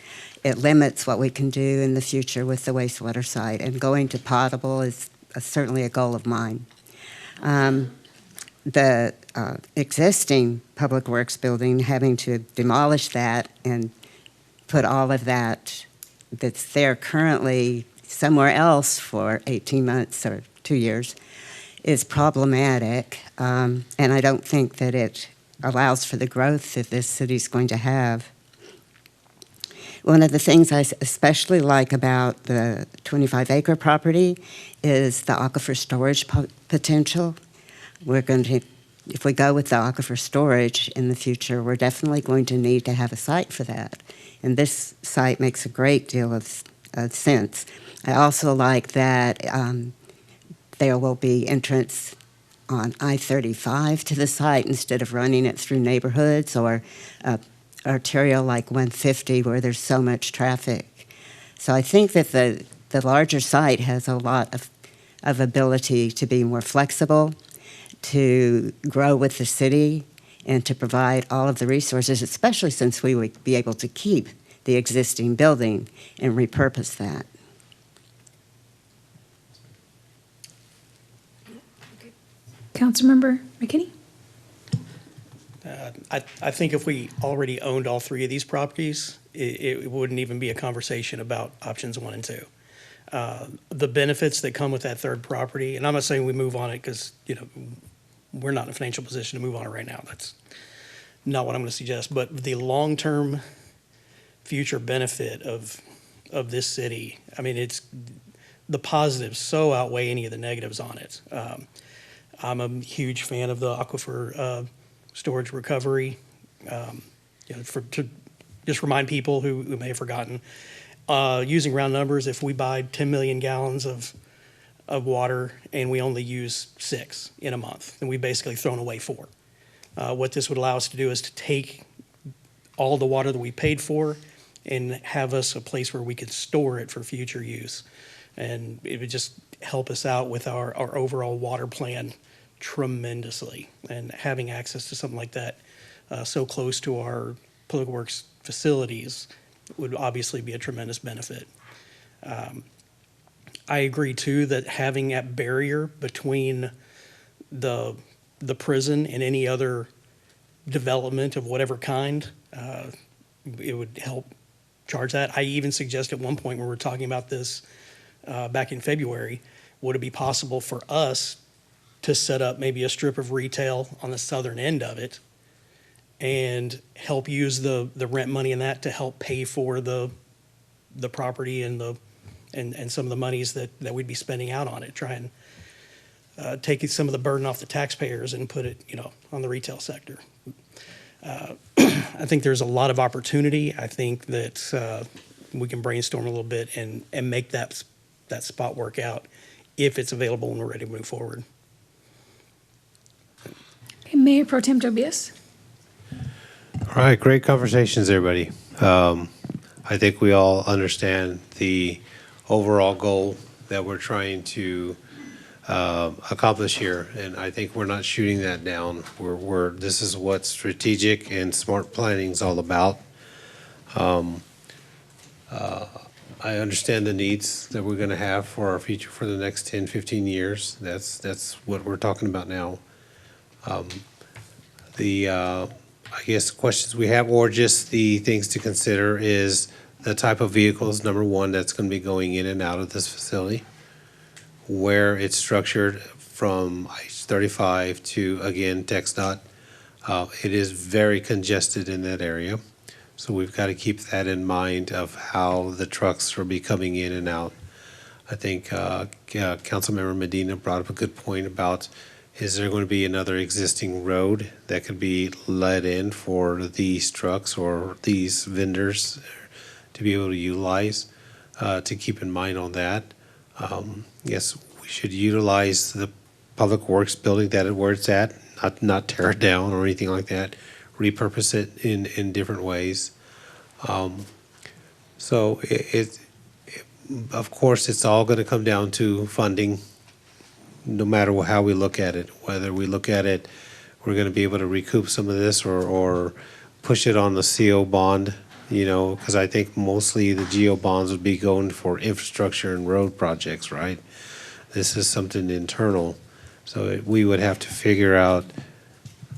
It limits what we can do in the future with the wastewater site, and going to potable is certainly a goal of mine. The existing Public Works building, having to demolish that and put all of that that's there currently somewhere else for 18 months or 2 years is problematic, and I don't think that it allows for the growth that this city's going to have. One of the things I especially like about the 25-acre property is the aquifer storage potential. We're going to, if we go with the aquifer storage in the future, we're definitely going to need to have a site for that. And this site makes a great deal of sense. I also like that there will be entrance on I-35 to the site instead of running it through neighborhoods or arterial like 150 where there's so much traffic. So I think that the larger site has a lot of ability to be more flexible, to grow with the city, and to provide all of the resources, especially since we would be able to keep the existing building and repurpose that. Councilmember McKinney? I think if we already owned all three of these properties, it wouldn't even be a conversation about options 1 and 2. The benefits that come with that third property, and I'm not saying we move on it because, we're not in a financial position to move on it right now. That's not what I'm going to suggest. But the long-term future benefit of this city, I mean, it's the positives so outweigh any of the negatives on it. I'm a huge fan of the aquifer storage recovery. To just remind people who may have forgotten, using round numbers, if we buy 10 million gallons of water and we only use 6 in a month, then we've basically thrown away 4. What this would allow us to do is to take all the water that we paid for and have us a place where we could store it for future use. And it would just help us out with our overall water plan tremendously. And having access to something like that so close to our Public Works facilities would obviously be a tremendous benefit. I agree too that having that barrier between the prison and any other development of whatever kind, it would help charge that. I even suggest at one point when we were talking about this back in February, would it be possible for us to set up maybe a strip of retail on the southern end of it and help use the rent money in that to help pay for the property and some of the monies that we'd be spending out on it, try and take some of the burden off the taxpayers and put it, on the retail sector. I think there's a lot of opportunity. I think that we can brainstorm a little bit and make that spot work out if it's available when we're ready to move forward. Mayor Pro Tem Tobias. All right, great conversations, everybody. I think we all understand the overall goal that we're trying to accomplish here, and I think we're not shooting that down. This is what strategic and smart planning is all about. I understand the needs that we're going to have for our future for the next 10, 15 years. That's what we're talking about now. I guess the questions we have, or just the things to consider, is the type of vehicles, number one, that's going to be going in and out of this facility, where it's structured from I-35 to, again, TxDOT. It is very congested in that area, so we've got to keep that in mind of how the trucks will be coming in and out. I think Councilmember Medina brought up a good point about, is there going to be another existing road that could be let in for these trucks or these vendors to be able to utilize, to keep in mind on that. Yes, we should utilize the Public Works building where it's at, not tear it down or anything like that, repurpose it in different ways. So of course, it's all going to come down to funding, no matter how we look at it. Whether we look at it, we're going to be able to recoup some of this or push it on the CO bond, because I think mostly the GO bonds would be going for infrastructure and road projects, right? This is something internal. So we would have to figure out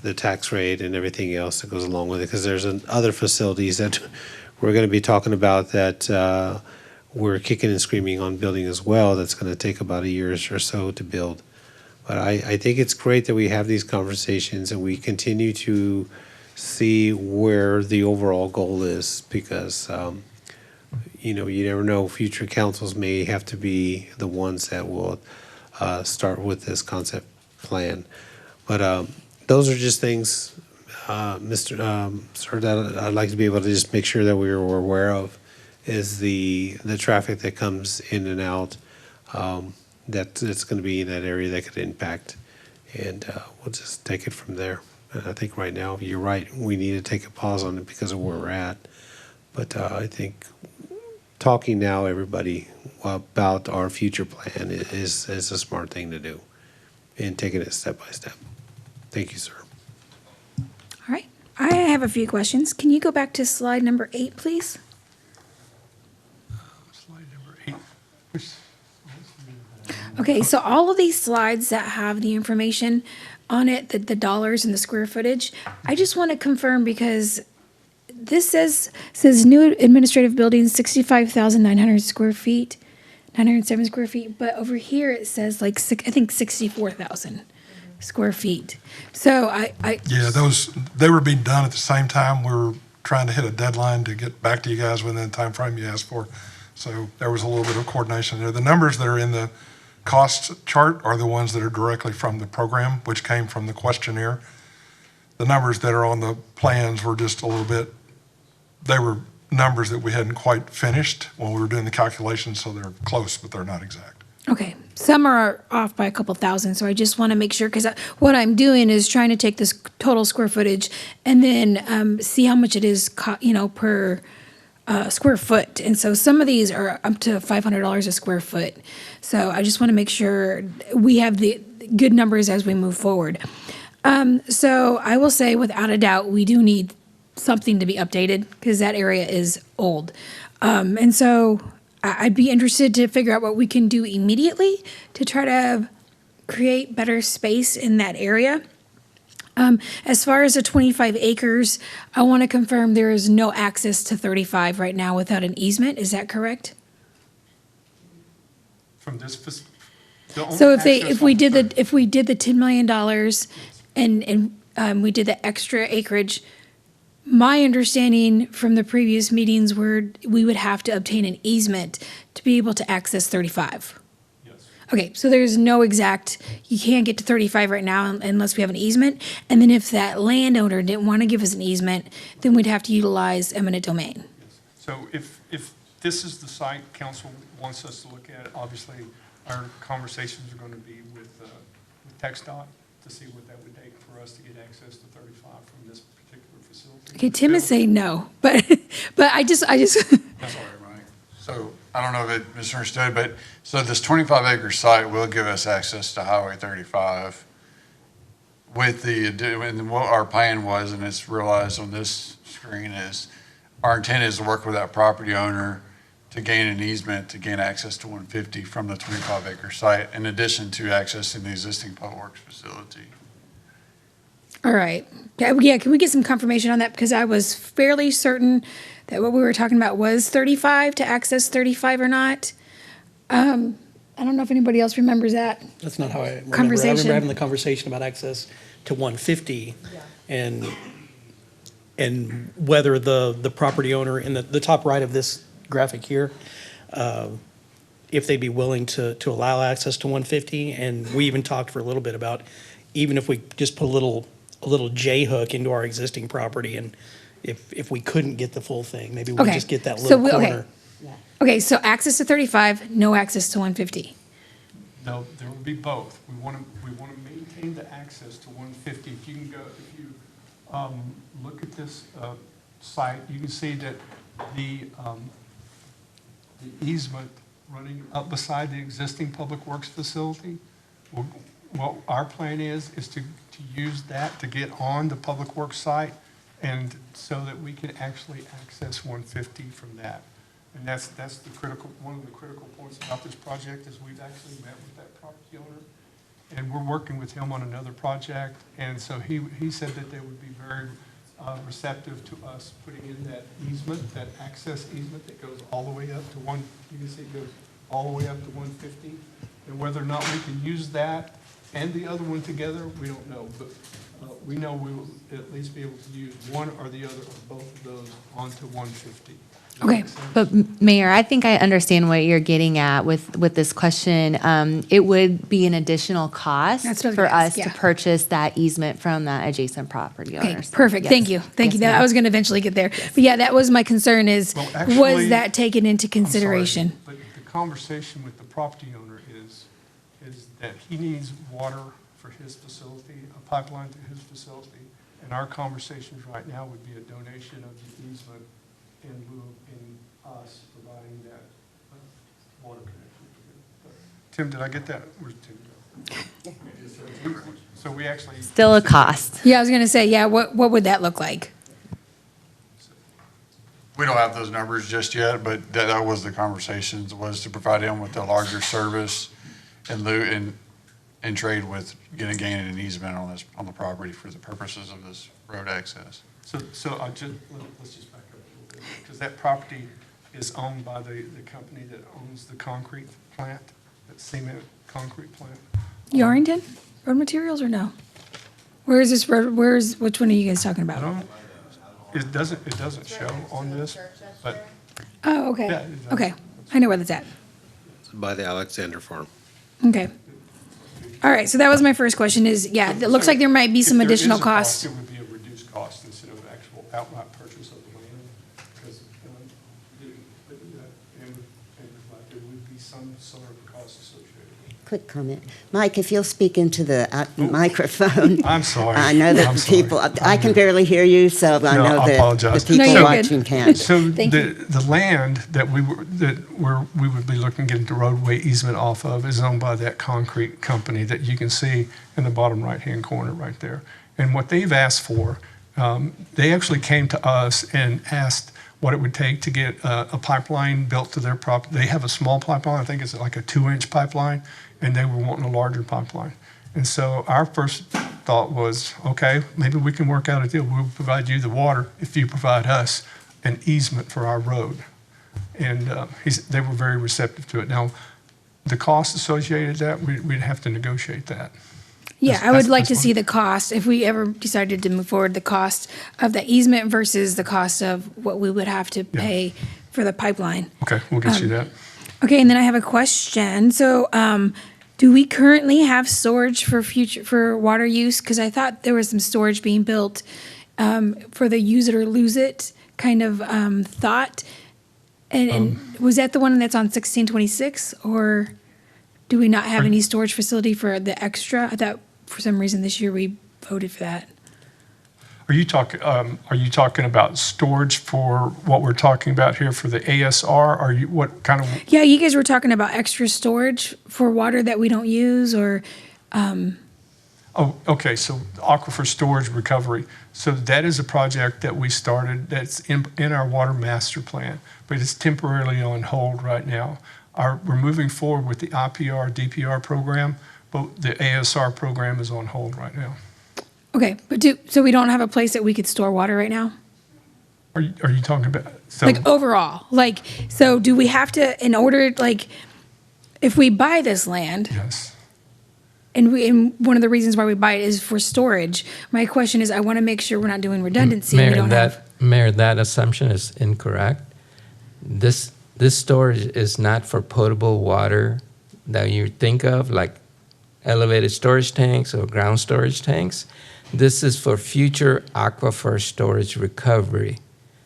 the tax rate and everything else that goes along with it, because there's other facilities that we're going to be talking about that we're kicking and screaming on building as well. That's going to take about a year or so to build. But I think it's great that we have these conversations and we continue to see where the overall goal is, because you never know, future councils may have to be the ones that will start with this concept plan. But those are just things, sir, that I'd like to be able to just make sure that we are aware of, is the traffic that comes in and out, that's going to be in that area that could impact. And we'll just take it from there. And I think right now, you're right, we need to take a pause on it because of where we're at. But I think talking now, everybody, about our future plan is a smart thing to do, and taking it step by step. Thank you, sir. All right. I have a few questions. Can you go back to slide number 8, please? Slide number 8. Okay, so all of these slides that have the information on it, the dollars and the square footage, I just want to confirm, because this says new administrative buildings, 65,900 square feet, 907 square feet, but over here it says I think 64,000 square feet. So Yeah, they were being done at the same time. We were trying to hit a deadline to get back to you guys within the time frame you asked for. So there was a little bit of coordination there. The numbers that are in the cost chart are the ones that are directly from the program, which came from the questionnaire. The numbers that are on the plans were just a little bit, they were numbers that we hadn't quite finished when we were doing the calculations, so they're close, but they're not exact. okay, some are off by a couple thousand, so I just want to make sure, because what I'm doing is trying to take this total square footage and then see how much it is, per square foot. And so some of these are up to $500 a square foot. So I just want to make sure we have the good numbers as we move forward. So I will say, without a doubt, we do need something to be updated, because that area is old. And so I'd be interested to figure out what we can do immediately to try to create better space in that area. As far as the 25 acres, I want to confirm there is no access to 35 right now without an easement. Is that correct? From this, So if we did the $10 million and we did the extra acreage, my understanding from the previous meetings were we would have to obtain an easement to be able to access 35. Okay, so there's no exact, you can't get to 35 right now unless we have an easement. And then if that landowner didn't want to give us an easement, then we'd have to utilize eminent domain. So if this is the site council wants us to look at, obviously our conversations are going to be with TxDOT to see what that would take for us to get access to 35 from this particular facility. Okay, Tim is saying no, but I just. That's all right, Mike. So I don't know if it misunderstood, but so this 25-acre site will give us access to Highway 35 with and what our plan was, and it's realized on this screen, is our intent is to work with that property owner to gain an easement to gain access to 150 from the 25-acre site, in addition to accessing the existing public works facility. All right. Yeah, can we get some confirmation on that? Because I was fairly certain that what we were talking about was 35 to access 35 or not. I don't know if anybody else remembers that. That's not how I remember. I Conversation. remember having the conversation about access to 150 and whether the property owner in the top right of this graphic here, if they'd be willing to allow access to 150. And we even talked for a little bit about even if we just put a little J hook into our existing property, and if we couldn't get the full thing, maybe we Okay. just get that So little corner. Okay, so access to 35, no access to 150. No, there will be both. We want to maintain the access to 150. If you look at this site, you can see that the easement running up beside the existing Public Works facility. What our plan is to use that to get on the Public Works site, and so that we can actually access 150 from that. And that's one of the critical points about this project is we've actually met with that property owner, and we're working with him on another project. And so he said that they would be very receptive to us putting in that easement, that access easement that goes all the way up to you can see it goes all the way up to 150. And whether or not we can use that and the other one together, we don't know. But we know we will at least be able to use one or the other of both of those onto 150. Okay. But Mayor, I think I understand what you're getting at with this question. It would be an additional cost That's what I was for gonna ask, us to yeah. purchase that easement from that adjacent property Okay, owners. perfect. Yes. Thank you. Thank you. Yes, I ma'am. was going to eventually get there. But yeah, that was my concern is, Well, actually- was that taken into I'm sorry, consideration? but the conversation with the property owner is that he needs water for his facility, a pipeline to his facility. And our conversations right now would be a donation of the easement in lieu of us providing that water connection. But Tim, did I get that? Where's Tim go? So we actually. Still a cost. Yeah, I was going to say, yeah, what would that look like? We don't have those numbers just yet, but that was the conversations, was to provide him with a larger service in lieu and trade with gaining an easement on the property for the purposes of this road access. So let's just back up a little bit, because that property is owned by the company that owns the concrete plant, that cement concrete plant. Yarrington? Road materials or no? Where is this road? Which one are you guys talking about? It doesn't show on this, but. Oh, okay. Yeah, it does. Okay. I know where that's at. By the Alexander Farm. Okay. All right, so that was my first question is, yeah, it looks like there might be some If there is additional a costs. It would be a reduced cost instead of actual outright purchase of the land, because there would be some sort of cost associated. Quick comment. Mike, if you'll speak into the microphone. I'm sorry. I know that I'm the sorry. people, I can barely hear you, so I No, know I that apologize. the people No, you're watching can't. So Thank you. the land that we would be looking to get the roadway easement off of is owned by that concrete company that you can see in the bottom right-hand corner right there. And what they've asked for, they actually came to us and asked what it would take to get a pipeline built to their property. They have a small pipeline, I think it's like a 2-inch pipeline, and they were wanting a larger pipeline. And so our first thought was, okay, maybe we can work out a deal. We'll provide you the water if you provide us an easement for our road. And they were very receptive to it. Now, the cost associated with that, we'd have to negotiate that. Yeah, I would like to see the cost, if we ever decided to move forward, the cost of the easement versus the cost of what we would have to pay for the pipeline. Okay, we'll get you that. Okay, and then I have a question. So, do we currently have storage for water use? Because I thought there was some storage being built for the use it or lose it kind of thought. And was that the one that's on 1626, or do we not have any storage facility for the extra? I thought for some reason this year we voted for that. Are you talking about storage for what we're talking about here for the ASR? Are you, what kind of? Yeah, you guys were talking about extra storage for water that we don't use or, Oh, okay, so aquifer storage recovery. So that is a project that we started that's in our water master plan, but it's temporarily on hold right now. We're moving forward with the IPR, DPR program, but the ASR program is on hold right now. okay, but so we don't have a place that we could store water right now? Are you talking about? So, Like overall, like, so do we have to, in order, like, if we buy this land? Yes. And one of the reasons why we buy it is for storage. My question is, I want to make sure we're not doing redundancy. and we don't have, Mayor, that assumption is incorrect. This storage is not for potable water that you think of, like elevated storage tanks or ground storage tanks. This is for future aquifer storage recovery,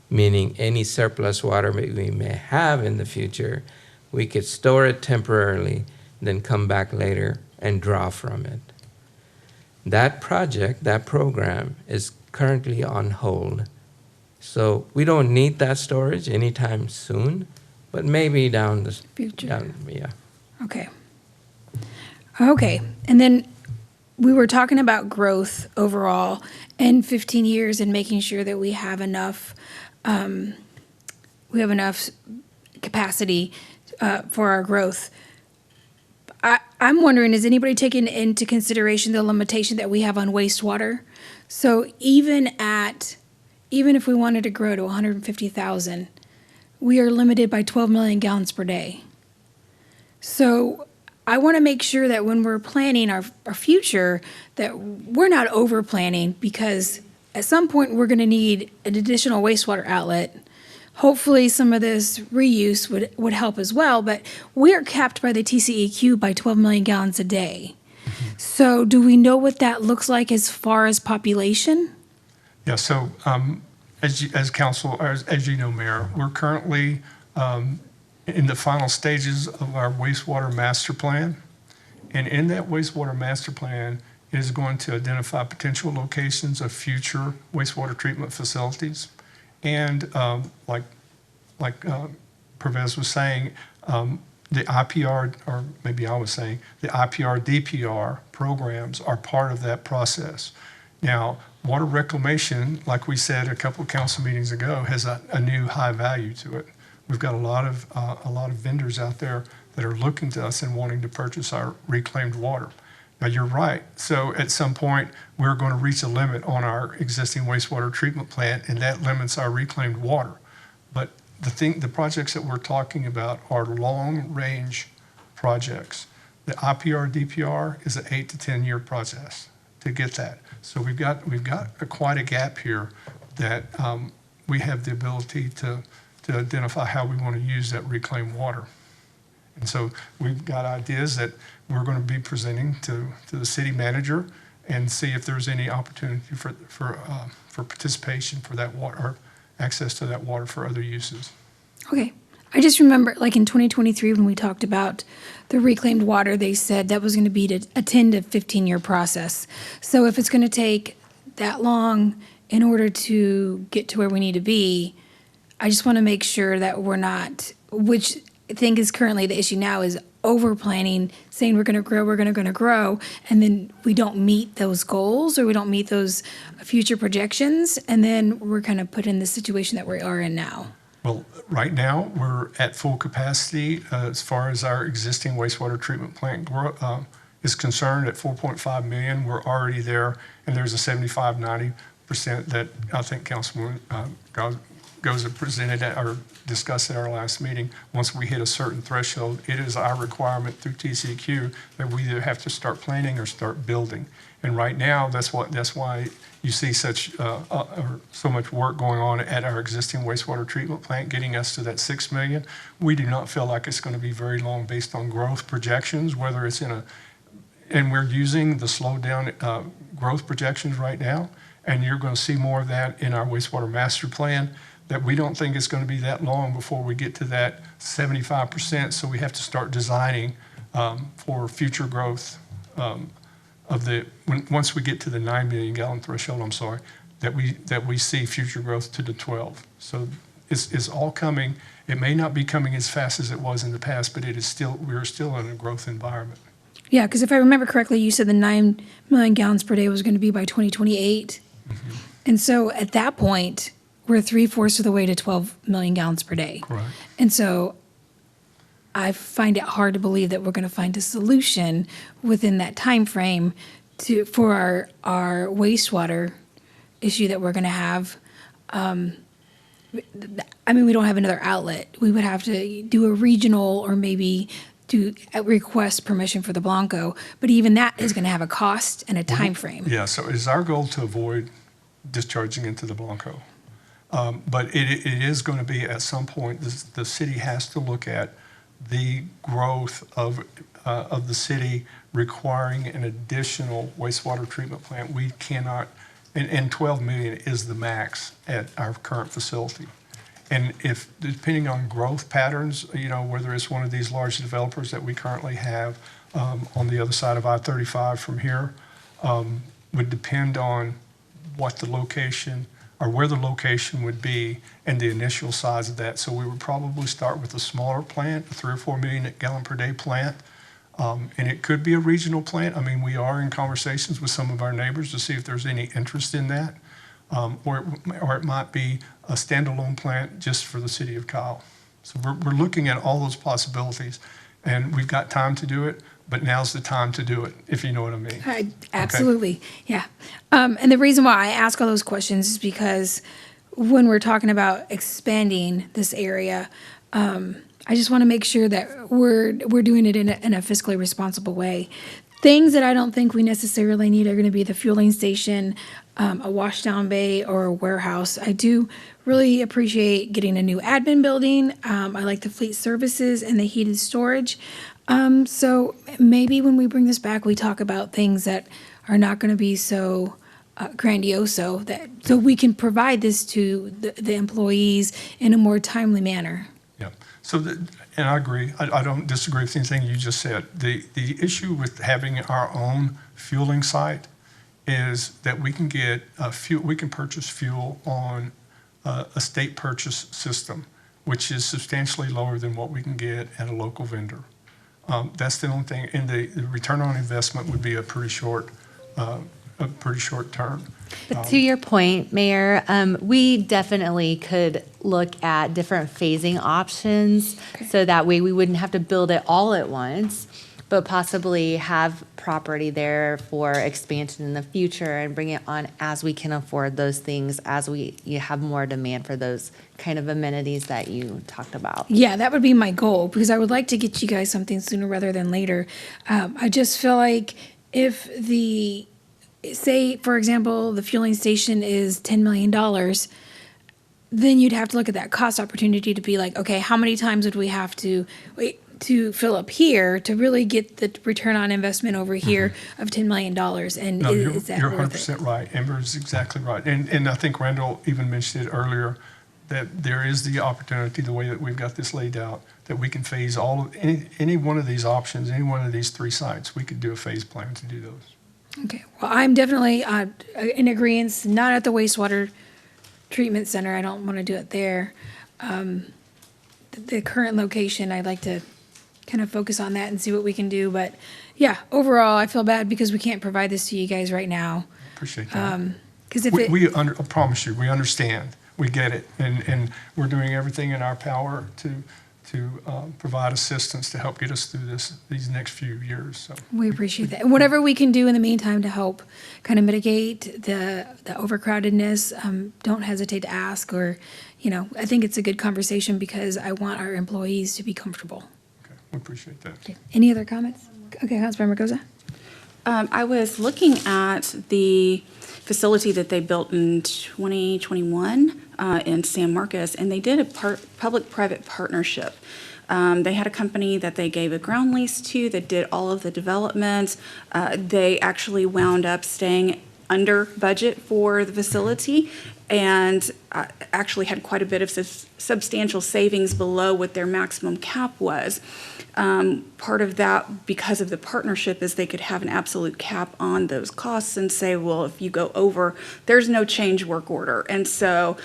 meaning any surplus water we may have in the future, we could store it temporarily, then come back later and draw from it. That project, that program is currently on hold. So we don't need that storage anytime soon, but maybe down the Future. yeah. okay. Okay, and then we were talking about growth overall in 15 years and making sure that we have enough capacity for our growth. I'm wondering, is anybody taking into consideration the limitation that we have on wastewater? So even if we wanted to grow to 150,000, we are limited by 12 million gallons per day. So I want to make sure that when we're planning our future, that we're not over planning, because at some point we're going to need an additional wastewater outlet. Hopefully some of this reuse would help as well, but we are capped by the TCEQ by 12 million gallons a day. So do we know what that looks like as far as population? Yeah, so as council, as you know, Mayor, we're currently in the final stages of our wastewater master plan. And in that wastewater master plan is going to identify potential locations of future wastewater treatment facilities. And like Pervez was saying, the IPR, or maybe I was saying, the IPR, DPR programs are part of that process. Now, water reclamation, like we said a couple of council meetings ago, has a new high value to it. We've got a lot of vendors out there that are looking to us and wanting to purchase our reclaimed water. Now, you're right. So at some point, we're going to reach a limit on our existing wastewater treatment plant, and that limits our reclaimed water. But the projects that we're talking about are long-range projects. The IPR, DPR is an 8 to 10 year process to get that. So we've got quite a gap here that we have the ability to identify how we want to use that reclaimed water. And so we've got ideas that we're going to be presenting to the city manager and see if there's any opportunity for participation for that water, or access to that water for other uses. Okay. I just remember, like in 2023, when we talked about the reclaimed water, they said that was going to be a 10 to 15 year process. So if it's going to take that long in order to get to where we need to be, I just want to make sure that we're not, which I think is currently the issue now, is over planning, saying we're going to grow, and then we don't meet those goals or we don't meet those future projections, and then we're kind of put in the situation that we are in now. Well, right now, we're at full capacity as far as our existing wastewater treatment plant is concerned at 4.5 million. We're already there, and there's a 75-90% that I think Councilwoman Goza presented or discussed at our last meeting. Once we hit a certain threshold, it is our requirement through TCEQ that we either have to start planning or start building. And right now, that's why you see so much work going on at our existing wastewater treatment plant, getting us to that 6 million. We do not feel like it's going to be very long based on growth projections, whether it's and we're using the slowed down growth projections right now, and you're going to see more of that in our wastewater master plan, that we don't think it's going to be that long before we get to that 75%, so we have to start designing for future growth once we get to the 9 million gallon threshold, I'm sorry, that we see future growth to the 12. So it's all coming. It may not be coming as fast as it was in the past, but we're still in a growth environment. Yeah, because if I remember correctly, you said the 9 million gallons per day was going to be by 2028. And so at that point, we're 3/4 of the way to 12 million gallons per day. Correct. And so I find it hard to believe that we're going to find a solution within that time frame for our wastewater issue that we're going to have. I mean, we don't have another outlet. We would have to do a regional or maybe request permission for the Blanco, but even that is going to have a cost and a time frame. Yeah, so it is our goal to avoid discharging into the Blanco. But it is going to be at some point, the city has to look at the growth of the city requiring an additional wastewater treatment plant. We cannot, and 12 million is the max at our current facility. And if, depending on growth patterns, whether it's one of these large developers that we currently have on the other side of I-35 from here, would depend on what the location or where the location would be and the initial size of that. So we would probably start with a smaller plant, a 3 or 4 million gallon per day plant. And it could be a regional plant. I mean, we are in conversations with some of our neighbors to see if there's any interest in that. Or it might be a standalone plant just for the city of Kyle. So we're looking at all those possibilities, and we've got time to do it, but now's the time to do it, if you know what I mean. Absolutely, yeah. And the reason why I ask all those questions is because when we're talking about expanding this area, I just want to make sure that we're doing it in a fiscally responsible way. Things that I don't think we necessarily need are going to be the fueling station, a washdown bay, or a warehouse. I do really appreciate getting a new admin building. I like the fleet services and the heated storage. So maybe when we bring this back, we talk about things that are not going to be so grandiose, so we can provide this to the employees in a more timely manner. Yeah. So, and I agree. I don't disagree with anything you just said. The issue with having our own fueling site is that we can get we can purchase fuel on a state purchase system, which is substantially lower than what we can get at a local vendor. That's the only thing, and the return on investment would be a pretty short term. But to your point, Mayor, we definitely could look at different phasing options so that way we wouldn't have to build it all at once, but possibly have property there for expansion in the future and bring it on as we can afford those things, as you have more demand for those kind of amenities that you talked about. Yeah, that would be my goal, because I would like to get you guys something sooner rather than later. I just feel like if say, for example, the fueling station is $10 million, then you'd have to look at that cost opportunity to be like, okay, how many times would we have to fill up here to really get the return on investment over here of $10 million? And No, is that you're worth 100% it? right. Amber is exactly right. And I think Randall even mentioned it earlier, that there is the opportunity, the way that we've got this laid out, that we can phase any one of these options, any one of these 3 sites. We could do a phase plan to do those. Okay, well, I'm definitely in agreement, not at the wastewater treatment center. I don't want to do it there. The current location, I'd like to kind of focus on that and see what we can do. But yeah, overall, I feel bad because we can't provide this to you guys right now. Appreciate that. Because if I promise you, we understand. We get it. And we're doing everything in our power to provide assistance to help get us through these next few years. So we appreciate that. And whatever we can do in the meantime to help kind of mitigate the overcrowdedness, don't hesitate to ask, or, I think it's a good conversation because I want our employees to be comfortable. Okay, we appreciate that. Okay. Any other comments? Okay, Councilmember Goza. I was looking at the facility that they built in 2021 in San Marcos, and they did a public-private partnership. They had a company that they gave a ground lease to that did all of the development. They actually wound up staying under budget for the facility and actually had quite a bit of substantial savings below what their maximum cap was. Part of that, because of the partnership, is they could have an absolute cap on those costs and say, well, if you go over, there's no change work order. And so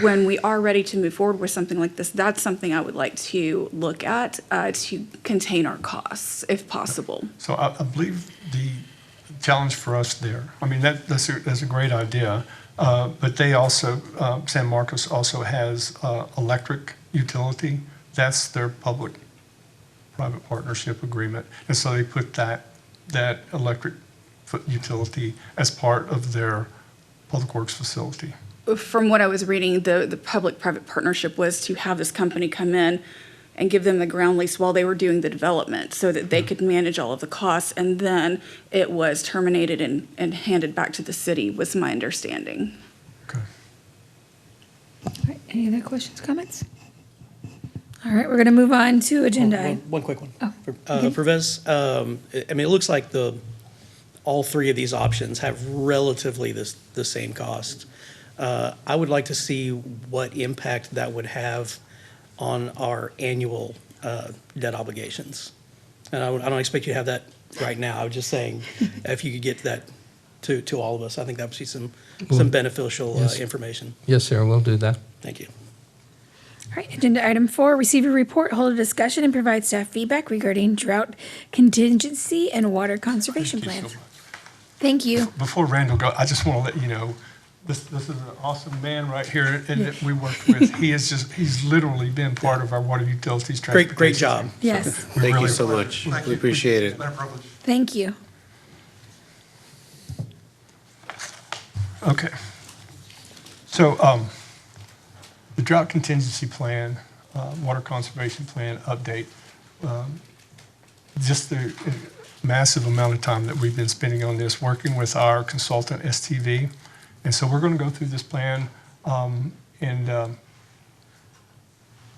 when we are ready to move forward with something like this, that's something I would like to look at to contain our costs, if possible. So I believe the challenge for us there, I mean, that's a great idea, but they also, San Marcos also has electric utility. That's their public-private partnership agreement. And so they put that electric utility as part of their public works facility. From what I was reading, the public-private partnership was to have this company come in and give them the ground lease while they were doing the development so that they could manage all of the costs, and then it was terminated and handed back to the city, was my understanding. Okay. All right, any other questions, comments? All right, we're going to move on to agenda. One quick one. okay. For Vez, I mean, it looks like all three of these options have relatively the same cost. I would like to see what impact that would have on our annual debt obligations. And I don't expect you to have that right now. I was just saying, if you could get that to all of us, I think that would be some beneficial Yes. information. Yes, sir, we'll do that. Thank you. All right, agenda item 4, receive a report, hold a discussion, and provide staff feedback regarding drought contingency and water conservation plans. Thank you. Before Randall goes, I just want to let you know, this is an awesome man right here and that we work with. He's literally been part of our water utilities transportation. Great job. Yes, Thank you so much. We appreciate it. thank you. Okay. So the drought contingency plan, water conservation plan update, just the massive amount of time that we've been spending on this, working with our consultant, STV. And so we're going to go through this plan in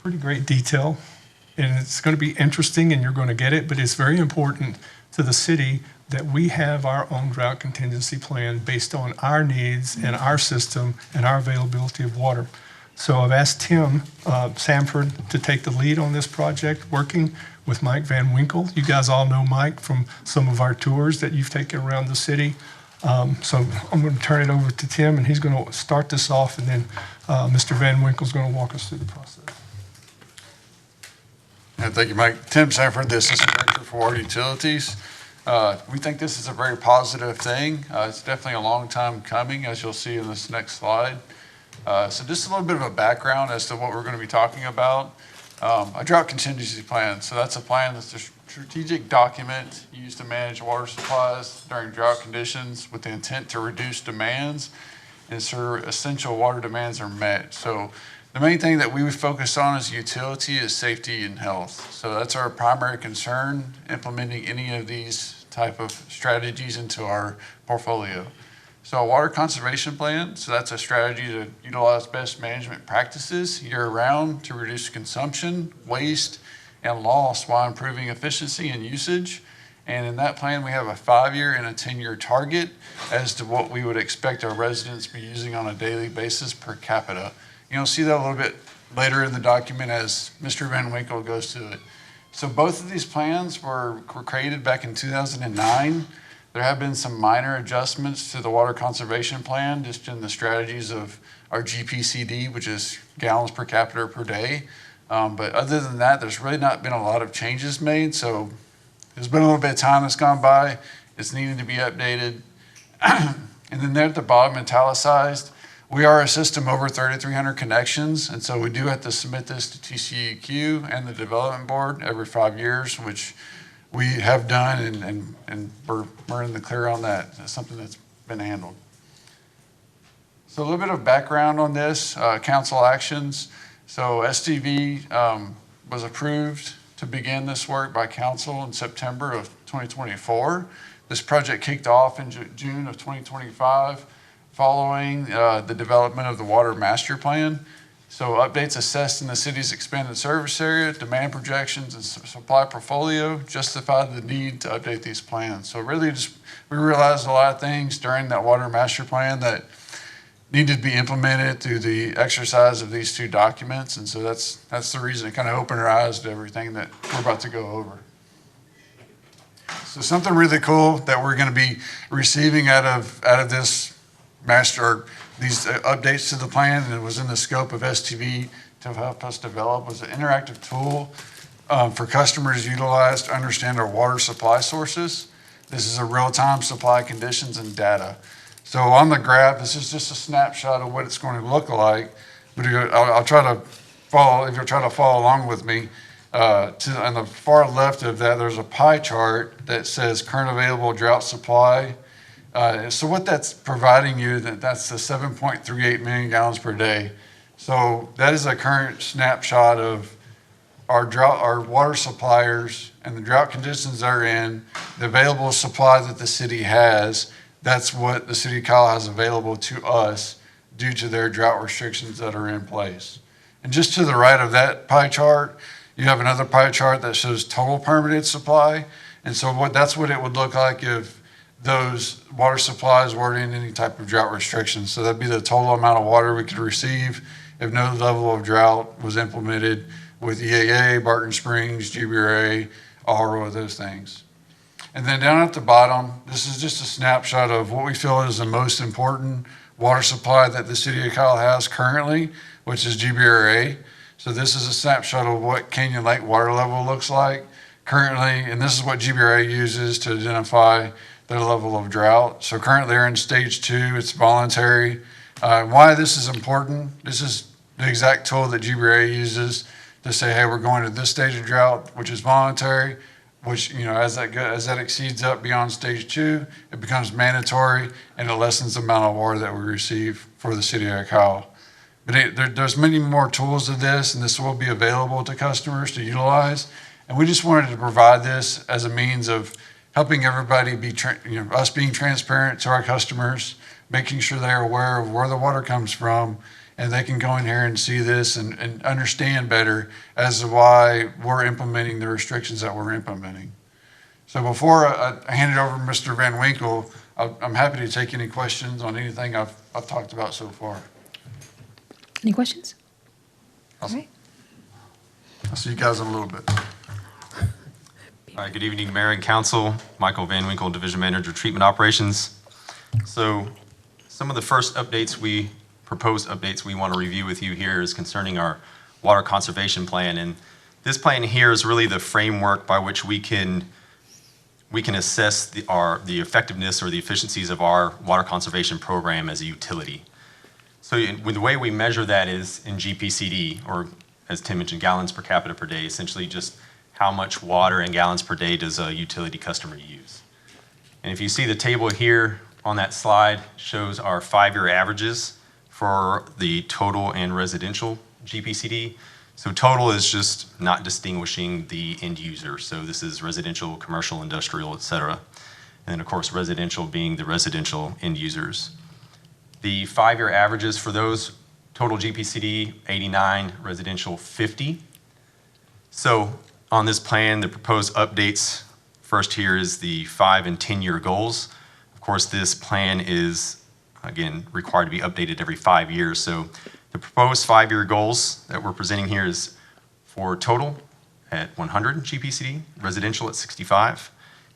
pretty great detail. And it's going to be interesting, and you're going to get it, but it's very important to the city that we have our own drought contingency plan based on our needs and our system and our availability of water. So I've asked Tim Sanford to take the lead on this project, working with Mike Van Winkle. You guys all know Mike from some of our tours that you've taken around the city. So I'm going to turn it over to Tim, and he's going to start this off, and then Mr. Van Winkle's going to walk us through the process. Thank you, Mike. Tim Sanford, the Assistant Director for Water Utilities. We think this is a very positive thing. It's definitely a long time coming, as you'll see in this next slide. So just a little bit of a background as to what we're going to be talking about. A drought contingency plan. So that's a plan that's a strategic document used to manage water supplies during drought conditions with the intent to reduce demands and ensure essential water demands are met. So the main thing that we would focus on as a utility is safety and health. So that's our primary concern, implementing any of these type of strategies into our portfolio. So a water conservation plan, so that's a strategy to utilize best management practices year-round to reduce consumption, waste, and loss while improving efficiency and usage. And in that plan, we have a 5-year and a 10-year target as to what we would expect our residents to be using on a daily basis per capita. You'll see that a little bit later in the document as Mr. Van Winkle goes to it. So both of these plans were created back in 2009. There have been some minor adjustments to the water conservation plan, just in the strategies of our GPCD, which is gallons per capita per day. But other than that, there's really not been a lot of changes made. So there's been a little bit of time that's gone by. It's needed to be updated. And then there at the bottom, italicized, we are a system over 3,300 connections. And so we do have to submit this to TCEQ and the development board every 5 years, which we have done, and we're in the clear on that. That's something that's been handled. So a little bit of background on this, council actions. So STV was approved to begin this work by council in September of 2024. This project kicked off in June of 2025 following the development of the water master plan. So updates assessed in the city's expanded service area, demand projections, and supply portfolio justify the need to update these plans. So really just, we realized a lot of things during that water master plan that needed to be implemented through the exercise of these two documents. And so that's the reason it kind of opened our eyes to everything that we're about to go over. So something really cool that we're going to be receiving out of this master, these updates to the plan, and it was in the scope of STV to help us develop, was an interactive tool for customers to utilize to understand our water supply sources. This is a real-time supply conditions and data. So on the graph, this is just a snapshot of what it's going to look like, but I'll try to follow, if you'll try to follow along with me. On the far left of that, there's a pie chart that says current available drought supply. So what that's providing you, that's the 7.38 million gallons per day. So that is a current snapshot of our water suppliers and the drought conditions they're in, the available supply that the city has. That's what the city of Kyle has available to us due to their drought restrictions that are in place. And just to the right of that pie chart, you have another pie chart that shows total permitted supply. And so that's what it would look like if those water supplies weren't in any type of drought restrictions. So that'd be the total amount of water we could receive if no level of drought was implemented with EAA, Barton Springs, GBRA, ARO, those things. And then down at the bottom, this is just a snapshot of what we feel is the most important water supply that the city of Kyle has currently, which is GBRA. So this is a snapshot of what Canyon Lake water level looks like currently, and this is what GBRA uses to identify their level of drought. So currently they're in stage 2, it's voluntary. Why this is important, this is the exact tool that GBRA uses to say, hey, we're going to this stage of drought, which is voluntary, which, as that exceeds up beyond stage 2, it becomes mandatory and it lessens the amount of water that we receive for the city of Kyle. But there's many more tools to this, and this will be available to customers to utilize. And we just wanted to provide this as a means of helping everybody be, us being transparent to our customers, making sure they're aware of where the water comes from, and they can go in here and see this and understand better as to why we're implementing the restrictions that we're implementing. So before I hand it over to Mr. Van Winkle, I'm happy to take any questions on anything I've talked about so far. Any questions? Awesome. All right. I'll see you guys in a little bit. All right, good evening, Mayor and Council. Michael Van Winkle, Division Manager, Treatment Operations. So some of the first proposed updates we want to review with you here is concerning our water conservation plan. And this plan here is really the framework by which we can assess the effectiveness or the efficiencies of our water conservation program as a utility. So the way we measure that is in GPCD, or as Tim mentioned, gallons per capita per day, essentially just how much water in gallons per day does a utility customer use. And if you see the table here on that slide, shows our 5-year averages for the total and residential GPCD. So total is just not distinguishing the end user. So this is residential, commercial, industrial, et cetera. And then of course, residential being the residential end users. The 5-year averages for those, total GPCD 89, residential 50. So on this plan, the proposed updates, first here is the 5 and 10-year goals. Of course, this plan is, again, required to be updated every 5 years. So the proposed 5-year goals that we're presenting here is for total at 100 GPCD, residential at 65,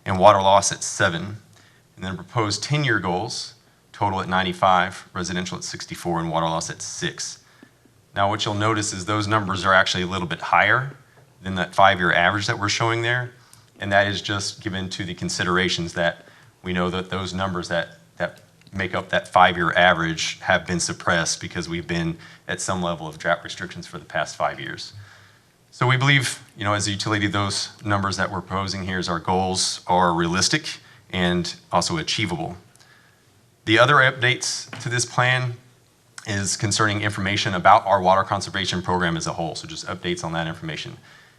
and water loss at 7. And then proposed 10-year goals, total at 95, residential at 64, and water loss at 6. Now what you'll notice is those numbers are actually a little bit higher than that 5-year average that we're showing there. And that is just given to the considerations that we know that those numbers that make up that 5-year average have been suppressed because we've been at some level of drought restrictions for the past 5 years. So we believe, as a utility, those numbers that we're proposing here as our goals are realistic and also achievable. The other updates to this plan is concerning information about our water conservation program as a whole. So just updates on that information,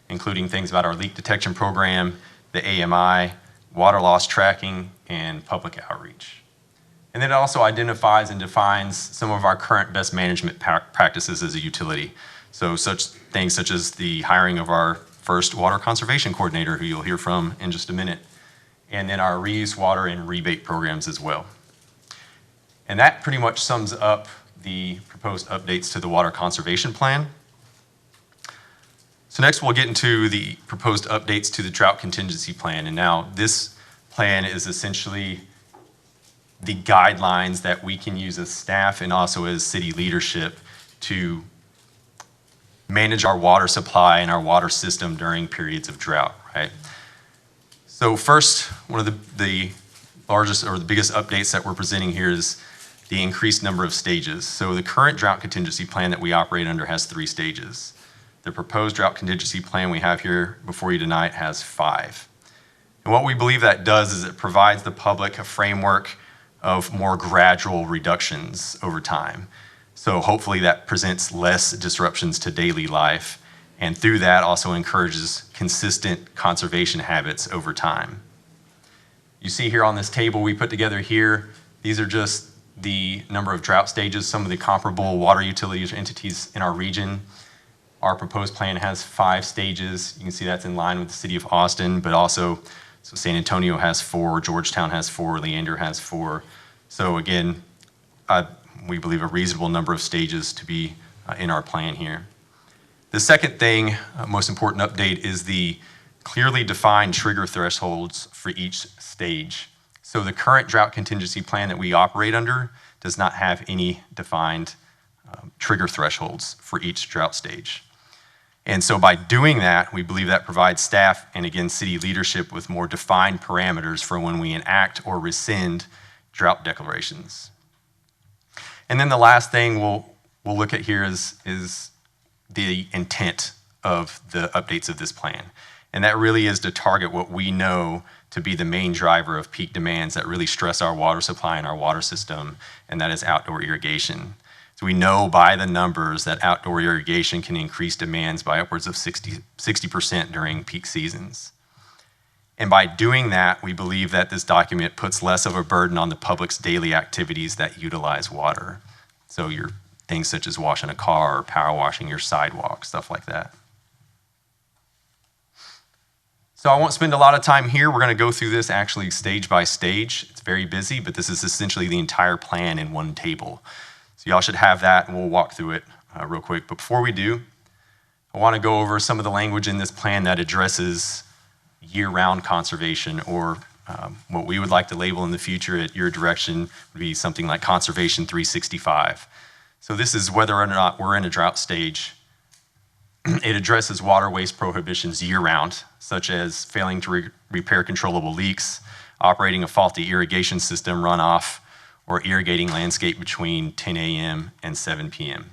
including things about our leak detection program, the AMI, water loss tracking, and public outreach. And then it also identifies and defines some of our current best management practices as a utility. So such things such as the hiring of our first water conservation coordinator, who you'll hear from in just a minute, and then our reuse water and rebate programs as well. And that pretty much sums up the proposed updates to the water conservation plan. So next we'll get into the proposed updates to the drought contingency plan. And now this plan is essentially the guidelines that we can use as staff and also as city leadership to manage our water supply and our water system during periods of drought, right? So first, one of the largest or the biggest updates that we're presenting here is the increased number of stages. So the current drought contingency plan that we operate under has 3 stages. The proposed drought contingency plan we have here before you tonight has 5. And what we believe that does is it provides the public a framework of more gradual reductions over time. So hopefully that presents less disruptions to daily life, and through that also encourages consistent conservation habits over time. You see here on this table we put together here, these are just the number of drought stages, some of the comparable water utilities entities in our region. Our proposed plan has 5 stages. You can see that's in line with the city of Austin, but also so San Antonio has 4, Georgetown has 4, Leander has 4. So again, we believe a reasonable number of stages to be in our plan here. The second thing, most important update, is the clearly defined trigger thresholds for each stage. So the current drought contingency plan that we operate under does not have any defined trigger thresholds for each drought stage. And so by doing that, we believe that provides staff and again, city leadership with more defined parameters for when we enact or rescind drought declarations. And then the last thing we'll look at here is the intent of the updates of this plan. And that really is to target what we know to be the main driver of peak demands that really stress our water supply and our water system, and that is outdoor irrigation. So we know by the numbers that outdoor irrigation can increase demands by upwards of 60% during peak seasons. And by doing that, we believe that this document puts less of a burden on the public's daily activities that utilize water. So your things such as washing a car or power washing your sidewalk, stuff like that. So I won't spend a lot of time here. We're going to go through this actually stage by stage. It's very busy, but this is essentially the entire plan in one table. So y'all should have that, and we'll walk through it real quick. But before we do, I want to go over some of the language in this plan that addresses year-round conservation, or what we would like to label in the future at your direction would be something like Conservation 365. So this is whether or not we're in a drought stage. It addresses water waste prohibitions year-round, such as failing to repair controllable leaks, operating a faulty irrigation system runoff, or irrigating landscape between 10 a.m. and 7 p.m.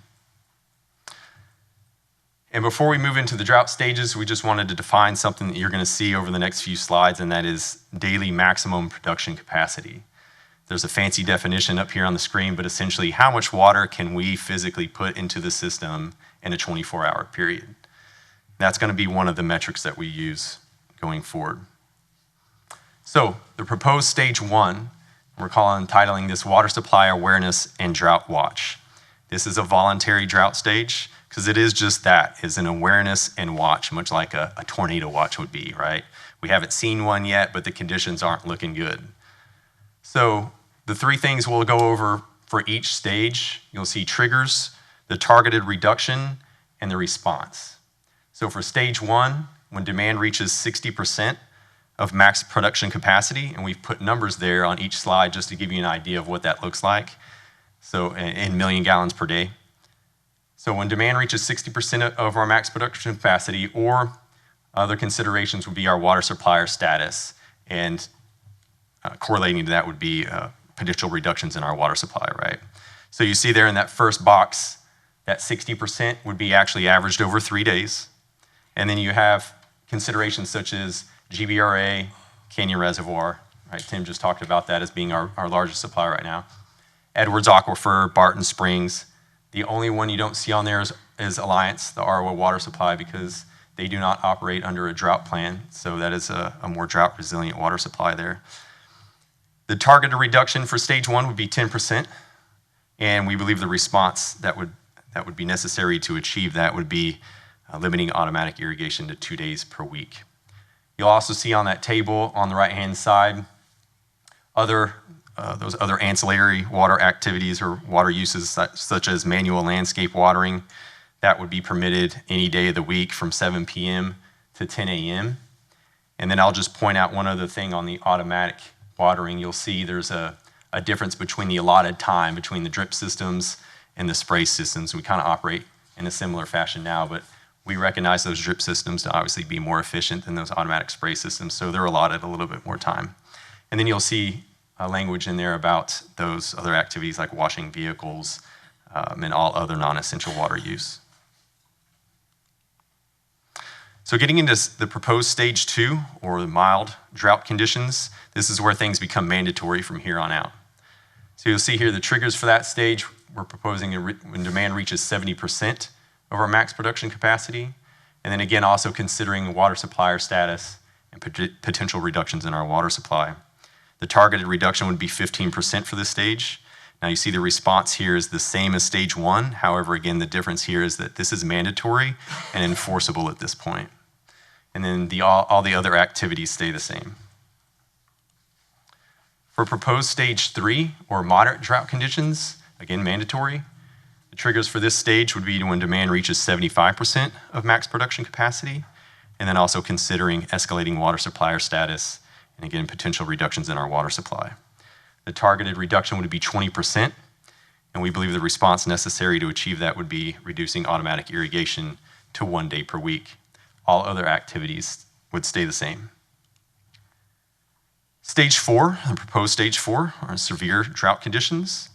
And before we move into the drought stages, we just wanted to define something that you're going to see over the next few slides, and that is daily maximum production capacity. There's a fancy definition up here on the screen, but essentially how much water can we physically put into the system in a 24-hour period. That's going to be one of the metrics that we use going forward. So the proposed stage 1, we're entitling this Water Supply Awareness and Drought Watch. This is a voluntary drought stage because it is just that, is an awareness and watch, much like a tornado watch would be, right? We haven't seen one yet, but the conditions aren't looking good. So the 3 things we'll go over for each stage, you'll see triggers, the targeted reduction, and the response. So for stage 1, when demand reaches 60% of max production capacity, and we've put numbers there on each slide just to give you an idea of what that looks like, so in million gallons per day. So when demand reaches 60% of our max production capacity, or other considerations would be our water supplier status, and correlating to that would be potential reductions in our water supply, right? So you see there in that first box, that 60% would be actually averaged over 3 days. And then you have considerations such as GBRA, Canyon Reservoir, right? Tim just talked about that as being our largest supplier right now. Edwards Aquifer, Barton Springs. The only one you don't see on there is Alliance, the RO water supply, because they do not operate under a drought plan. So that is a more drought resilient water supply there. The targeted reduction for stage 1 would be 10%, and we believe the response that would be necessary to achieve that would be limiting automatic irrigation to 2 days per week. You'll also see on that table on the right-hand side those other ancillary water activities or water uses such as manual landscape watering. That would be permitted any day of the week from 7 p.m. to 10 a.m. And then I'll just point out one other thing on the automatic watering. You'll see there's a difference between the allotted time between the drip systems and the spray systems. We kind of operate in a similar fashion now, but we recognize those drip systems to obviously be more efficient than those automatic spray systems, so they're allotted a little bit more time. And then you'll see language in there about those other activities like washing vehicles and all other non-essential water use. So getting into the proposed stage 2 or the mild drought conditions, this is where things become mandatory from here on out. So you'll see here the triggers for that stage. We're proposing when demand reaches 70% of our max production capacity, and then again also considering water supplier status and potential reductions in our water supply. The targeted reduction would be 15% for this stage. Now you see the response here is the same as stage 1. However, again, the difference here is that this is mandatory and enforceable at this point. And then all the other activities stay the same. For proposed stage 3 or moderate drought conditions, again, mandatory. The triggers for this stage would be when demand reaches 75% of max production capacity, and then also considering escalating water supplier status and again, potential reductions in our water supply. The targeted reduction would be 20%, and we believe the response necessary to achieve that would be reducing automatic irrigation to 1 day per week. All other activities would stay the same. Stage 4, the proposed stage 4, are severe drought conditions.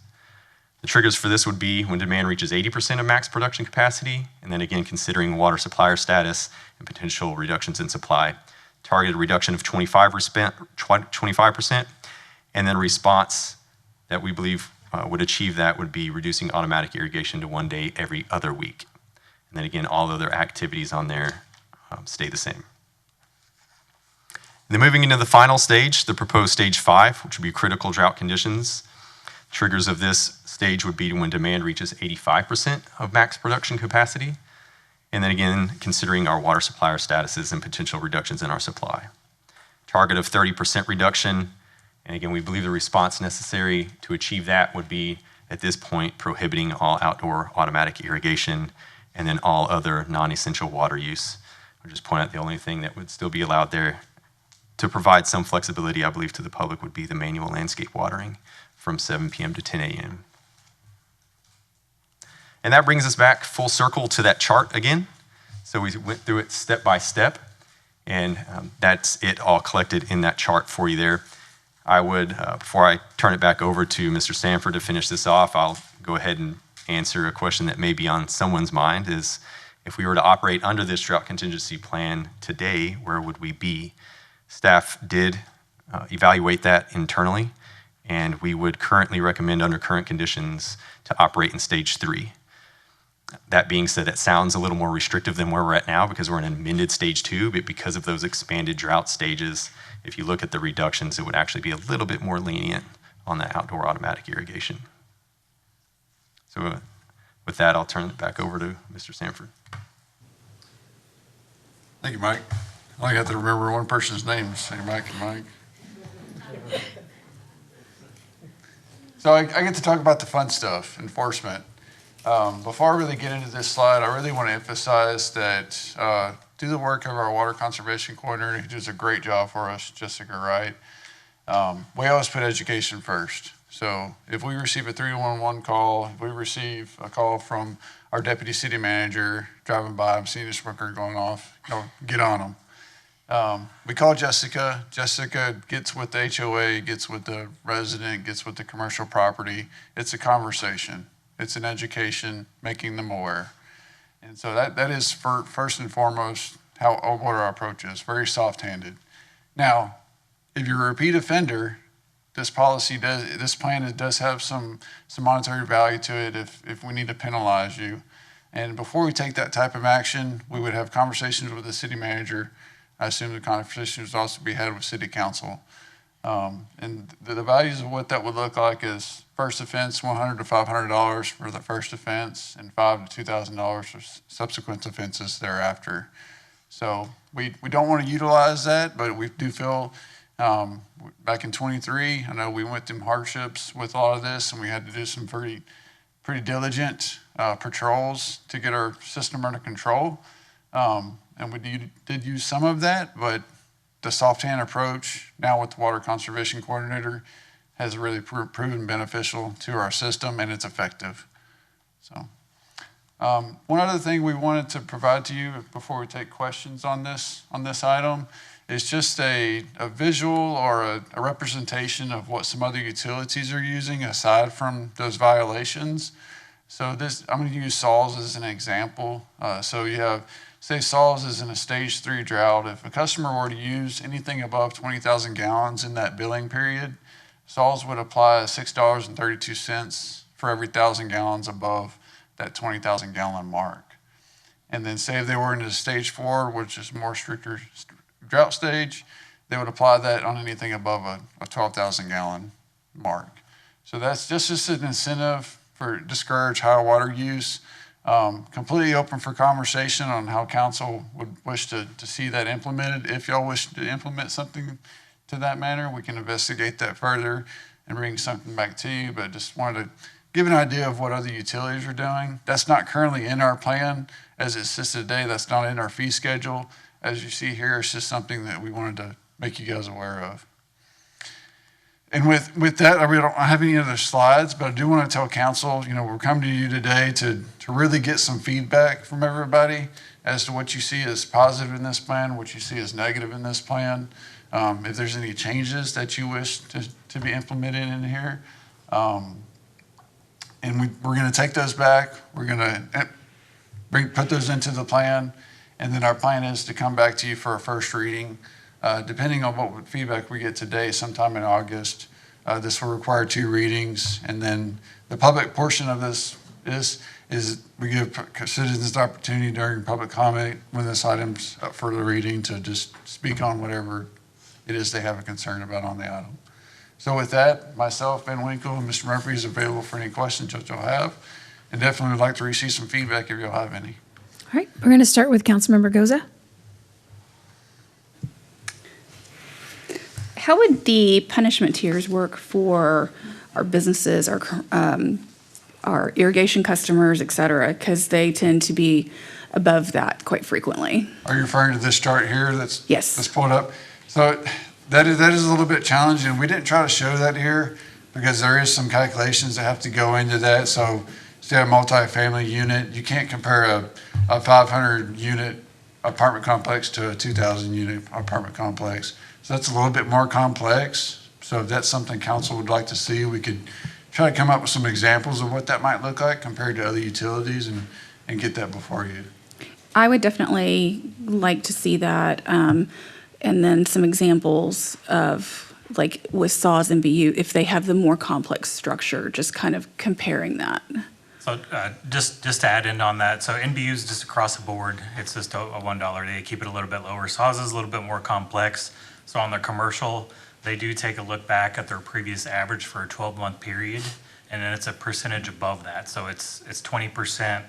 The triggers for this would be when demand reaches 80% of max production capacity, and then again, considering water supplier status and potential reductions in supply. Targeted reduction of 25%, and then response that we believe would achieve that would be reducing automatic irrigation to 1 day every other week. And then again, all other activities on there stay the same. And then moving into the final stage, the proposed stage 5, which would be critical drought conditions. Triggers of this stage would be when demand reaches 85% of max production capacity. And then again, considering our water supplier statuses and potential reductions in our supply. Target of 30% reduction, and again, we believe the response necessary to achieve that would be, at this point, prohibiting all outdoor automatic irrigation and then all other non-essential water use. I'll just point out the only thing that would still be allowed there to provide some flexibility, I believe, to the public would be the manual landscape watering from 7 p.m. to 10 a.m. And that brings us back full circle to that chart again. So we went through it step by step, and that's it all collected in that chart for you there. I would, before I turn it back over to Mr. Sanford to finish this off, I'll go ahead and answer a question that may be on someone's mind is, if we were to operate under this drought contingency plan today, where would we be? Staff did evaluate that internally, and we would currently recommend under current conditions to operate in stage 3. That being said, that sounds a little more restrictive than where we're at now because we're in an amended stage 2, but because of those expanded drought stages, if you look at the reductions, it would actually be a little bit more lenient on the outdoor automatic irrigation. So with that, I'll turn it back over to Mr. Sanford. Thank you, Mike. I only have to remember one person's name, say Mike and Mike. So I get to talk about the fun stuff, enforcement. Before I really get into this slide, I really want to emphasize that through the work of our water conservation coordinator, who does a great job for us, Jessica Wright, we always put education first. So if we receive a 311 call, if we receive a call from our deputy city manager driving by, I'm seeing a sprinkler going off, get on them. We call Jessica. Jessica gets with the HOA, gets with the resident, gets with the commercial property. It's a conversation. It's an education, making them aware. And so that is first and foremost what our approach is, very soft-handed. Now, if you're a repeat offender, this plan does have some monetary value to it if we need to penalize you. And before we take that type of action, we would have conversations with the city manager. I assume the conversation would also be had with city council. And the values of what that would look like is first offense, $100 to $500 for the first offense, and $5,000 to $2,000 for subsequent offenses thereafter. So we don't want to utilize that, but we do feel back in 23, I know we went through hardships with a lot of this, and we had to do some pretty diligent patrols to get our system under control. And we did use some of that, but the soft hand approach now with the water conservation coordinator has really proven beneficial to our system, and it's effective. So one other thing we wanted to provide to you before we take questions on this item is just a visual or a representation of what some other utilities are using aside from those violations. So this, I'm going to use Saws as an example. So you have, say Saws is in a stage 3 drought. If a customer were to use anything above 20,000 gallons in that billing period, Saws would apply $6.32 for every 1,000 gallons above that 20,000 gallon mark. And then say if they were into stage 4, which is more stricter drought stage, they would apply that on anything above a 12,000 gallon mark. So that's just an incentive for discourage high water use. Completely open for conversation on how council would wish to see that implemented. If y'all wish to implement something to that manner, we can investigate that further and bring something back to you, but just wanted to give an idea of what other utilities are doing. That's not currently in our plan as it sits today. That's not in our fee schedule. As you see here, it's just something that we wanted to make you guys aware of. And with that, I really don't have any other slides, but I do want to tell council, we're coming to you today to really get some feedback from everybody as to what you see as positive in this plan, what you see as negative in this plan. If there's any changes that you wish to be implemented in here. And we're going to take those back. We're going to put those into the plan. And then our plan is to come back to you for a first reading. Depending on what feedback we get today, sometime in August, this will require 2 readings. And then the public portion of this is we give citizens the opportunity during public comment when this item's up for the reading to just speak on whatever it is they have a concern about on the item. So with that, myself, Ben Winkle, and Mr. Murphy is available for any questions that you'll have. And definitely would like to receive some feedback if you'll have any. All right, we're going to start with Councilmember Goza. How would the punishment tiers work for our businesses, our irrigation customers, et cetera? Because they tend to be above that quite frequently. Are you referring to this chart here that's Yes. pulled up? So that is a little bit challenging. We didn't try to show that here because there is some calculations that have to go into that. So say a multifamily unit, you can't compare a 500 unit apartment complex to a 2,000 unit apartment complex. So that's a little bit more complex. So if that's something council would like to see, we could try to come up with some examples of what that might look like compared to other utilities and get that before you. I would definitely like to see that, and then some examples of, like with Saws and BU, if they have the more complex structure, just kind of comparing that. So just to add in on that, so NBU is just across the board. It's just a $1. They keep it a little bit lower. Saws is a little bit more complex. So on their commercial, they do take a look back at their previous average for a 12-month period, and then it's a percentage above that. So it's 20%.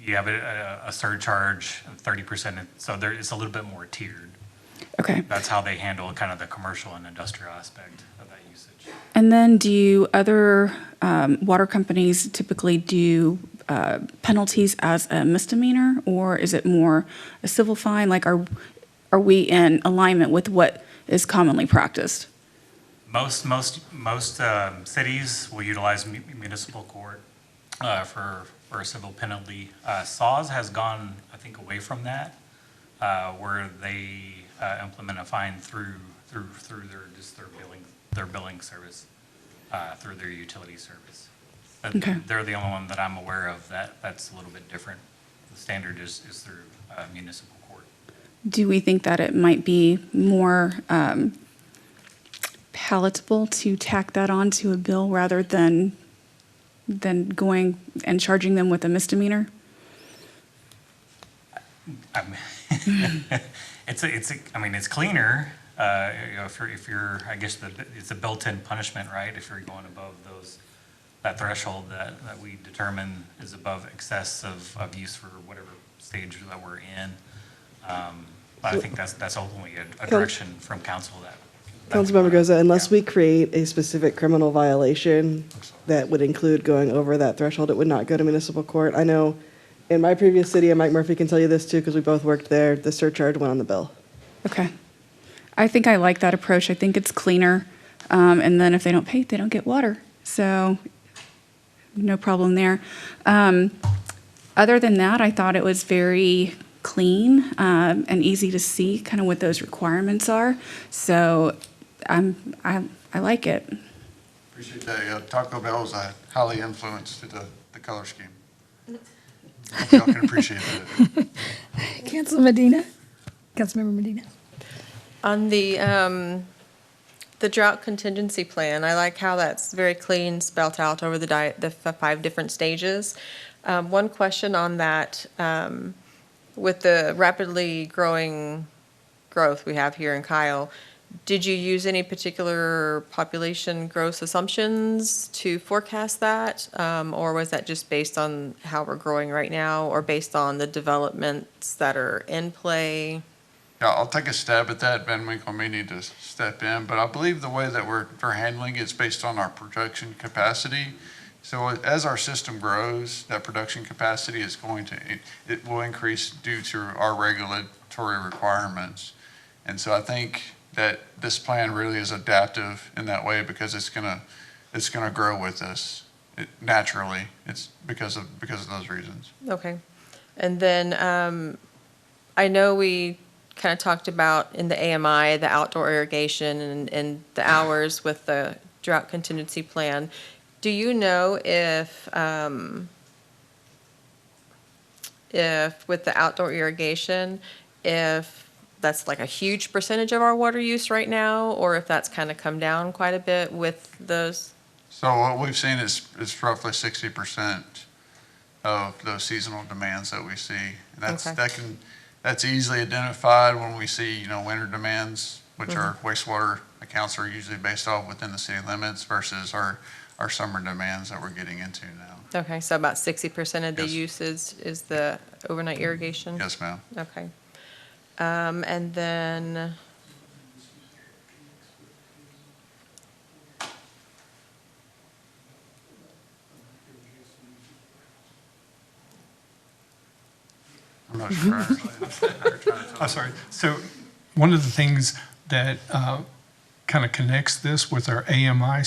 You have a surcharge, 30%. So it's a little bit more tiered. Okay. That's how they handle kind of the commercial and industrial aspect of that usage. And then do other water companies typically do penalties as a misdemeanor, or is it more a civil fine? Like, are we in alignment with what is commonly practiced? Most cities will utilize municipal court for a civil penalty. Saws has gone, I think, away from that, where they implement a fine through their billing service, through their utility service. But Okay. They're the only one that I'm aware of that's a little bit different. The standard is through municipal court. Do we think that it might be more palatable to tack that onto a bill rather than going and charging them with a misdemeanor? It's cleaner. if you're, I guess it's a built-in punishment, right? If you're going above that threshold that we determine is above excess of use for whatever stage that we're in. But I think that's ultimately a direction from council that. Councilmember Goza, unless we create a specific criminal violation that would include going over that threshold, it would not go to municipal court. I know in my previous city, and Mike Murphy can tell you this too, because we both worked there, the surcharge went on the bill. Okay. I think I like that approach. I think it's cleaner. And then if they don't pay, they don't get water. So no problem there. Other than that, I thought it was very clean and easy to see kind of what those requirements are. So I like it. Appreciate that. Taco Bell is highly influenced to the color scheme. Hope y'all can appreciate that. Councilmember Medina. On the drought contingency plan, I like how that's very clean, spelt out over the 5 different stages. One question on that, with the rapidly growing growth we have here in Kyle, did you use any particular population growth assumptions to forecast that? Or was that just based on how we're growing right now, or based on the developments that are in play? Yeah, I'll take a stab at that. Ben Winkle may need to step in, but I believe the way that we're handling it is based on our production capacity. So as our system grows, that production capacity is it will increase due to our regulatory requirements. And so I think that this plan really is adaptive in that way, because it's gonna grow with us naturally. It's because of those reasons. Okay. And then I know we kind of talked about in the AMI, the outdoor irrigation and the hours with the drought contingency plan. Do you know if with the outdoor irrigation, if that's like a huge percentage of our water use right now, or if that's kind of come down quite a bit with those? So what we've seen is roughly 60% of those seasonal demands that we see. And that's easily identified when we see, winter demands, which our wastewater accounts are usually based off within the city limits, versus our summer demands that we're getting into now. Okay, so about 60% of the use is the overnight irrigation? Yes, ma'am. Okay. And then, I'm not sure. I'm sorry. So one of the things that kind of connects this with our AMI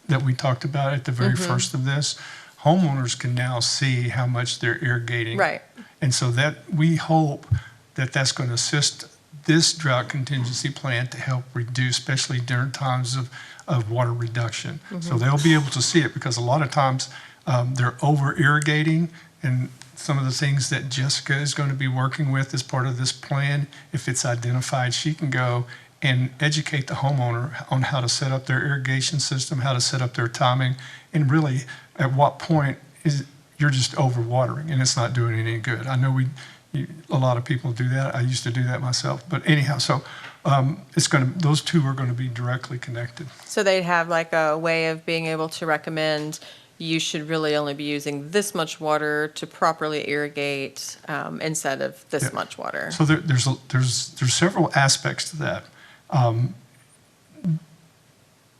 that we talked about at the very first of this, homeowners can now see how much they're irrigating. right. And so that we hope that that's going to assist this drought contingency plan to help reduce, especially during times of water reduction. So they'll be able to see it, because a lot of times they're over irrigating, and some of the things that Jessica is going to be working with as part of this plan, if it's identified, she can go and educate the homeowner on how to set up their irrigation system, how to set up their timing, and really at what point you're just overwatering and it's not doing any good. I know a lot of people do that. I used to do that myself. But anyhow, so those two are going to be directly connected. So they'd have like a way of being able to recommend you should really only be using this much water to properly irrigate instead of this much water. So there's several aspects to that.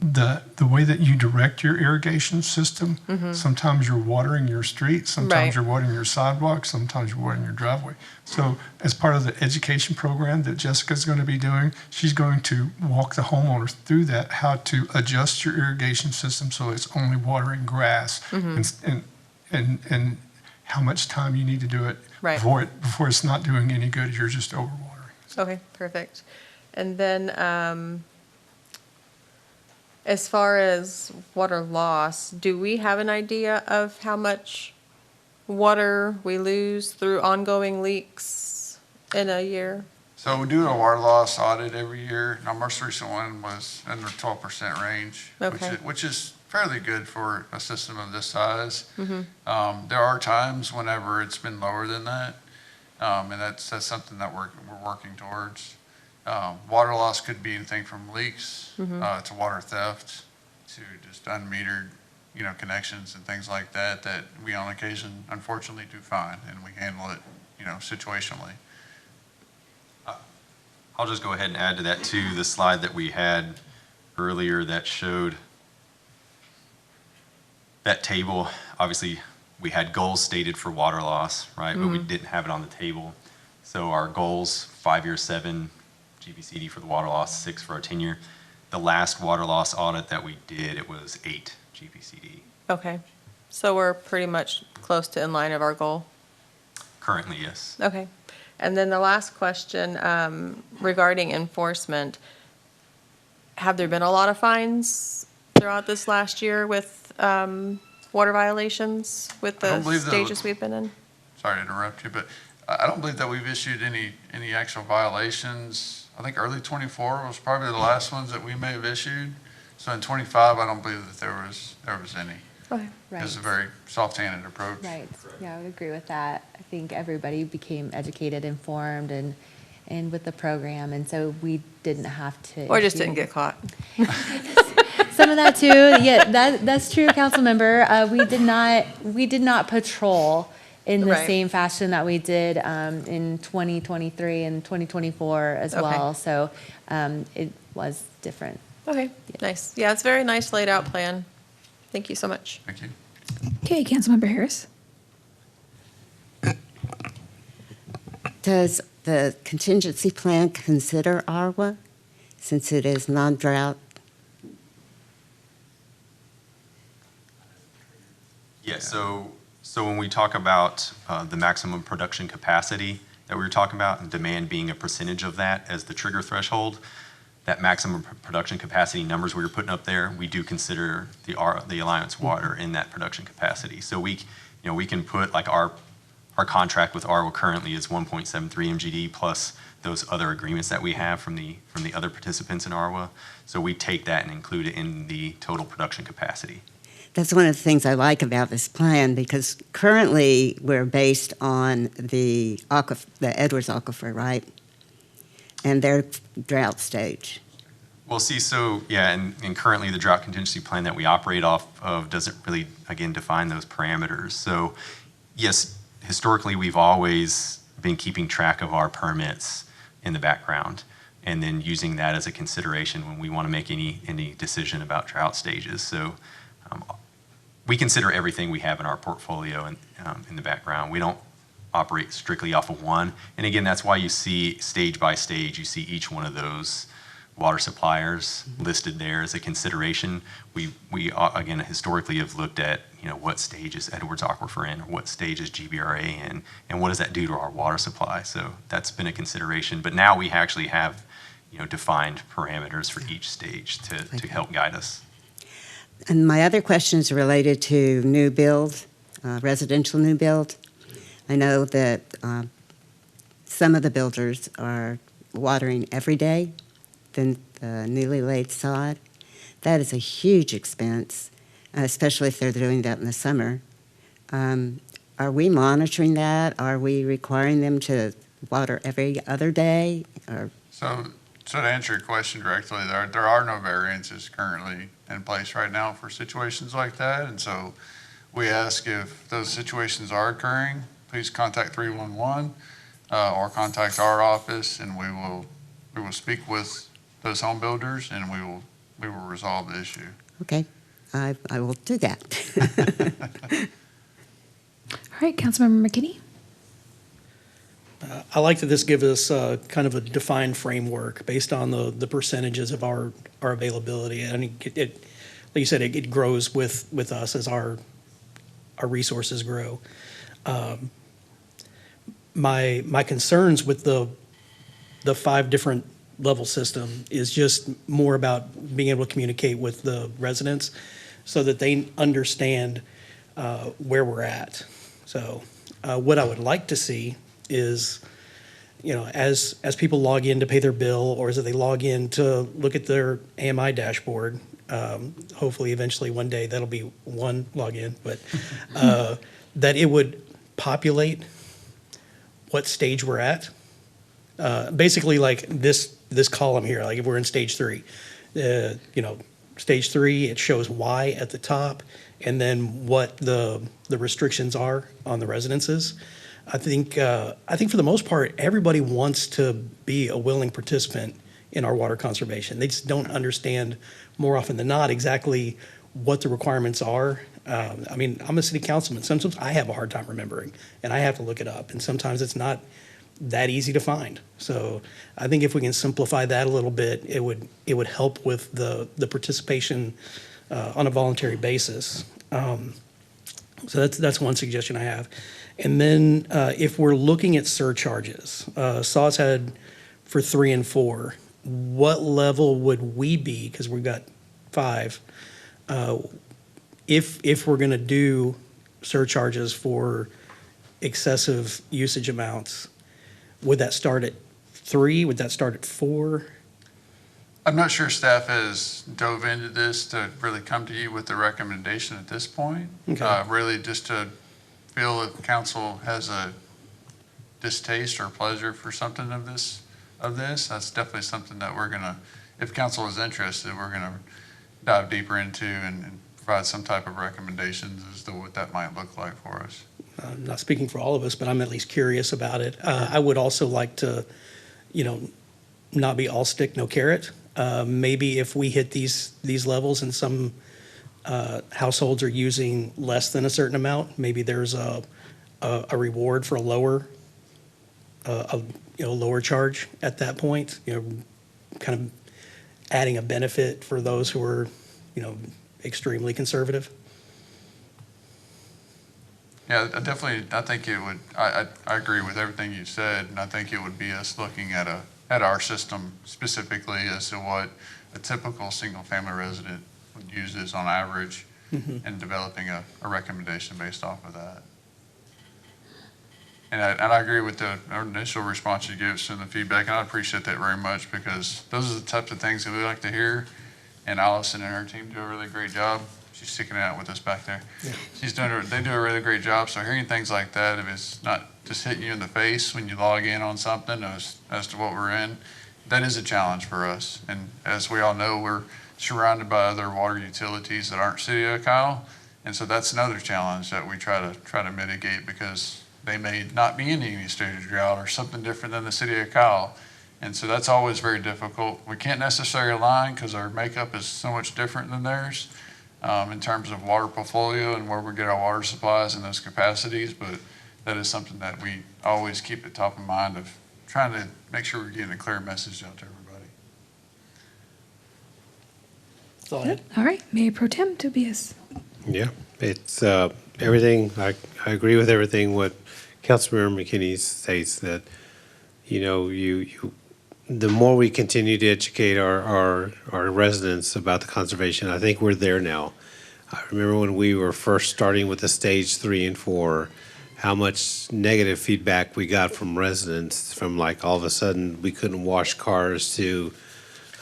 The way that you direct your irrigation system, sometimes you're watering your street, sometimes you're watering your sidewalk, sometimes you're watering your driveway. So as part of the education program that Jessica's going to be doing, she's going to walk the homeowners through that, how to adjust your irrigation system so it's only watering grass, and how much time you need to do it before it's not doing any good, you're just overwatering. Okay, perfect. And then as far as water loss, do we have an idea of how much water we lose through ongoing leaks in a year? So we do a water loss audit every year. Our most recent one was in the 12% range, which is fairly good for a system of this size. There are times whenever it's been lower than that, and that's something that we're working towards. Water loss could be anything from leaks Mhm. to water theft to just unmetered, connections and things like that we on occasion unfortunately do find, and we handle it, situationally. I'll just go ahead and add to that too, the slide that we had earlier that showed that table. Obviously, we had goals stated for water loss, right? But we didn't have it on the table. So our goals, 5-year 7 GBCD for the water loss, 6 for our 10-year. The last water loss audit that we did, it was 8 GBCD. Okay, so we're pretty much close to in line of our goal. Currently, yes. Okay, and then the last question regarding enforcement. Have there been a lot of fines throughout this last year with water violations with I don't the believe that- stages we've been in? Sorry to interrupt you, but I don't believe that we've issued any actual violations. I think early '24 was probably the last ones that we may have issued. So in '25, I don't believe that there was any. Okay. It's a very soft-handed approach. Right, yeah, I would agree with that. I think everybody became educated, informed, and with the program, and so we didn't have to. Or just issue- didn't get caught? Some of that too, yeah, that's true, council member. We did not patrol in the Right. same fashion that we did in 2023 and 2024 as Okay. well, so it was different. Okay, nice. Yeah, it's a very nice laid out plan. Thank you so much. Thank you. Okay, Councilmember Harris. Does the contingency plan consider ARWA since it is non-drought? Yeah, so when we talk about the maximum production capacity that we were talking about, and demand being a percentage of that as the trigger threshold, that maximum production capacity numbers we were putting up there, we do consider the Alliance water in that production capacity. So we can put, like, our contract with ARWA currently is 1.73 MGD plus those other agreements that we have from the other participants in ARWA. So we take that and include it in the total production capacity. That's one of the things I like about this plan, because currently we're based on the Edwards Aquifer, right? And their drought stage. Well, see, so, yeah, and currently the drought contingency plan that we operate off of doesn't really, again, define those parameters. So, yes, historically, we've always been keeping track of our permits in the background and then using that as a consideration when we want to make any decision about drought stages. So we consider everything we have in our portfolio in the background. We don't operate strictly off of one. And again, that's why you see stage by stage, you see each one of those water suppliers listed there as a consideration. We again, historically have looked at, what stage is Edwards Aquifer in, or what stage is GBRA in, and what does that do to our water supply? So that's been a consideration. But now we actually have, defined parameters for each stage to help guide us. And my other question is related to new build, residential new build. I know that some of the builders are watering every day than the newly laid sod. That is a huge expense, especially if they're doing that in the summer. Are we monitoring that? Are we requiring them to water every other day? Or So to answer your question directly, there are no variances currently in place right now for situations like that. And so we ask if those situations are occurring, please contact 311 or contact our office, and we will speak with those home builders, and we will resolve the issue. Okay, I will do that. All right, Councilmember McKinney. I like that this gives us kind of a defined framework based on the percentages of our availability. And it, like you said, it grows with us as our resources grow. My concerns with the 5 different level system is just more about being able to communicate with the residents so that they understand where we're at. So what I would like to see is, as people log in to pay their bill, or as they log in to look at their AMI dashboard, hopefully eventually one day that'll be one login, but that it would populate what stage we're at, Basically, like this column here, like if we're in stage 3, stage 3, it shows Y at the top, and then what the restrictions are on the residences. I think for the most part, everybody wants to be a willing participant in our water conservation. They just don't understand more often than not exactly what the requirements are. I mean, I'm a city councilman. Sometimes I have a hard time remembering, and I have to look it up, and sometimes it's not that easy to find. So I think if we can simplify that a little bit, it would help with the participation on a voluntary basis. So that's one suggestion I have. And then if we're looking at surcharges, SAWS had for 3 and 4, what level would we be, because we've got 5, if we're going to do surcharges for excessive usage amounts? Would that start at 3? Would that start at 4? I'm not sure staff has dove into this to really come to you with the recommendation at this point. Okay. Really just to feel if council has a distaste or pleasure for something of this. That's definitely something that we're gonna, if council is interested, we're gonna dive deeper into and provide some type of recommendations as to what that might look like for us. I'm not speaking for all of us, but I'm at least curious about it. I would also like to, not be all stick, no carrot. Maybe if we hit these levels and some households are using less than a certain amount, maybe there's a reward for a lower charge at that point. Kind of adding a benefit for those who are, extremely conservative. Yeah, I think it would, I agree with everything you said, and I think it would be us looking at our system specifically as to what a typical single-family resident would use this on average, and developing a recommendation based off of that. And I agree with the initial response you gave us in the feedback, and I appreciate that very much, because those are the types of things that we like to hear, and Allison and her team do a really great job. She's sticking it out with us back there. Yeah. They do a really great job. So hearing things like that, if it's not just hitting you in the face when you log in on something as to what we're in, that is a challenge for us. And as we all know, we're surrounded by other water utilities that aren't City of Kyle. And so that's another challenge that we try to mitigate, because they may not be in any state of drought or something different than the City of Kyle. And so that's always very difficult. We can't necessarily align because our makeup is so much different than theirs. In terms of water portfolio and where we get our water supplies and those capacities, but that is something that we always keep at top of mind of trying to make sure we're getting a clear message out to everybody. All right, Mayor Pro Tem Tobias. Yeah, it's everything. I agree with everything what Councilmember McKinney states, that the more we continue to educate our residents about the conservation, I think we're there now. I remember when we were first starting with the stage 3 and 4, how much negative feedback we got from residents, from like all of a sudden we couldn't wash cars to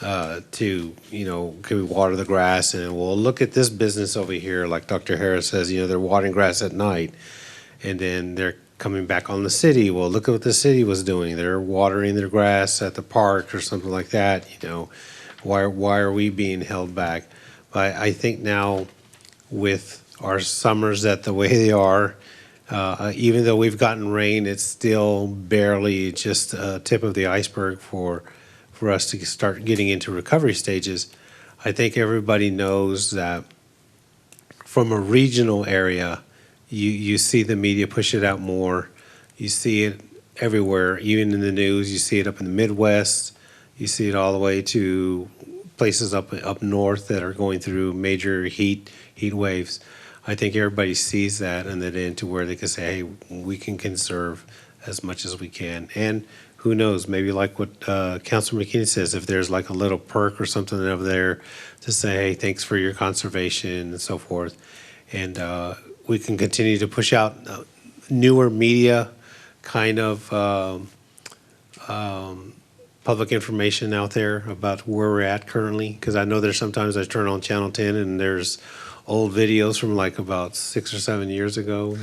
can we water the grass? And well, look at this business over here, like Dr. Harris says, they're watering grass at night, and then they're coming back on the city. Well, look at what the city was doing. They're watering their grass at the park or something like that. Why are we being held back? But I think now with our summers that the way they are, even though we've gotten rain, it's still barely just a tip of the iceberg for us to start getting into recovery stages. I think everybody knows that from a regional area, you see the media push it out more. You see it everywhere, even in the news. You see it up in the Midwest. You see it all the way to places up north that are going through major heat waves. I think everybody sees that, and then into where they can say, hey, we can conserve as much as we can. And who knows, maybe like what Councilor McKinney says, if there's like a little perk or something over there to say, hey, thanks for your conservation and so forth. And we can continue to push out newer media kind of public information out there about where we're at currently. Because I know there's sometimes I turn on Channel 10 and there's old videos from like about 6 or 7 years ago,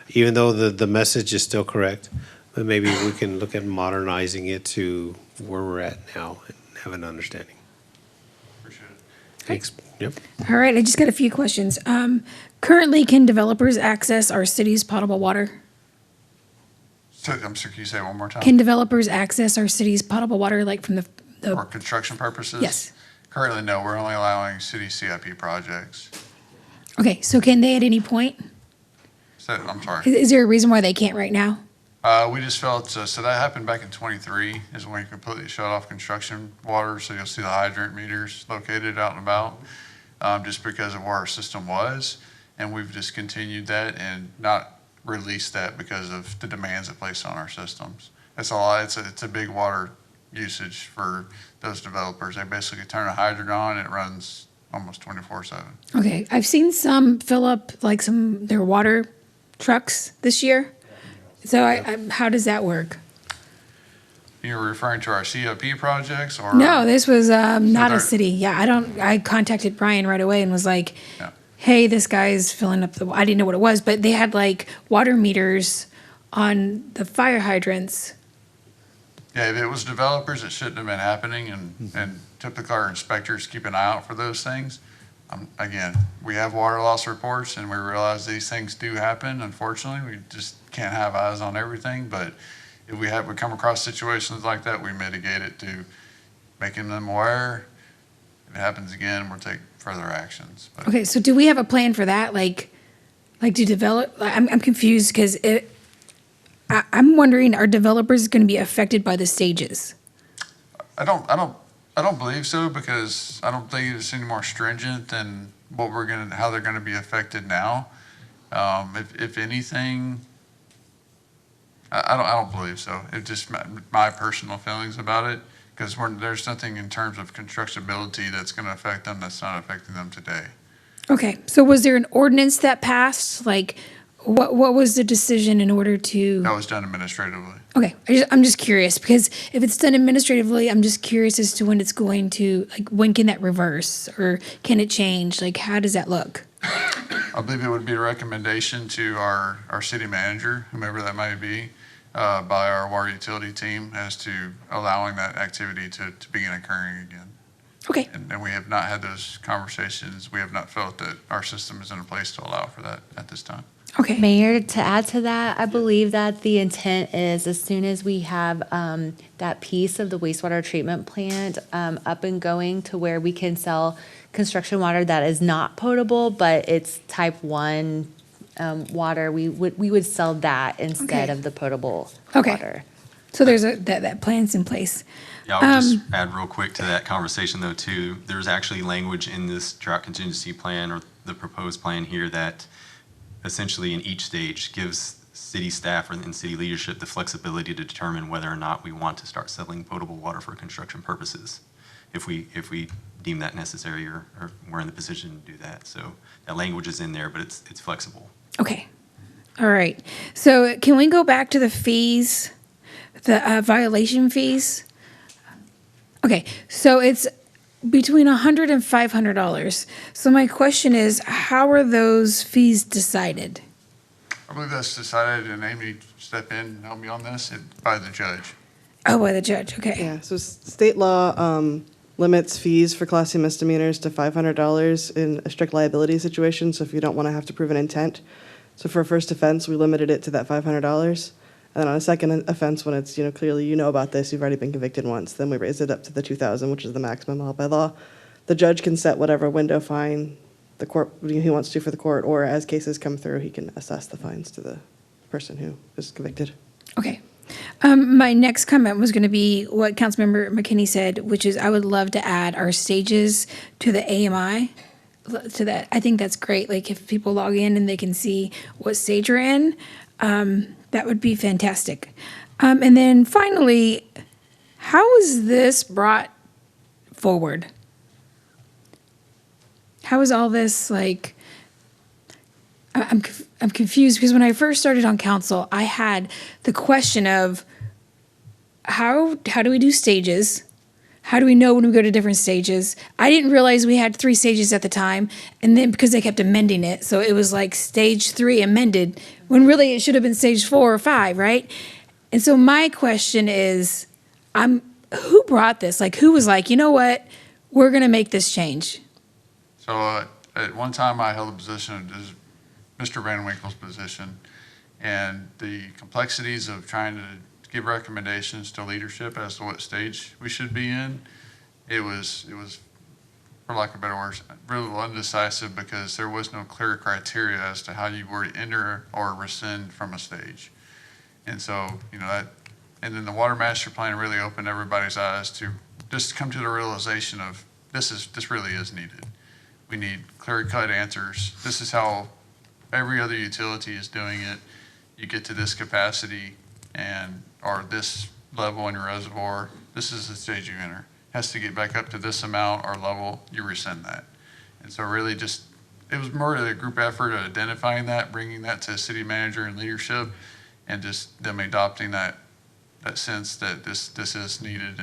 even though the message is still correct. but maybe we can look at modernizing it to where we're at now and have an understanding. Appreciate it. Thanks. Yep. All right, I just got a few questions. Currently, can developers access our city's potable water? So, I'm sorry, can you say it one more time? Can developers access our city's potable water, like from the For construction purposes? Yes. Currently, no, we're only allowing city CIP projects. Okay, so can they at any point? So, I'm sorry. Is there a reason why they can't right now? We just felt, so that happened back in '23, is when we completely shut off construction water, so you'll see the hydrant meters located out and about, just because of where our system was, and we've discontinued that and not released that because of the demands it placed on our systems. It's a lot, it's a big water usage for those developers. They basically turn a hydrant on, and it runs almost 24/7. Okay, I've seen some fill up like their water trucks this year. So how does that work? You're referring to our CIP projects, or? No, this was not they're- a city. Yeah, I contacted Brian right away and was like, Yeah. hey, this guy's filling up I didn't know what it was, but they had like water meters on the fire hydrants. Yeah, if it was developers, it shouldn't have been happening, and typically our inspectors keep an eye out for those things. Again, we have water loss reports, and we realize these things do happen, unfortunately. We just can't have eyes on everything, but if we come across situations like that, we mitigate it to making them aware. If it happens again, we'll take further actions. But Okay, so do we have a plan for that? Like do develop, I'm confused because I'm wondering, are developers going to be affected by the stages? I don't believe so, because I don't think it's any more stringent than how they're gonna be affected now. If anything, I don't believe so. It's just my personal feelings about it, because there's nothing in terms of constructability that's gonna affect them that's not affecting them today. Okay, so was there an ordinance that passed? Like, what was the decision in order to? That was done administratively. Okay, I'm just curious, because if it's done administratively, I'm just curious as to when it's going to, like, when can that reverse, or can it change? Like, how does that look? I believe it would be a recommendation to our city manager, whomever that might be, by our water utility team, as to allowing that activity to begin occurring again. Okay. And we have not had those conversations. We have not felt that our system is in a place to allow for that at this time. Okay. Mayor, to add to that, I believe that the intent is as soon as we have that piece of the wastewater treatment plant up and going to where we can sell construction water that is not potable, but it's type 1 water, we would sell that instead Okay. of the potable Okay. water. So there's that plan's in place. Yeah, I'll just add real quick to that conversation though too. There's actually language in this drought contingency plan, or the proposed plan here, that essentially in each stage gives city staff and city leadership the flexibility to determine whether or not we want to start selling potable water for construction purposes, if we deem that necessary, or we're in the position to do that. So that language is in there, but it's flexible. Okay. All right. So can we go back to the fees, the violation fees? Okay. So it's between $100 and $500. So my question is, how are those fees decided? I believe that's decided, and Amy, step in and help me on this, by the judge. Oh, by the judge. Okay. Yeah, so state law limits fees for Class C misdemeanors to $500 in a strict liability situation, so if you don't want to have to prove an intent. So for a first offense, we limited it to that $500. And then on a second offense, when it's, clearly you know about this, you've already been convicted once, then we raise it up to the $2,000, which is the maximum allowed by law. The judge can set whatever window fine the court, he wants to for the court, or as cases come through, he can assess the fines to the person who is convicted. Okay. My next comment was going to be what Councilmember McKinney said, which is I would love to add our stages to the AMI. To that, I think that's great. Like if people log in and they can see what stage we're in, that would be fantastic. And then finally, how is this brought forward? How is all this like? I'm confused because when I first started on council, I had the question of how do we do stages? How do we know when we go to different stages? I didn't realize we had 3 stages at the time, and then because they kept amending it, so it was like stage 3 amended, when really it should have been stage 4 or 5, right? And so my question is, who brought this? Like, who was like, you know what, we're going to make this change? So at one time, I held a position, as Mr. Van Winkle's position, and the complexities of trying to give recommendations to leadership as to what stage we should be in, it was, for lack of a better word, really undecisive because there was no clear criteria as to how you were to enter or rescind from a stage. And so, and then the water master plan really opened everybody's eyes to just come to the realization of this really is needed. We need clear-cut answers. This is how every other utility is doing it. You get to this capacity or this level in your reservoir, this is the stage you enter. Has to get back up to this amount or level, you rescind that. And so really it was more of a group effort of identifying that, bringing that to city manager and leadership, and just them adopting that sense that this is needed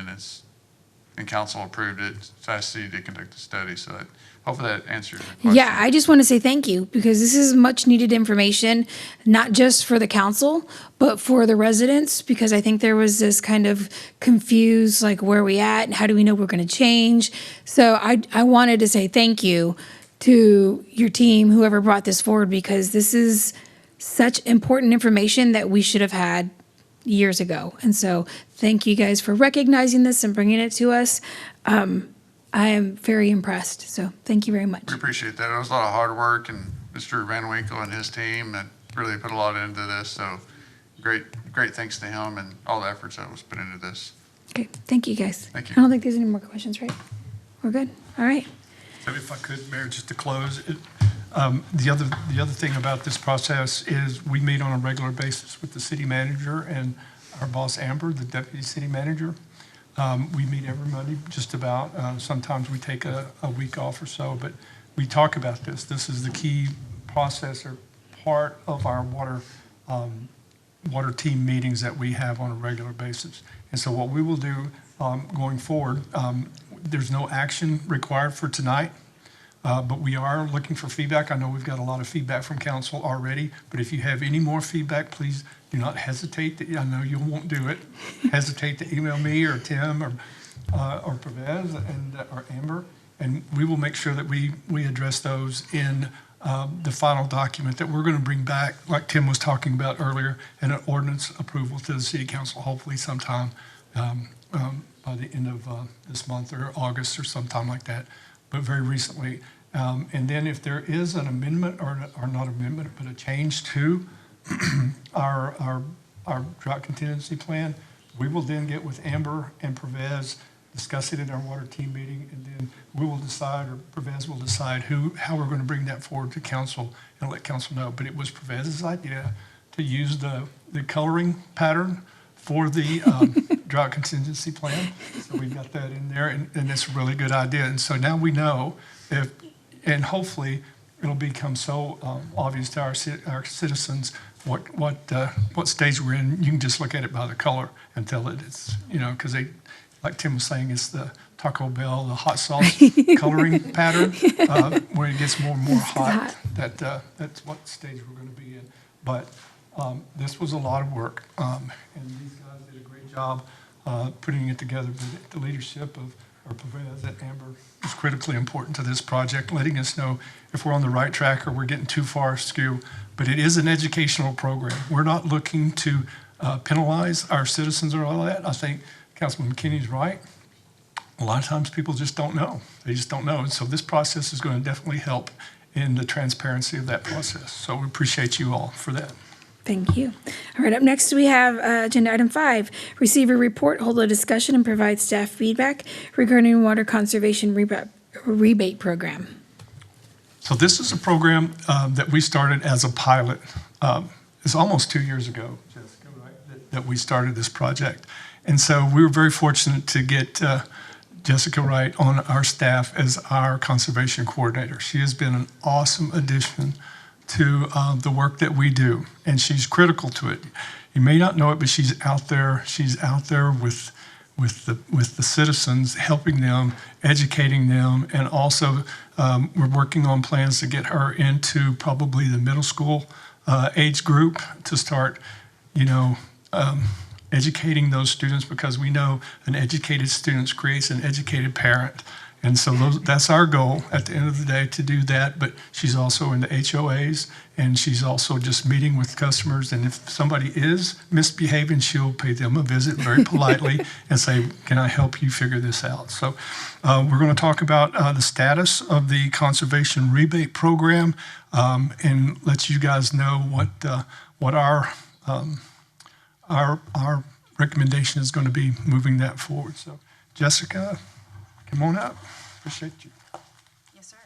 and council approved it, so I see to conduct a study. So hopefully that answers your question. Yeah, I just want to say thank you because this is much needed information, not just for the council, but for the residents, because I think there was this kind of confused, like, where are we at and how do we know we're going to change? So I wanted to say thank you to your team, whoever brought this forward, because this is such important information that we should have had years ago. And so thank you guys for recognizing this and bringing it to us. I am very impressed. So thank you very much. We appreciate that. It was a lot of hard work, and Mr. Van Winkle and his team that really put a lot into this. So great thanks to him and all the efforts that was put into this. Okay, thank you guys. Thank you. I don't think there's any more questions, right? We're good? All right. So if I could, Mayor, just to close, the other thing about this process is we meet on a regular basis with the city manager and our boss Amber, the deputy city manager. We meet every Monday, just about. Sometimes we take a week off or so, but we talk about this. This is the key process or part of our water team meetings that we have on a regular basis. And so what we will do going forward, there's no action required for tonight. But we are looking for feedback. I know we've got a lot of feedback from council already, but if you have any more feedback, please do not hesitate. I know you won't do it. Hesitate to email me or Tim or Pervez or Amber, and we will make sure that we address those in the final document that we're going to bring back, like Tim was talking about earlier, and an ordinance approval to the city council, hopefully sometime by the end of this month or August or sometime like that, but very recently. And then if there is an amendment or not amendment, but a change to our drought contingency plan, we will then get with Amber and Pervez, discuss it in our water team meeting, and then we will decide, or Pervez will decide how we're going to bring that forward to council and let council know. But it was Pervez's idea to use the coloring pattern for the drought contingency plan. So we got that in there, and it's a really good idea. And so now we know and hopefully it'll become so obvious to our citizens what stage we're in. You can just look at it by the color and tell it it's, because they, like Tim was saying, it's the Taco Bell, the hot sauce coloring pattern, where it gets more and more hot. That's what stage we're going to be in. But this was a lot of work, and these guys did a great job putting it together. But the leadership of Pervez and Amber is critically important to this project, letting us know if we're on the right track or we're getting too far askew. But it is an educational program. We're not looking to penalize our citizens or all that. I think Councilman McKinney's right. A lot of times people just don't know. They just don't know. And so this process is going to definitely help in the transparency of that process. So we appreciate you all for that. Thank you. All right, up next we have agenda item 5, receive a report, hold a discussion, and provide staff feedback regarding water conservation rebate program. So this is a program that we started as a pilot. It's almost 2 years ago, Jessica, right, that we started this project. And so we were very fortunate to get Jessica Wright on our staff as our conservation coordinator. She has been an awesome addition to the work that we do, and she's critical to it. You may not know it, but she's out there. She's out there with the citizens, helping them, educating them, and also we're working on plans to get her into probably the middle school age group to start, educating those students, because we know an educated student creates an educated parent. And so that's our goal at the end of the day, to do that. But she's also in the HOAs, and she's also just meeting with customers. And if somebody is misbehaving, she'll pay them a visit very politely and say, can I help you figure this out? So we're going to talk about the status of the conservation rebate program, and let you guys know what our recommendation is going to be moving that forward. So Jessica, come on up. Appreciate you. Yes, sir.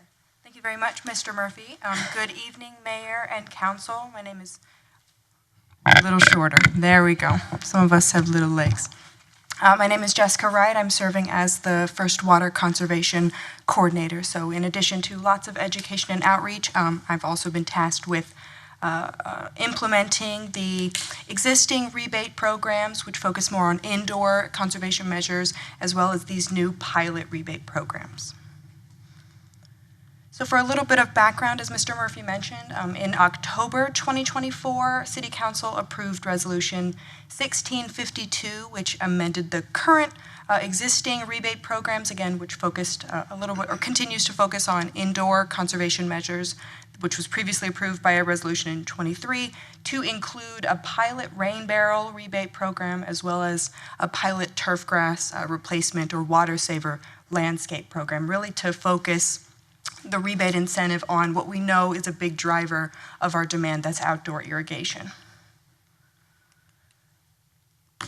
Thank you very much, Mr. Murphy. Good evening, Mayor and Council. My name is a little shorter. There we go. Some of us have little legs. My name is Jessica Wright. I'm serving as the First Water Conservation Coordinator. So in addition to lots of education and outreach, I've also been tasked with implementing the existing rebate programs, which focus more on indoor conservation measures, as well as these new pilot rebate programs. So for a little bit of background, as Mr. Murphy mentioned, in October 2024, City Council approved Resolution 1652, which amended the current existing rebate programs, again, which focused a little bit, or continues to focus on indoor conservation measures, which was previously approved by a resolution in 23, to include a pilot rain barrel rebate program, as well as a pilot turf grass replacement or water saver landscape program, really to focus the rebate incentive on what we know is a big driver of our demand, that's outdoor irrigation.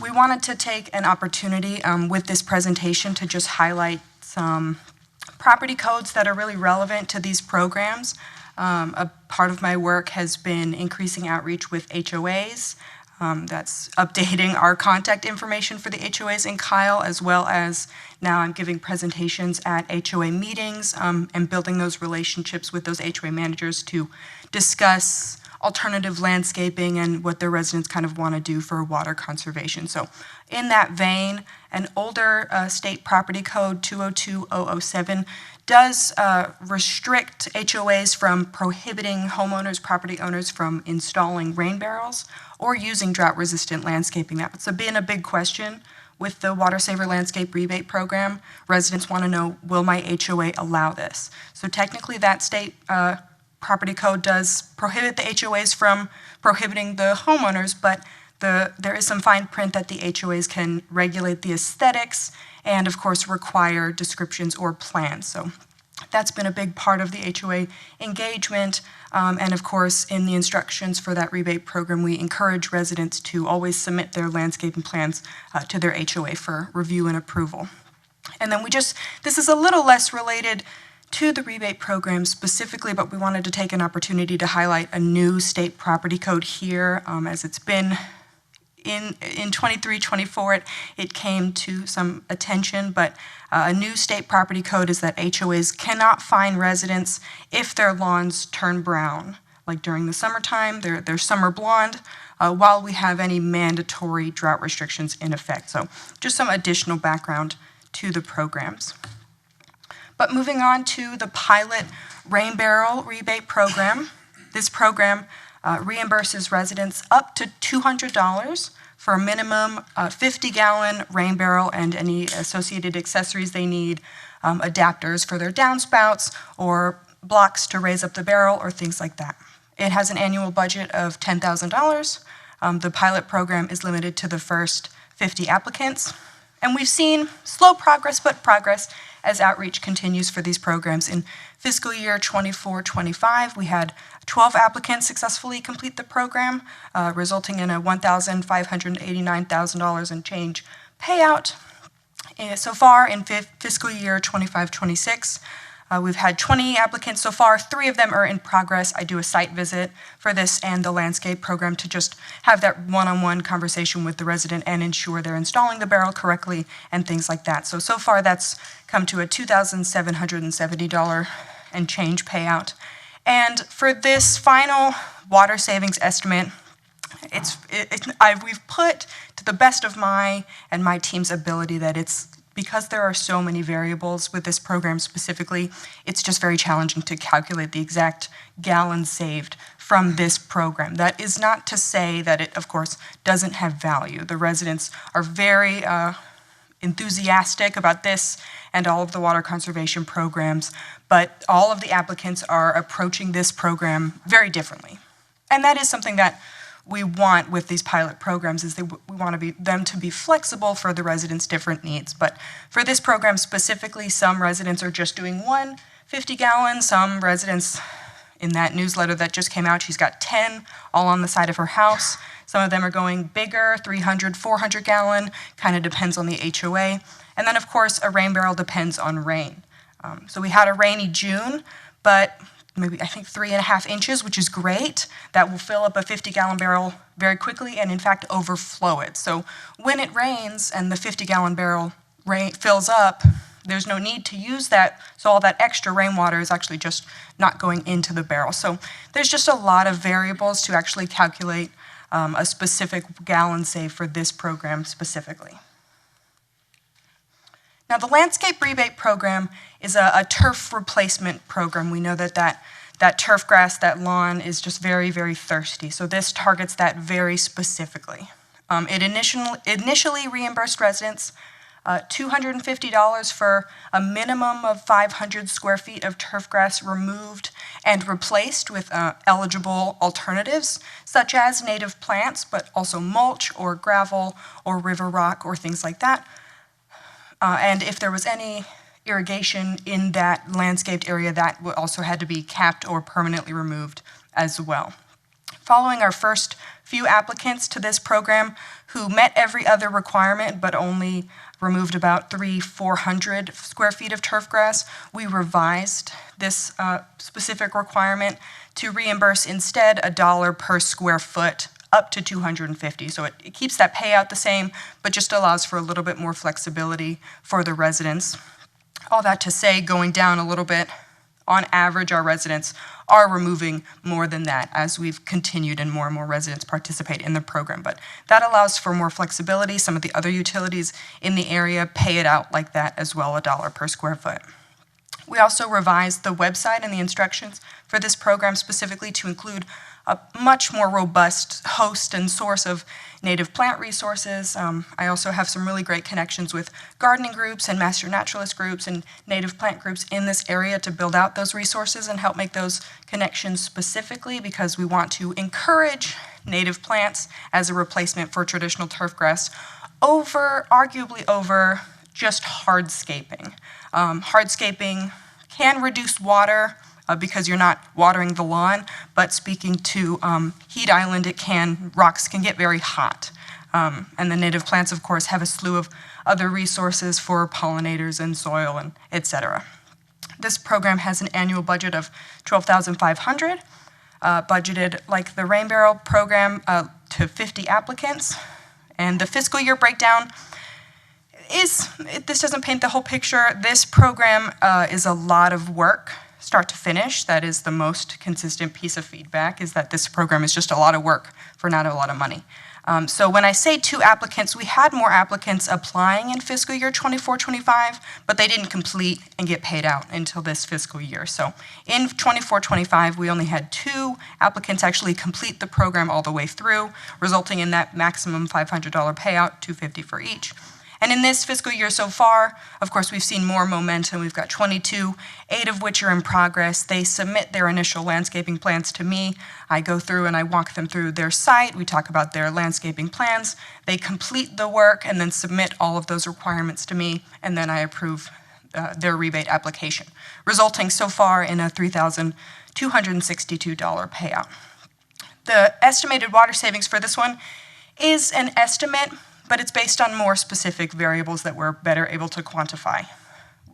We wanted to take an opportunity with this presentation to just highlight some property codes that are really relevant to these programs. A part of my work has been increasing outreach with HOAs. That's updating our contact information for the HOAs in Kyle, as well as now I'm giving presentations at HOA meetings and building those relationships with those HOA managers to discuss alternative landscaping and what their residents kind of want to do for water conservation. So in that vein, an older state property code, 202007, does restrict HOAs from prohibiting homeowners, property owners from installing rain barrels or using drought-resistant landscaping. That's been a big question with the Water Saver Landscape Rebate Program. Residents want to know, will my HOA allow this? So technically that state property code does prohibit the HOAs from prohibiting the homeowners, but there is some fine print that the HOAs can regulate the aesthetics and, of course, require descriptions or plans. So that's been a big part of the HOA engagement. And, of course, in the instructions for that rebate program, we encourage residents to always submit their landscaping plans to their HOA for review and approval. And then this is a little less related to the rebate program specifically, but we wanted to take an opportunity to highlight a new state property code here, as it's been in 23-24, it came to some attention, but a new state property code is that HOAs cannot fine residents if their lawns turn brown, like during the summertime, they're summer blonde, while we have any mandatory drought restrictions in effect. So just some additional background to the programs. But moving on to the pilot rain barrel rebate program. This program reimburses residents up to $200 for a minimum 50-gallon rain barrel and any associated accessories they need, adapters for their downspouts or blocks to raise up the barrel or things like that. It has an annual budget of $10,000. The pilot program is limited to the first 50 applicants. And we've seen slow progress, but progress as outreach continues for these programs. In fiscal year 24-25, we had 12 applicants successfully complete the program, resulting in a $1,589,000 and change payout. So far in fiscal year 25-26, we've had 20 applicants so far. 3 of them are in progress. I do a site visit for this and the landscape program to just have that one-on-one conversation with the resident and ensure they're installing the barrel correctly and things like that. So far that's come to a $2,770 and change payout. And for this final water savings estimate, we've put to the best of my and my team's ability that it's because there are so many variables with this program specifically, it's just very challenging to calculate the exact gallons saved from this program. That is not to say that it, of course, doesn't have value. The residents are very enthusiastic about this and all of the water conservation programs, but all of the applicants are approaching this program very differently. And that is something that we want with these pilot programs, is we want them to be flexible for the residents' different needs. But for this program specifically, some residents are just doing one 50-gallon. Some residents, in that newsletter that just came out, she's got 10 all on the side of her house. Some of them are going bigger, 300, 400-gallon, kind of depends on the HOA. And then, of course, a rain barrel depends on rain. So we had a rainy June, but maybe I think 3.5 inches, which is great. That will fill up a 50-gallon barrel very quickly and in fact overflow it. So when it rains and the 50-gallon barrel fills up, there's no need to use that. So all that extra rainwater is actually just not going into the barrel. So there's just a lot of variables to actually calculate a specific gallon save for this program specifically. Now, the landscape rebate program is a turf replacement program. We know that turf grass, that lawn is just very, very thirsty. So this targets that very specifically. It initially reimbursed residents $250 for a minimum of 500 square feet of turf grass removed and replaced with eligible alternatives, such as native plants, but also mulch or gravel or river rock or things like that. And if there was any irrigation in that landscaped area, that also had to be capped or permanently removed as well. Following our first few applicants to this program who met every other requirement but only removed about 400 square feet of turf grass, we revised this specific requirement to reimburse instead $1 per square foot up to 250. So it keeps that payout the same, but just allows for a little bit more flexibility for the residents. All that to say, going down a little bit, on average, our residents are removing more than that as we've continued and more residents participate in the program. But that allows for more flexibility. Some of the other utilities in the area pay it out like that as well, $1 per square foot. We also revised the website and the instructions for this program specifically to include a much more robust host and source of native plant resources. I also have some really great connections with gardening groups and master naturalist groups and native plant groups in this area to build out those resources and help make those connections specifically, because we want to encourage native plants as a replacement for traditional turf grass arguably over just hardscaping. Hardscaping can reduce water because you're not watering the lawn, but speaking to heat island, rocks can get very hot. And the native plants, of course, have a slew of other resources for pollinators and soil and et cetera. This program has an annual budget of $12,500, budgeted like the Rain Barrel program to 50 applicants. And the fiscal year breakdown this doesn't paint the whole picture. This program is a lot of work, start to finish. That is the most consistent piece of feedback, is that this program is just a lot of work for not a lot of money. So when I say 2 applicants, we had more applicants applying in fiscal year 24-25, but they didn't complete and get paid out until this fiscal year. So in 24-25, we only had 2 applicants actually complete the program all the way through, resulting in that maximum $500 payout, $250 for each. And in this fiscal year so far, of course, we've seen more momentum. We've got 22, 8 of which are in progress. They submit their initial landscaping plans to me. I go through and I walk them through their site. We talk about their landscaping plans. They complete the work and then submit all of those requirements to me, and then I approve their rebate application, resulting so far in a $3,262 payout. The estimated water savings for this one is an estimate, but it's based on more specific variables that we're better able to quantify.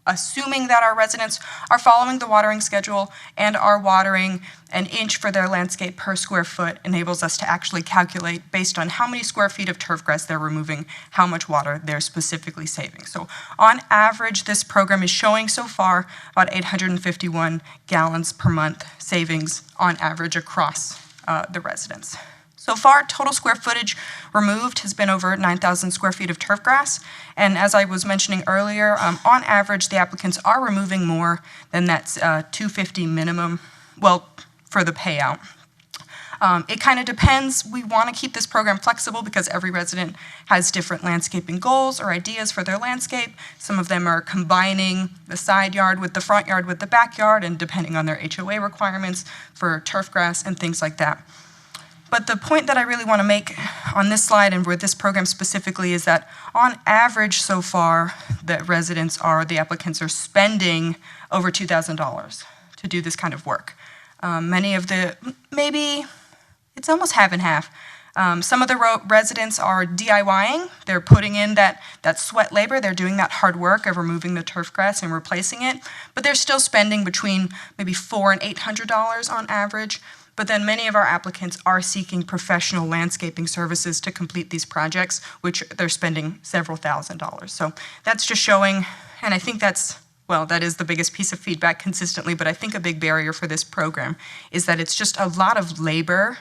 Assuming that our residents are following the watering schedule and are watering an inch for their landscape per square foot enables us to actually calculate, based on how many square feet of turf grass they're removing, how much water they're specifically saving. So on average, this program is showing so far about 851 gallons per month savings on average across the residents. So far, total square footage removed has been over 9,000 square feet of turf grass. And as I was mentioning earlier, on average, the applicants are removing more than that $250 minimum, well, for the payout. It kind of depends. We want to keep this program flexible because every resident has different landscaping goals or ideas for their landscape. Some of them are combining the side yard with the front yard with the backyard, and depending on their HOA requirements for turf grass and things like that. But the point that I really want to make on this slide and with this program specifically is that on average so far, the applicants are spending over $2,000 to do this kind of work. Many of maybe it's almost half and half. Some of the residents are DIYing. They're putting in that sweat labor. They're doing that hard work of removing the turf grass and replacing it. But they're still spending between maybe $400 and $800 on average. But then many of our applicants are seeking professional landscaping services to complete these projects, which they're spending several $1,000s. So that's just showing, and I think that is the biggest piece of feedback consistently, but I think a big barrier for this program is that it's just a lot of labor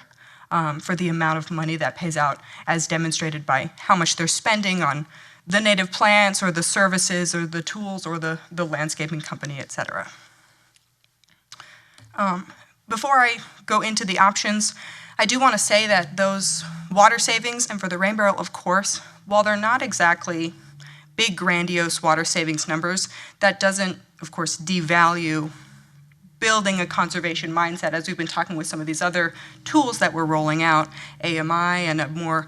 for the amount of money that pays out, as demonstrated by how much they're spending on the native plants or the services or the tools or the landscaping company, et cetera. Before I go into the options, I do want to say that those water savings, and for the rain barrel, of course, while they're not exactly big, grandiose water savings numbers, that doesn't, of course, devalue building a conservation mindset, as we've been talking with some of these other tools that we're rolling out, AMI and a more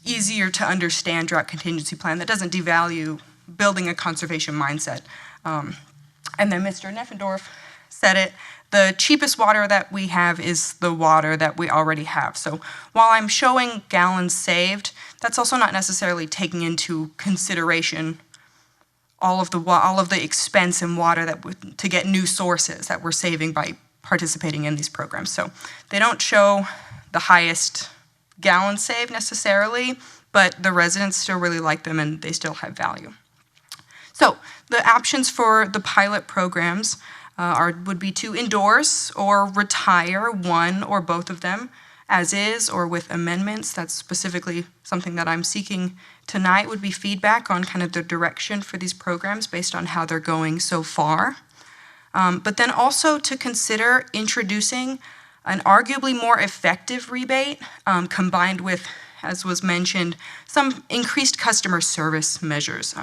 easier to understand drought contingency plan. That doesn't devalue building a conservation mindset. And then Mr. Neffendorf said it, the cheapest water that we have is the water that we already have. So while I'm showing gallons saved, that's also not necessarily taking into consideration all of the expense in water to get new sources that we're saving by participating in these programs. So they don't show the highest gallons saved necessarily, but the residents still really like them and they still have value. So the options for the pilot programs would be to endorse or retire one or both of them as is or with amendments. That's specifically something that I'm seeking tonight, would be feedback on kind of the direction for these programs based on how they're going so far. But then also to consider introducing an arguably more effective rebate combined with, as was mentioned, some increased customer service measures.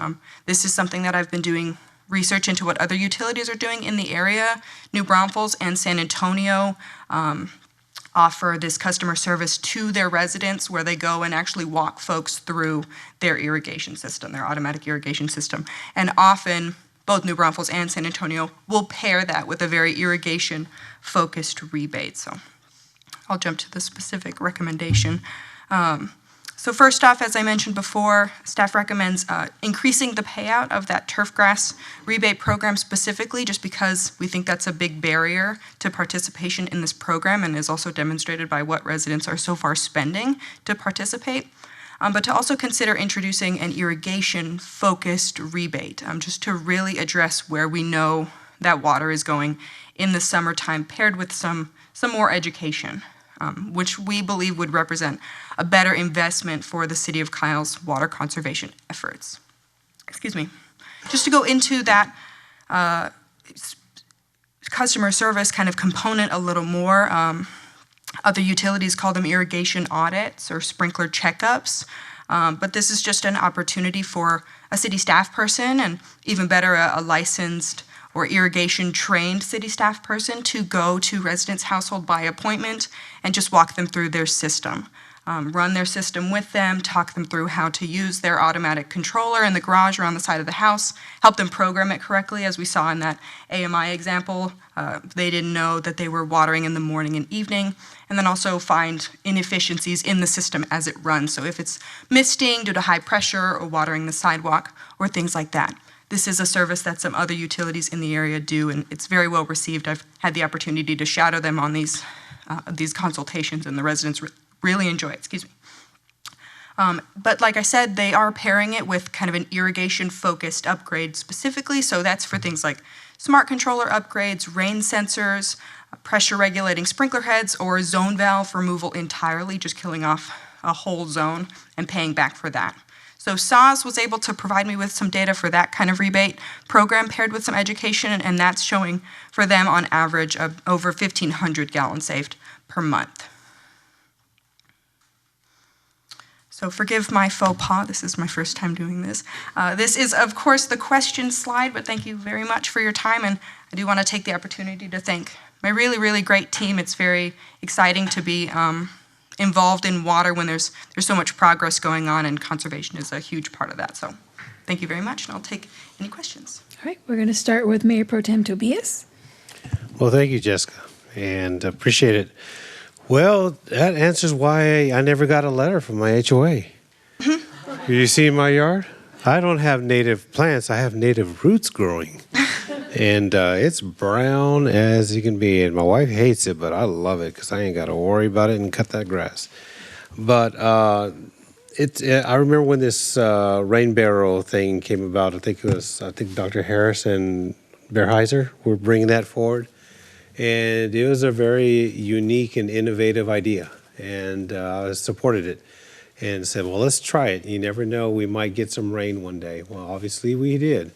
This is something that I've been doing research into what other utilities are doing in the area. New Braunfels and San Antonio offer this customer service to their residents where they go and actually walk folks through their irrigation system, their automatic irrigation system. And often, both New Braunfels and San Antonio will pair that with a very irrigation-focused rebate. So I'll jump to the specific recommendation. So first off, as I mentioned before, staff recommends increasing the payout of that turf grass rebate program specifically, just because we think that's a big barrier to participation in this program and is also demonstrated by what residents are so far spending to participate. But to also consider introducing an irrigation-focused rebate, just to really address where we know that water is going in the summertime, paired with some more education. Which we believe would represent a better investment for the City of Kyle's water conservation efforts. Excuse me. Just to go into that customer service kind of component a little more, other utilities call them irrigation audits or sprinkler checkups, but this is just an opportunity for a city staff person, and even better, a licensed or irrigation-trained city staff person to go to residents' household by appointment and just walk them through their system. Run their system with them, talk them through how to use their automatic controller in the garage or on the side of the house, help them program it correctly, as we saw in that AMI example. They didn't know that they were watering in the morning and evening, and then also find inefficiencies in the system as it runs. So if it's misting due to high pressure or watering the sidewalk or things like that. This is a service that some other utilities in the area do, and it's very well received. I've had the opportunity to shadow them on these consultations, and the residents really enjoy it. Excuse me. But like I said, they are pairing it with kind of an irrigation-focused upgrade specifically, so that's for things like smart controller upgrades, rain sensors, pressure regulating sprinkler heads, or zone valve removal entirely, just killing off a whole zone and paying back for that. So SAWS was able to provide me with some data for that kind of rebate program paired with some education, and that's showing for them on average of over 1,500 gallons saved per month. So forgive my faux pas, this is my first time doing this. This is, of course, the question slide, but thank you very much for your time, and I do want to take the opportunity to thank my really, really great team. It's very exciting to be involved in water when there's so much progress going on, and conservation is a huge part of that. So thank you very much, and I'll take any questions. All right, we're going to start with Mayor Pro Tem Tobias. Well, thank you, Jessica, and appreciate it. Well, that answers why I never got a letter from my HOA. You see my yard? I don't have native plants. I have native roots growing. And it's brown as you can be. And my wife hates it, but I love it because I ain't got to worry about it and cut that grass. But I remember when this rain barrel thing came about. I think Dr. Harris and Bearheiser were bringing that forward. And it was a very unique and innovative idea. And I supported it and said, well, let's try it. You never know, we might get some rain one day. Well, obviously we did.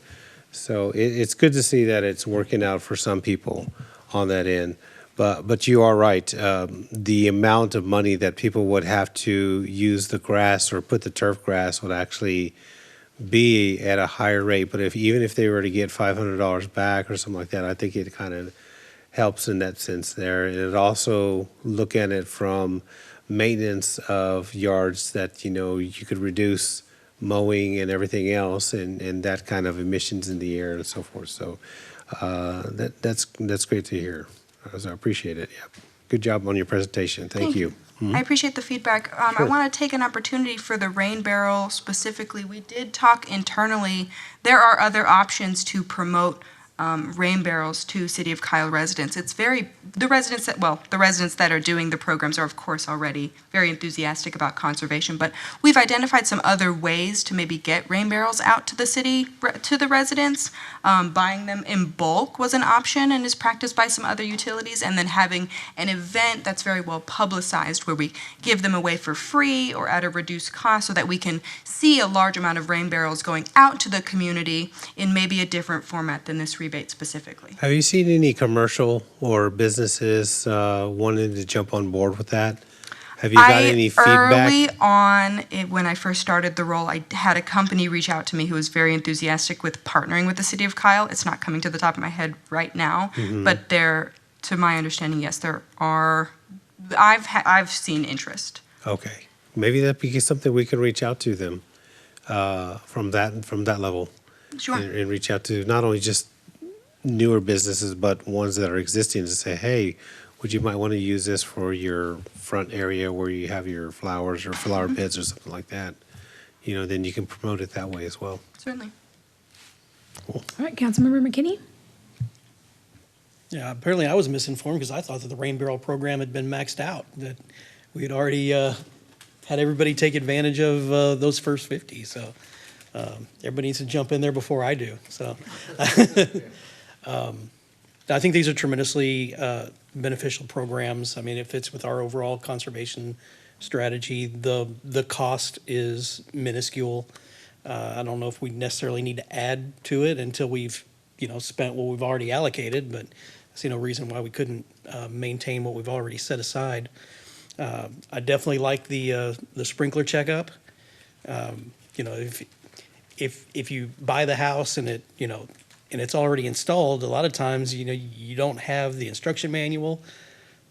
So it's good to see that it's working out for some people on that end. But you are right. The amount of money that people would have to use the grass or put the turf grass would actually be at a higher rate. But even if they were to get $500 back or something like that, I think it kind of helps in that sense there. And it also look at it from maintenance of yards that, you could reduce mowing and everything else and that kind of emissions in the air and so forth. So that's great to hear. So I appreciate it. Yeah. Good job on your presentation. Thank you. Mm-hmm. I appreciate the feedback. I want to take an opportunity for the rain barrel specifically. We did talk internally. There are other options to promote rain barrels to City of Kyle residents. The residents that are doing the programs are of course already very enthusiastic about conservation, but we've identified some other ways to maybe get rain barrels out to the city, to the residents. Buying them in bulk was an option and is practiced by some other utilities, and then having an event that's very well publicized where we give them away for free or at a reduced cost so that we can see a large amount of rain barrels going out to the community in maybe a different format than this rebate specifically. Have you seen any commercial or businesses wanting to jump on board with that? Have you got any feedback? Early on, when I first started the role, I had a company reach out to me who was very enthusiastic with partnering with the City of Kyle. It's not coming to the top of my head right now, but to my understanding, yes, there are. I've seen interest. Okay, maybe that be something we can reach out to them from that level. Sure. And reach out to not only just newer businesses, but ones that are existing to say, hey, you might want to use this for your front area where you have your flowers or flower beds or something like that. Then you can promote it that way as well. Certainly. Cool. All right, Councilmember McKinney. Yeah, apparently I was misinformed because I thought that the rain barrel program had been maxed out, that we had already had everybody take advantage of those first 50. So everybody needs to jump in there before I do. So I think these are tremendously beneficial programs. I mean, it fits with our overall conservation strategy. The cost is minuscule. I don't know if we necessarily need to add to it until we've spent what we've already allocated, but I see no reason why we couldn't maintain what we've already set aside. I definitely like the sprinkler checkup. If you buy the house and and it's already installed, a lot of times, you don't have the instruction manual.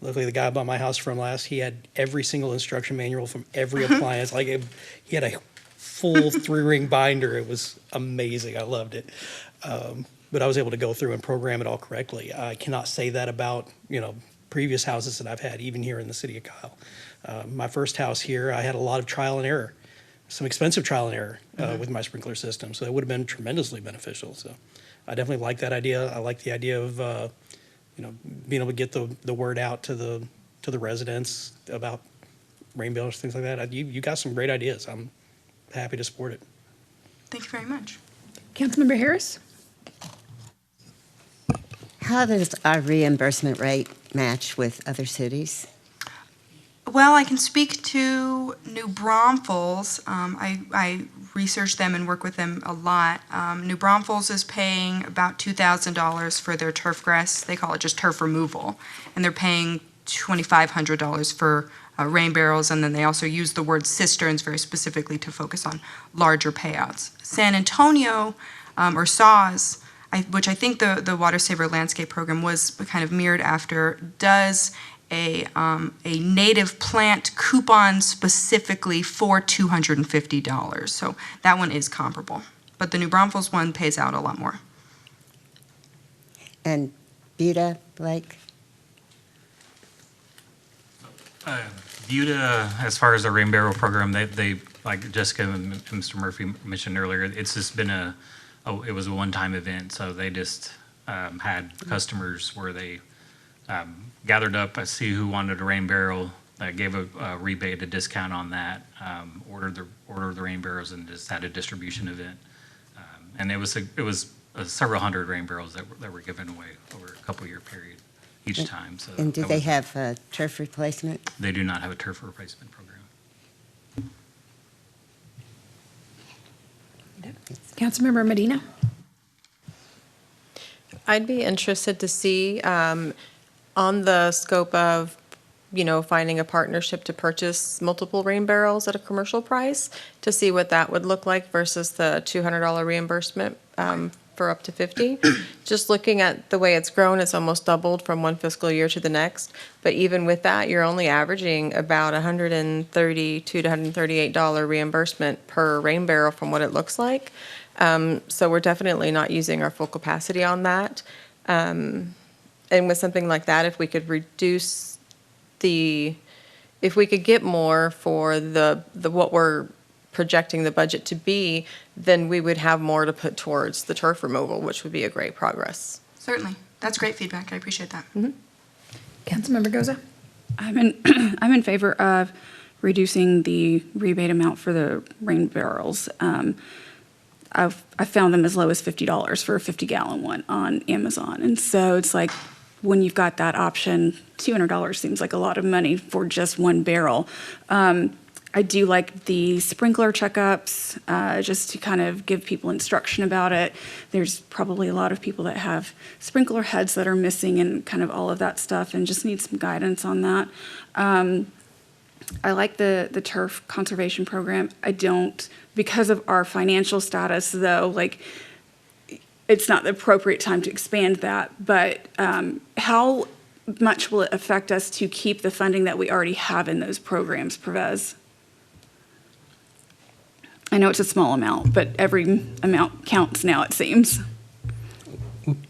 Luckily, the guy I bought my house from last, he had every single instruction manual from every appliance. He had a full 3-ring binder. It was amazing. I loved it. But I was able to go through and program it all correctly. I cannot say that about, previous houses that I've had, even here in the city of Kyle. My first house here, I had a lot of trial and error, some expensive trial and error with my sprinkler system. So it would have been tremendously beneficial. So I definitely like that idea. I like the idea of, being able to get the word out to the residents about rain barrels, things like that. You got some great ideas. I'm happy to support it. Thank you very much. Councilmember Harris. How does our reimbursement rate match with other cities? Well, I can speak to New Braunfels. I research them and work with them a lot. New Braunfels is paying about $2,000 for their turf grass. They call it just turf removal. And they're paying $2,500 for rain barrels, and then they also use the word cisterns very specifically to focus on larger payouts. San Antonio, or SAWS, which I think the Water Saver Landscape Program was kind of mirrored after, does a native plant coupon specifically for $250. So that one is comparable. But the New Braunfels one pays out a lot more. And Buda, Blake? Buda, as far as the rain barrel program, they like Jessica and Mr. Murphy mentioned earlier, it's just been it was a one-time event. So they just had customers where they gathered up, see who wanted a rain barrel, gave a rebate, a discount on that, ordered the rain barrels, and just had a distribution event. And it was several hundred rain barrels that were given away over a couple-year period each time. So And do they have a turf replacement? They do not have a turf replacement program. Councilmember Medina? I'd be interested to see on the scope of, finding a partnership to purchase multiple rain barrels at a commercial price, to see what that would look like versus the $200 reimbursement for up to 50. Just looking at the way it's grown, it's almost doubled from one fiscal year to the next. But even with that, you're only averaging about $132 to $138 reimbursement per rain barrel from what it looks like. So we're definitely not using our full capacity on that. And with something like that, if we could reduce if we could get more for the what we're projecting the budget to be, then we would have more to put towards the turf removal, which would be a great progress. Certainly. That's great feedback. I appreciate that. Councilmember Goza? I'm in favor of reducing the rebate amount for the rain barrels. I found them as low as $50 for a 50-gallon one on Amazon. And so it's like, when you've got that option, $200 seems like a lot of money for just one barrel. I do like the sprinkler checkups, just to kind of give people instruction about it. There's probably a lot of people that have sprinkler heads that are missing and kind of all of that stuff, and just need some guidance on that. I like the turf conservation program. I don't, because of our financial status though, like, it's not the appropriate time to expand that, but how much will it affect us to keep the funding that we already have in those programs, Pervez? I know it's a small amount, but every amount counts now, it seems.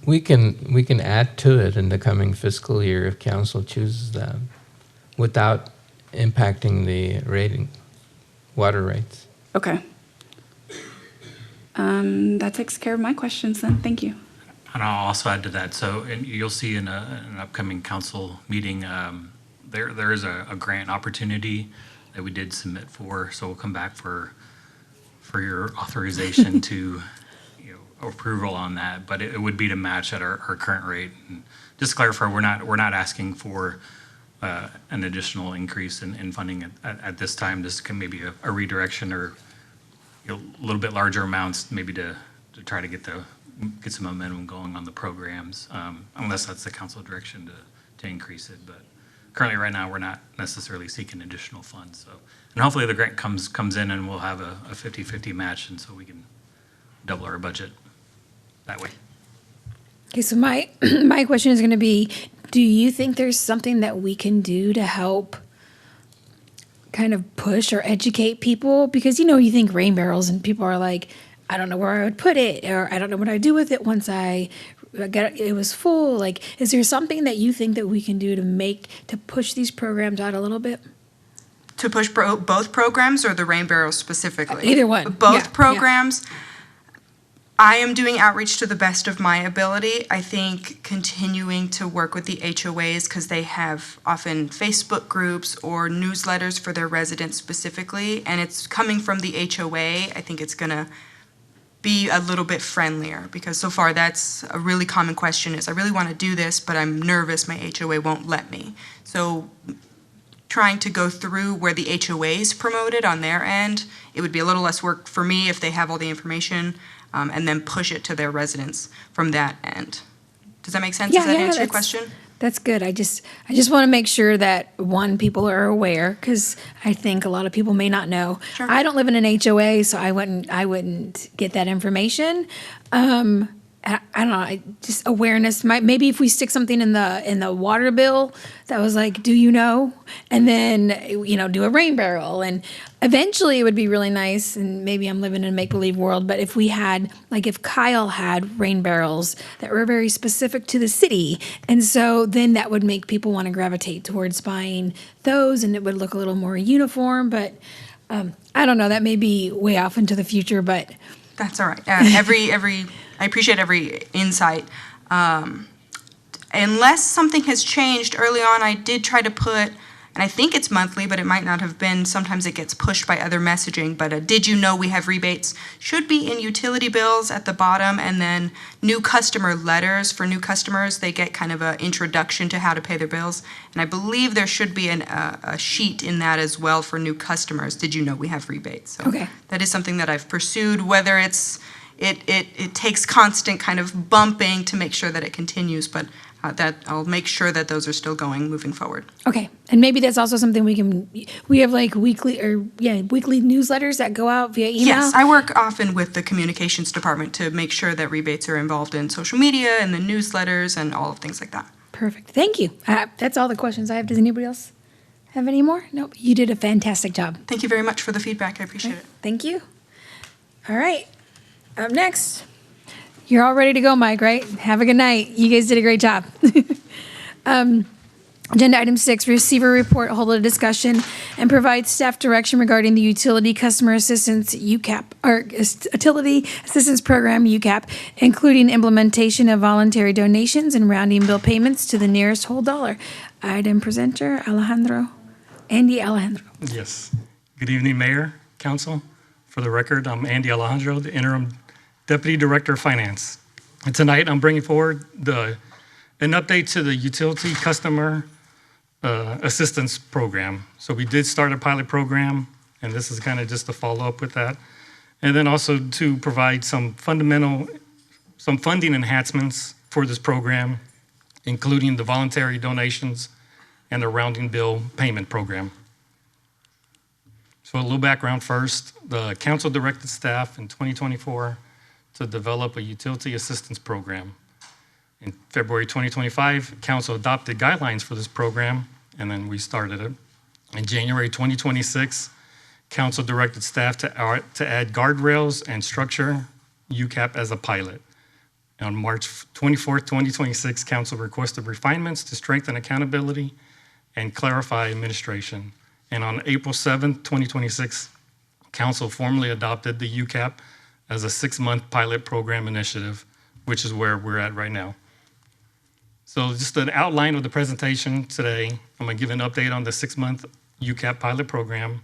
We can add to it in the coming fiscal year if council chooses that, without impacting the water rates. Okay. That takes care of my questions then. Thank you. And I'll also add to that. So, and you'll see in an upcoming council meeting, there is a grant opportunity that we did submit for. So we'll come back for your authorization to, approval on that. But it would be to match at our current rate. And just to clarify, we're not asking for an additional increase in funding at this time. This can maybe a redirection or a little bit larger amounts, maybe to try to get some momentum going on the programs, unless that's the council direction to increase it. But currently, right now, we're not necessarily seeking additional funds. So, and hopefully the grant comes in and we'll have a 50-50 match, and so we can double our budget that way. Okay, so my my question is going to be, do you think there's something that we can do to help kind of push or educate people? Because, you think rain barrels and people are like, I don't know where I would put it, or I don't know what I'd do with it once I got it was full. Like, is there something that you think that we can do to push these programs out a little bit? To push both programs or the rain barrels specifically? Either one. Both programs. I am doing outreach to the best of my ability. I think continuing to work with the HOAs, because they have often Facebook groups or newsletters for their residents specifically, and it's coming from the HOA. I think it's going to be a little bit friendlier, because so far that's a really common question is, I really want to do this, but I'm nervous my HOA won't let me. So trying to go through where the HOAs promote it on their end, it would be a little less work for me if they have all the information, and then push it to their residents from that end. Does that make sense? Does that answer your question? That's good. I just want to make sure that, one, people are aware, because I think a lot of people may not know. Sure. I don't live in an HOA, so I wouldn't get that information. I don't know. Just awareness. Maybe if we stick something in the water bill that was like, "Do you know?" and then do a rain barrel, and eventually it would be really nice. And maybe I'm living in a make believe world, but if we had, like, if Kyle had rain barrels that were very specific to the city, and so then that would make people want to gravitate towards buying those, and it would look a little more uniform. But I don't know. That may be way off into the future, but that's all right. I appreciate every insight. Unless something has changed early on, I did try to put, and I think it's monthly, but it might not have been. Sometimes it gets pushed by other messaging. But did you know we have rebates? Should be in utility bills at the bottom, and then new customer letters for new customers. They get kind of an introduction to how to pay their bills. And I believe there should be a sheet in that as well for new customers. Did you know we have rebates? So okay. That is something that I've pursued, whether it's it takes constant kind of bumping to make sure that it continues, but that I'll make sure that those are still going moving forward. okay. And maybe that's also something we have like weekly newsletters that go out via email. Yes, I work often with the communications department to make sure that rebates are involved in social media and the newsletters and all of things like that. Perfect. Thank you. That's all the questions I have. Does anybody else have any more? Nope. You did a fantastic job. Thank you very much for the feedback. I appreciate it. Thank you. All right. Up next, you're all ready to go, Mike, right? Have a good night. You guys did a great job. Agenda item 6, receiver report, hold a discussion, and provide staff direction regarding the Utility Customer Assistance UCAP, or Utility Assistance Program UCAP, including implementation of voluntary donations and rounding bill payments to the nearest whole dollar. Item presenter, Andy Alejandro. Yes. Good evening, Mayor, Council. For the record, I'm Andy Alejandro, the Interim Deputy Director of Finance. And tonight, I'm bringing forward an update to the Utility Customer Assistance Program. So we did start a pilot program, and this is kind of just a follow-up with that. And then also to provide some funding enhancements for this program, including the voluntary donations and the rounding bill payment program. So a little background first. The council directed staff in 2024 to develop a utility assistance program. In February 2025, council adopted guidelines for this program, and then we started it. In January 2026, council directed staff to add guardrails and structure UCAP as a pilot. On March 24th, 2026, council requested refinements to strengthen accountability and clarify administration. And on April 7th, 2026, council formally adopted the UCAP as a 6-month pilot program initiative, which is where we're at right now. So just an outline of the presentation today. I'm going to give an update on the 6-month UCAP pilot program.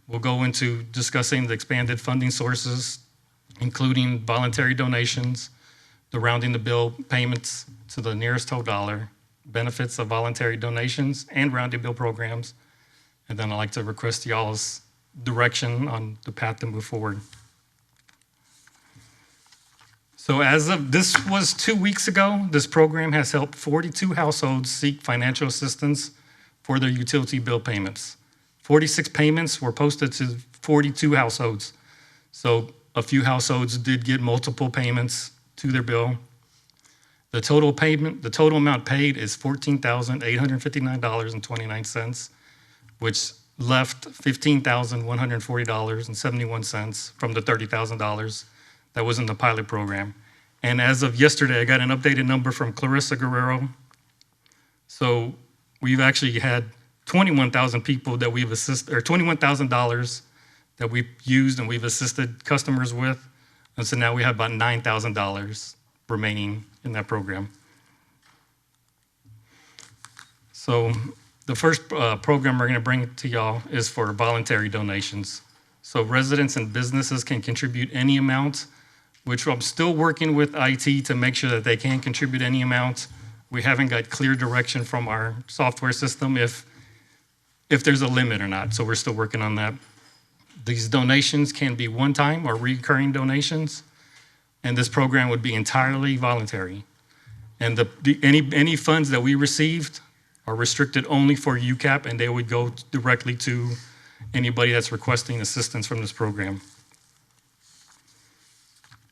We'll go into discussing the expanded funding sources, including voluntary donations, the rounding the bill payments to the nearest whole dollar, benefits of voluntary donations and rounding bill programs. And then I'd like to request y'all's direction on the path to move forward. So this was 2 weeks ago, this program has helped 42 households seek financial assistance for their utility bill payments. 46 payments were posted to 42 households. So a few households did get multiple payments to their bill. The total amount paid is $14,859.29, which left $15,140.71 from the $30,000 that was in the pilot program. And as of yesterday, I got an updated number from Clarissa Guerrero. So we've actually had 21,000 people that we've assisted, or $21,000 that we've used and we've assisted customers with. And so now we have about $9,000 remaining in that program. So the first program we're going to bring to y'all is for voluntary donations. So residents and businesses can contribute any amount which I'm still working with IT to make sure that they can contribute any amount. We haven't got clear direction from our software system if there's a limit or not, so we're still working on that. These donations can be one-time or recurring donations, and this program would be entirely voluntary. And any funds that we received are restricted only for UCAP, and they would go directly to anybody that's requesting assistance from this program.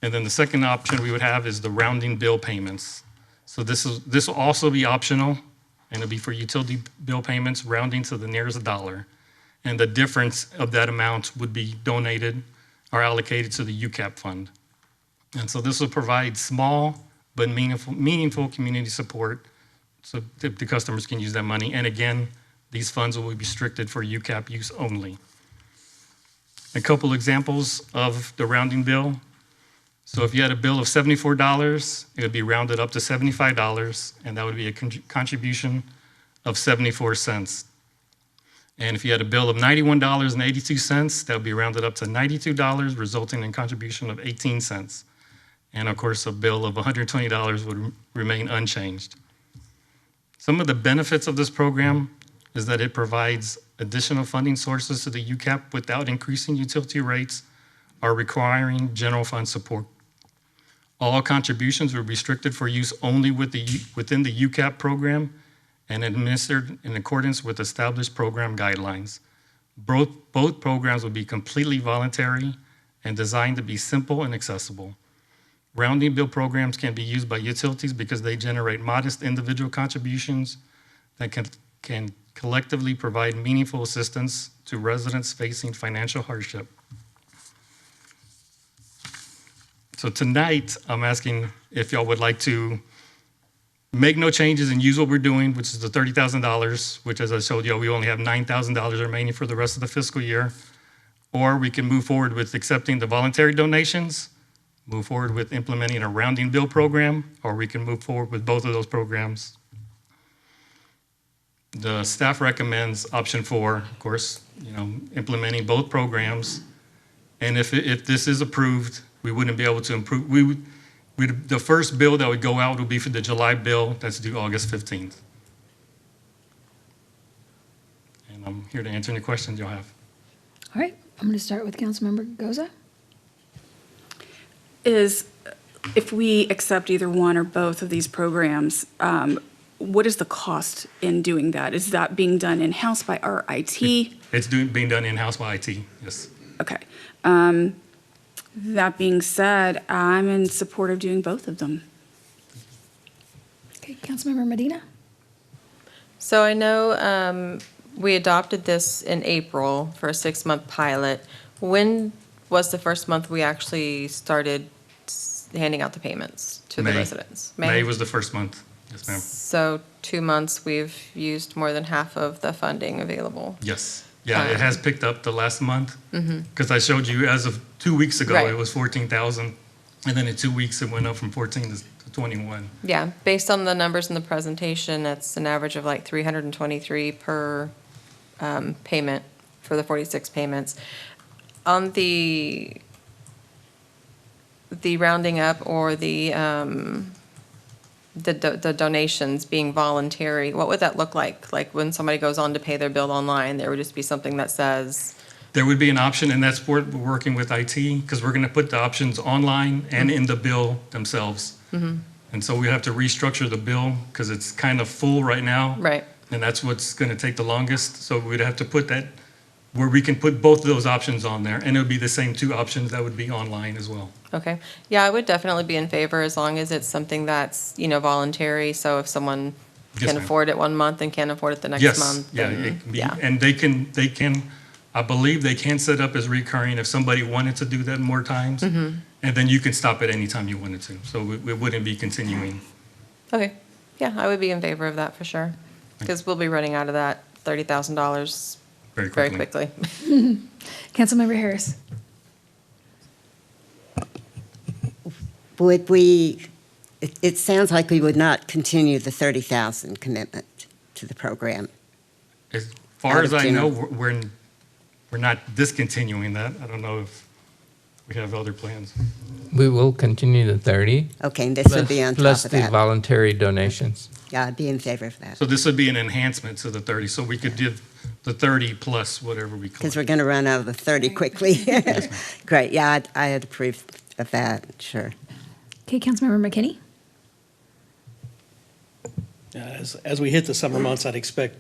And then the second option we would have is the rounding bill payments. So this will also be optional, and it'll be for utility bill payments rounding to the nearest dollar. And the difference of that amount would be donated or allocated to the UCAP fund. And so this will provide small but meaningful community support so the customers can use that money. And again, these funds will be restricted for UCAP use only. A couple examples of the rounding bill. So if you had a bill of $74, it would be rounded up to $75, and that would be a contribution of 74 cents. And if you had a bill of $91.82, that would be rounded up to $92, resulting in contribution of 18 cents. And of course, a bill of $120 would remain unchanged. Some of the benefits of this program is that it provides additional funding sources to the UCAP without increasing utility rates or requiring general fund support. All contributions are restricted for use only within the UCAP program and administered in accordance with established program guidelines. Both programs will be completely voluntary and designed to be simple and accessible. Rounding bill programs can be used by utilities because they generate modest individual contributions that can collectively provide meaningful assistance to residents facing financial hardship. So tonight, I'm asking if y'all would like to make no changes and use what we're doing, which is the $30,000, which, as I showed you, we only have $9,000 remaining for the rest of the fiscal year. Or we can move forward with accepting the voluntary donations, move forward with implementing a rounding bill program, or we can move forward with both of those programs. The staff recommends option 4, of course, implementing both programs. And if this is approved, we wouldn't be able to improve. The first bill that would go out would be for the July bill that's due August 15th. And I'm here to answer any questions y'all have. All right, I'm going to start with Councilmember Goza. If we accept either one or both of these programs, what is the cost in doing that? Is that being done in-house by our IT? It's being done in-house by IT, yes. Okay. That being said, I'm in support of doing both of them. Okay, Councilmember Medina. So I know we adopted this in April for a 6-month pilot. When was the first month we actually started handing out the payments to the residents? May was the first month, yes, ma'am. So 2 months, we've used more than half of the funding available. Yes. Yeah, it has picked up the last month because I showed you as of 2 weeks ago, it was 14,000. And then in 2 weeks, it went up from 14 to 21. Yeah, based on the numbers in the presentation, that's an average of like 323 per payment for the 46 payments. On the rounding up or the donations being voluntary, what would that look like? Like when somebody goes on to pay their bill online, there would just be something that says... There would be an option, and that's where we're working with IT, because we're going to put the options online and in the bill themselves. And so we have to restructure the bill because it's kind of full right now. Right. And that's what's going to take the longest. So we'd have to put that where we can put both of those options on there, and it would be the same 2 options that would be online as well. Okay. Yeah, I would definitely be in favor as long as it's something that's, voluntary. So if someone can afford it 1 month and can't afford it the next month. Yeah, it can be, and they can, I believe they can set up as recurring if somebody wanted to do that more times. And then you can stop it anytime you wanted to. So it wouldn't be continuing. Okay. Yeah, I would be in favor of that for sure. Because we'll be running out of that $30,000 very quickly. Councilmember Harris. Would we, it sounds like we would not continue the 30,000 commitment to the program. As far as I know, we're not discontinuing that. I don't know if we have other plans. We will continue the 30. Okay, and this would be on top Plus of the that. voluntary donations. Yeah, I'd be in favor of that. So this would be an enhancement to the 30, so we could give the 30 plus whatever we Because collect. we're going to run out of the 30 quickly. Great, yeah, I'd approve of that, sure. Okay, Councilmember McKinney? As we hit the summer months, I'd expect,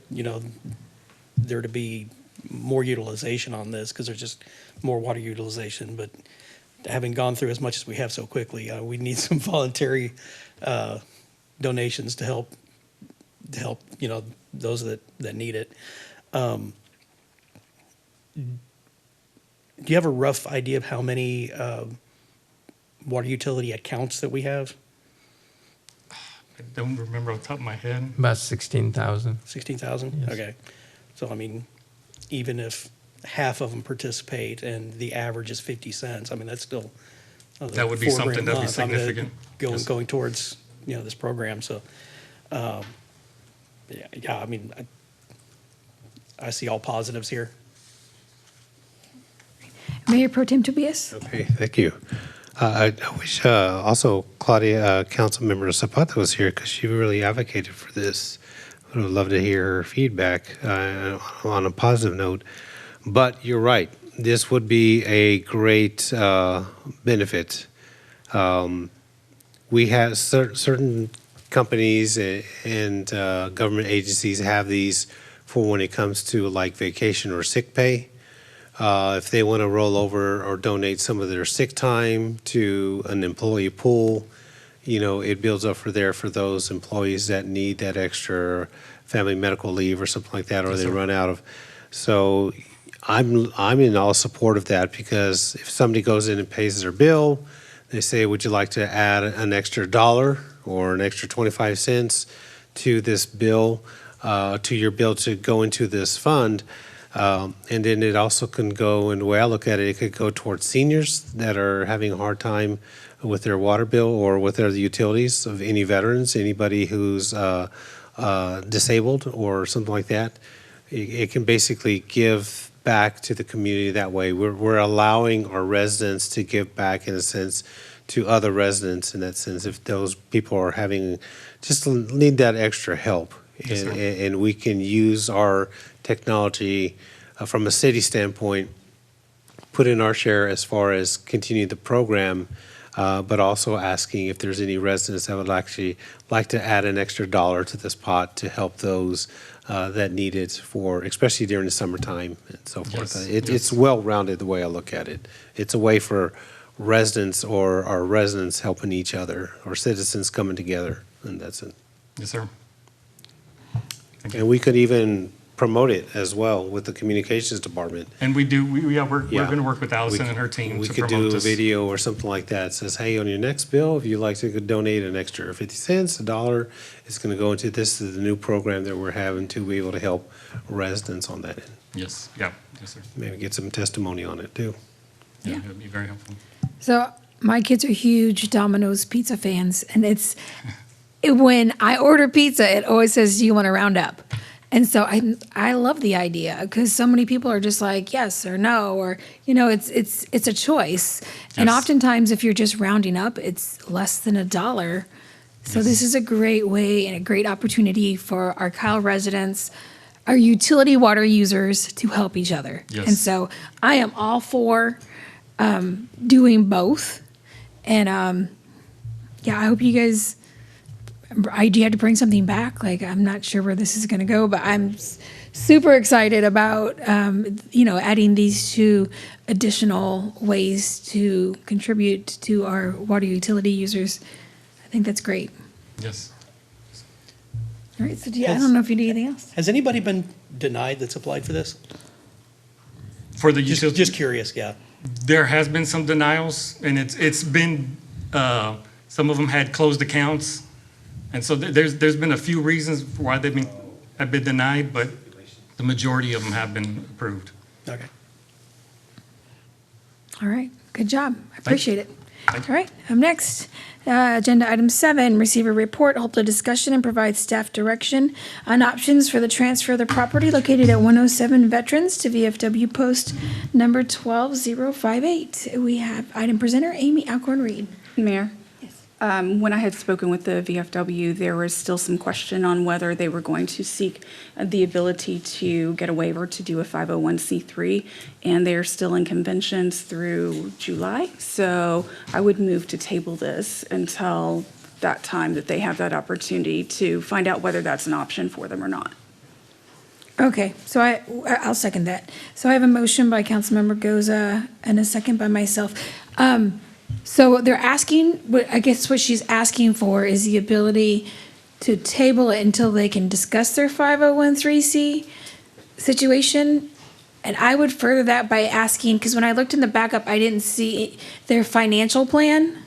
there to be more utilization on this because there's just more water utilization. But having gone through as much as we have so quickly, we need some voluntary donations to help, those that need it. Do you have a rough idea of how many water utility accounts that we have? I don't remember off the top of my head. About 16,000. 16,000? Yes. Okay. So, I mean, even if half of them participate and the average is 50 cents, I mean, that's still. That would be $4 something grand that'd be a month, I mean, significant. Yes. Going towards, this program. So, yeah, I mean, I see all positives here. Mayor Pro Tem Tobias? Okay, thank you. I wish also Claudia, Councilmember Zapata was here because she really advocated for this. I would love to hear her feedback on a positive note. But you're right, this would be a great benefit. We have certain companies and government agencies have these for when it comes to like vacation or sick pay. If they want to roll over or donate some of their sick time to an employee pool, it builds up for those employees that need that extra family medical leave or something like that, or they run out of. So I'm in all support of that because if somebody goes in and pays their bill, they say, would you like to add an extra $1 or an extra 25 cents to this bill, to your bill to go into this fund? And then it also can go, and the way I look at it, it could go towards seniors that are having a hard time with their water bill or with their utilities, of any veterans, anybody who's disabled or something like that. It can basically give back to the community that way. We're allowing our residents to give back, in a sense, to other residents in that sense, if those people are just need that extra help. Yes, sir. And we can use our technology from a city standpoint, put in our share as far as continue the program, but also asking if there's any residents that would actually like to add an extra $1 to this pot to help those that need it for, especially during the summertime and so forth. Yes, It's well-rounded the way I look at it. It's a way for residents or our residents helping each other, or citizens coming together, and that's it. Yes, sir. And we could even promote it as well with the communications department. And we're going Yeah. to work with Allison We and her team We to could promote do a this. video or something like that, says, hey, on your next bill, if you'd like to donate an extra 50 cents, $1, it's going to go into this is the new program that we're having to be able to help residents on that end. Yes, yeah, yes, sir. Maybe get some testimony on it too. Yeah, it'd be very helpful. So my kids are huge Domino's pizza fans, and when I order pizza, it always says, "Do you want to round up?" And so I love the idea because so many people are just like yes or no, or it's a choice. And Yes. oftentimes, if you're just rounding up, it's less than $1. So this is a great way and a great opportunity for our Kyle residents, our utility water users to help each other. Yes. And so I am all for doing both. And I hope you guys. Do you have to bring something back? Like, I'm not sure where this is going to go, but I'm super excited about, adding these two additional ways to contribute to our water utility users. I think that's great. Yes. All right, so I don't know if you need anything else. Has anybody been denied that's applied for this? For the utility? Just curious, yeah. There has been some denials, and it's been, some of them had closed accounts. And so there's been a few reasons why have been denied, but the majority of them have been approved. Okay. All right, good job. I appreciate it. All right, next, agenda item 7, receive a report, hold a discussion, and provide staff direction on options for the transfer of the property located at 107 Veterans to VFW Post number 12058. We have item presenter Amy Alcorn-Reed. Mayor? When I had spoken with the VFW, there was still some question on whether they were going to seek the ability to get a waiver to do a 501c3, and they're still in conventions through July. So I would move to table this until that time that they have that opportunity to find out whether that's an option for them or not. Okay, so I'll second that. So I have a motion by Councilmember Goza and a second by myself. So they're asking, I guess what she's asking for is the ability to table it until they can discuss their 501(c) situation. And I would further that by asking, because when I looked in the backup, I didn't see their financial plan.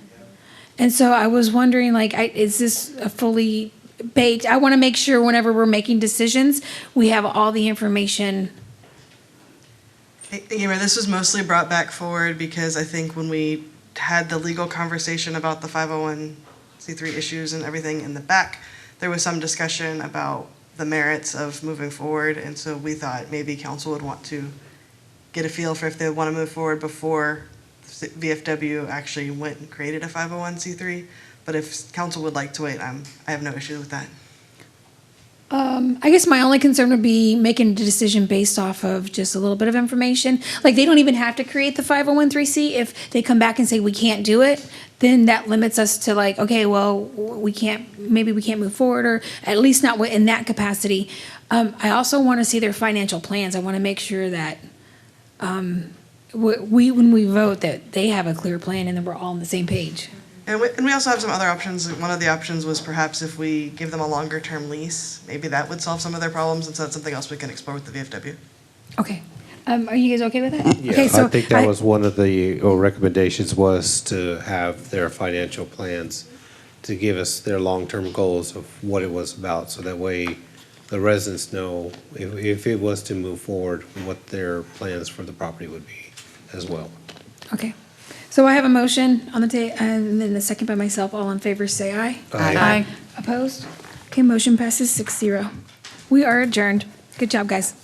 And so I was wondering, like, is this a fully baked? I want to make sure whenever we're making decisions, we have all the information. This was mostly brought back forward because I think when we had the legal conversation about the 501c3 issues and everything in the back, there was some discussion about the merits of moving forward, and so we thought maybe council would want to get a feel for if they want to move forward before VFW actually went and created a 501c3. But if council would like to wait, I have no issue with that. I guess my only concern would be making a decision based off of just a little bit of information. Like, they don't even have to create the 501(c)(3). If they come back and say we can't do it, then that limits us to, like, okay, well, maybe we can't move forward, or at least not in that capacity. I also want to see their financial plans. I want to make sure that when we vote, that they have a clear plan and that we're all on the same page. And we also have some other options. One of the options was perhaps if we give them a longer term lease, maybe that would solve some of their problems, and so that's something else we can explore with the VFW. Okay. Are you guys okay with that? Yeah, Okay, so I think that was one of the recommendations, was to have their financial plans to give us their long-term goals of what it was about, so that way the residents know if it was to move forward, what their plans for the property would be as well. Okay. So I have a motion on the table, and then a second by myself. All in favor, say aye. Aye. Aye. Opposed? Okay, motion passes 6-0. We are adjourned. Good job, guys.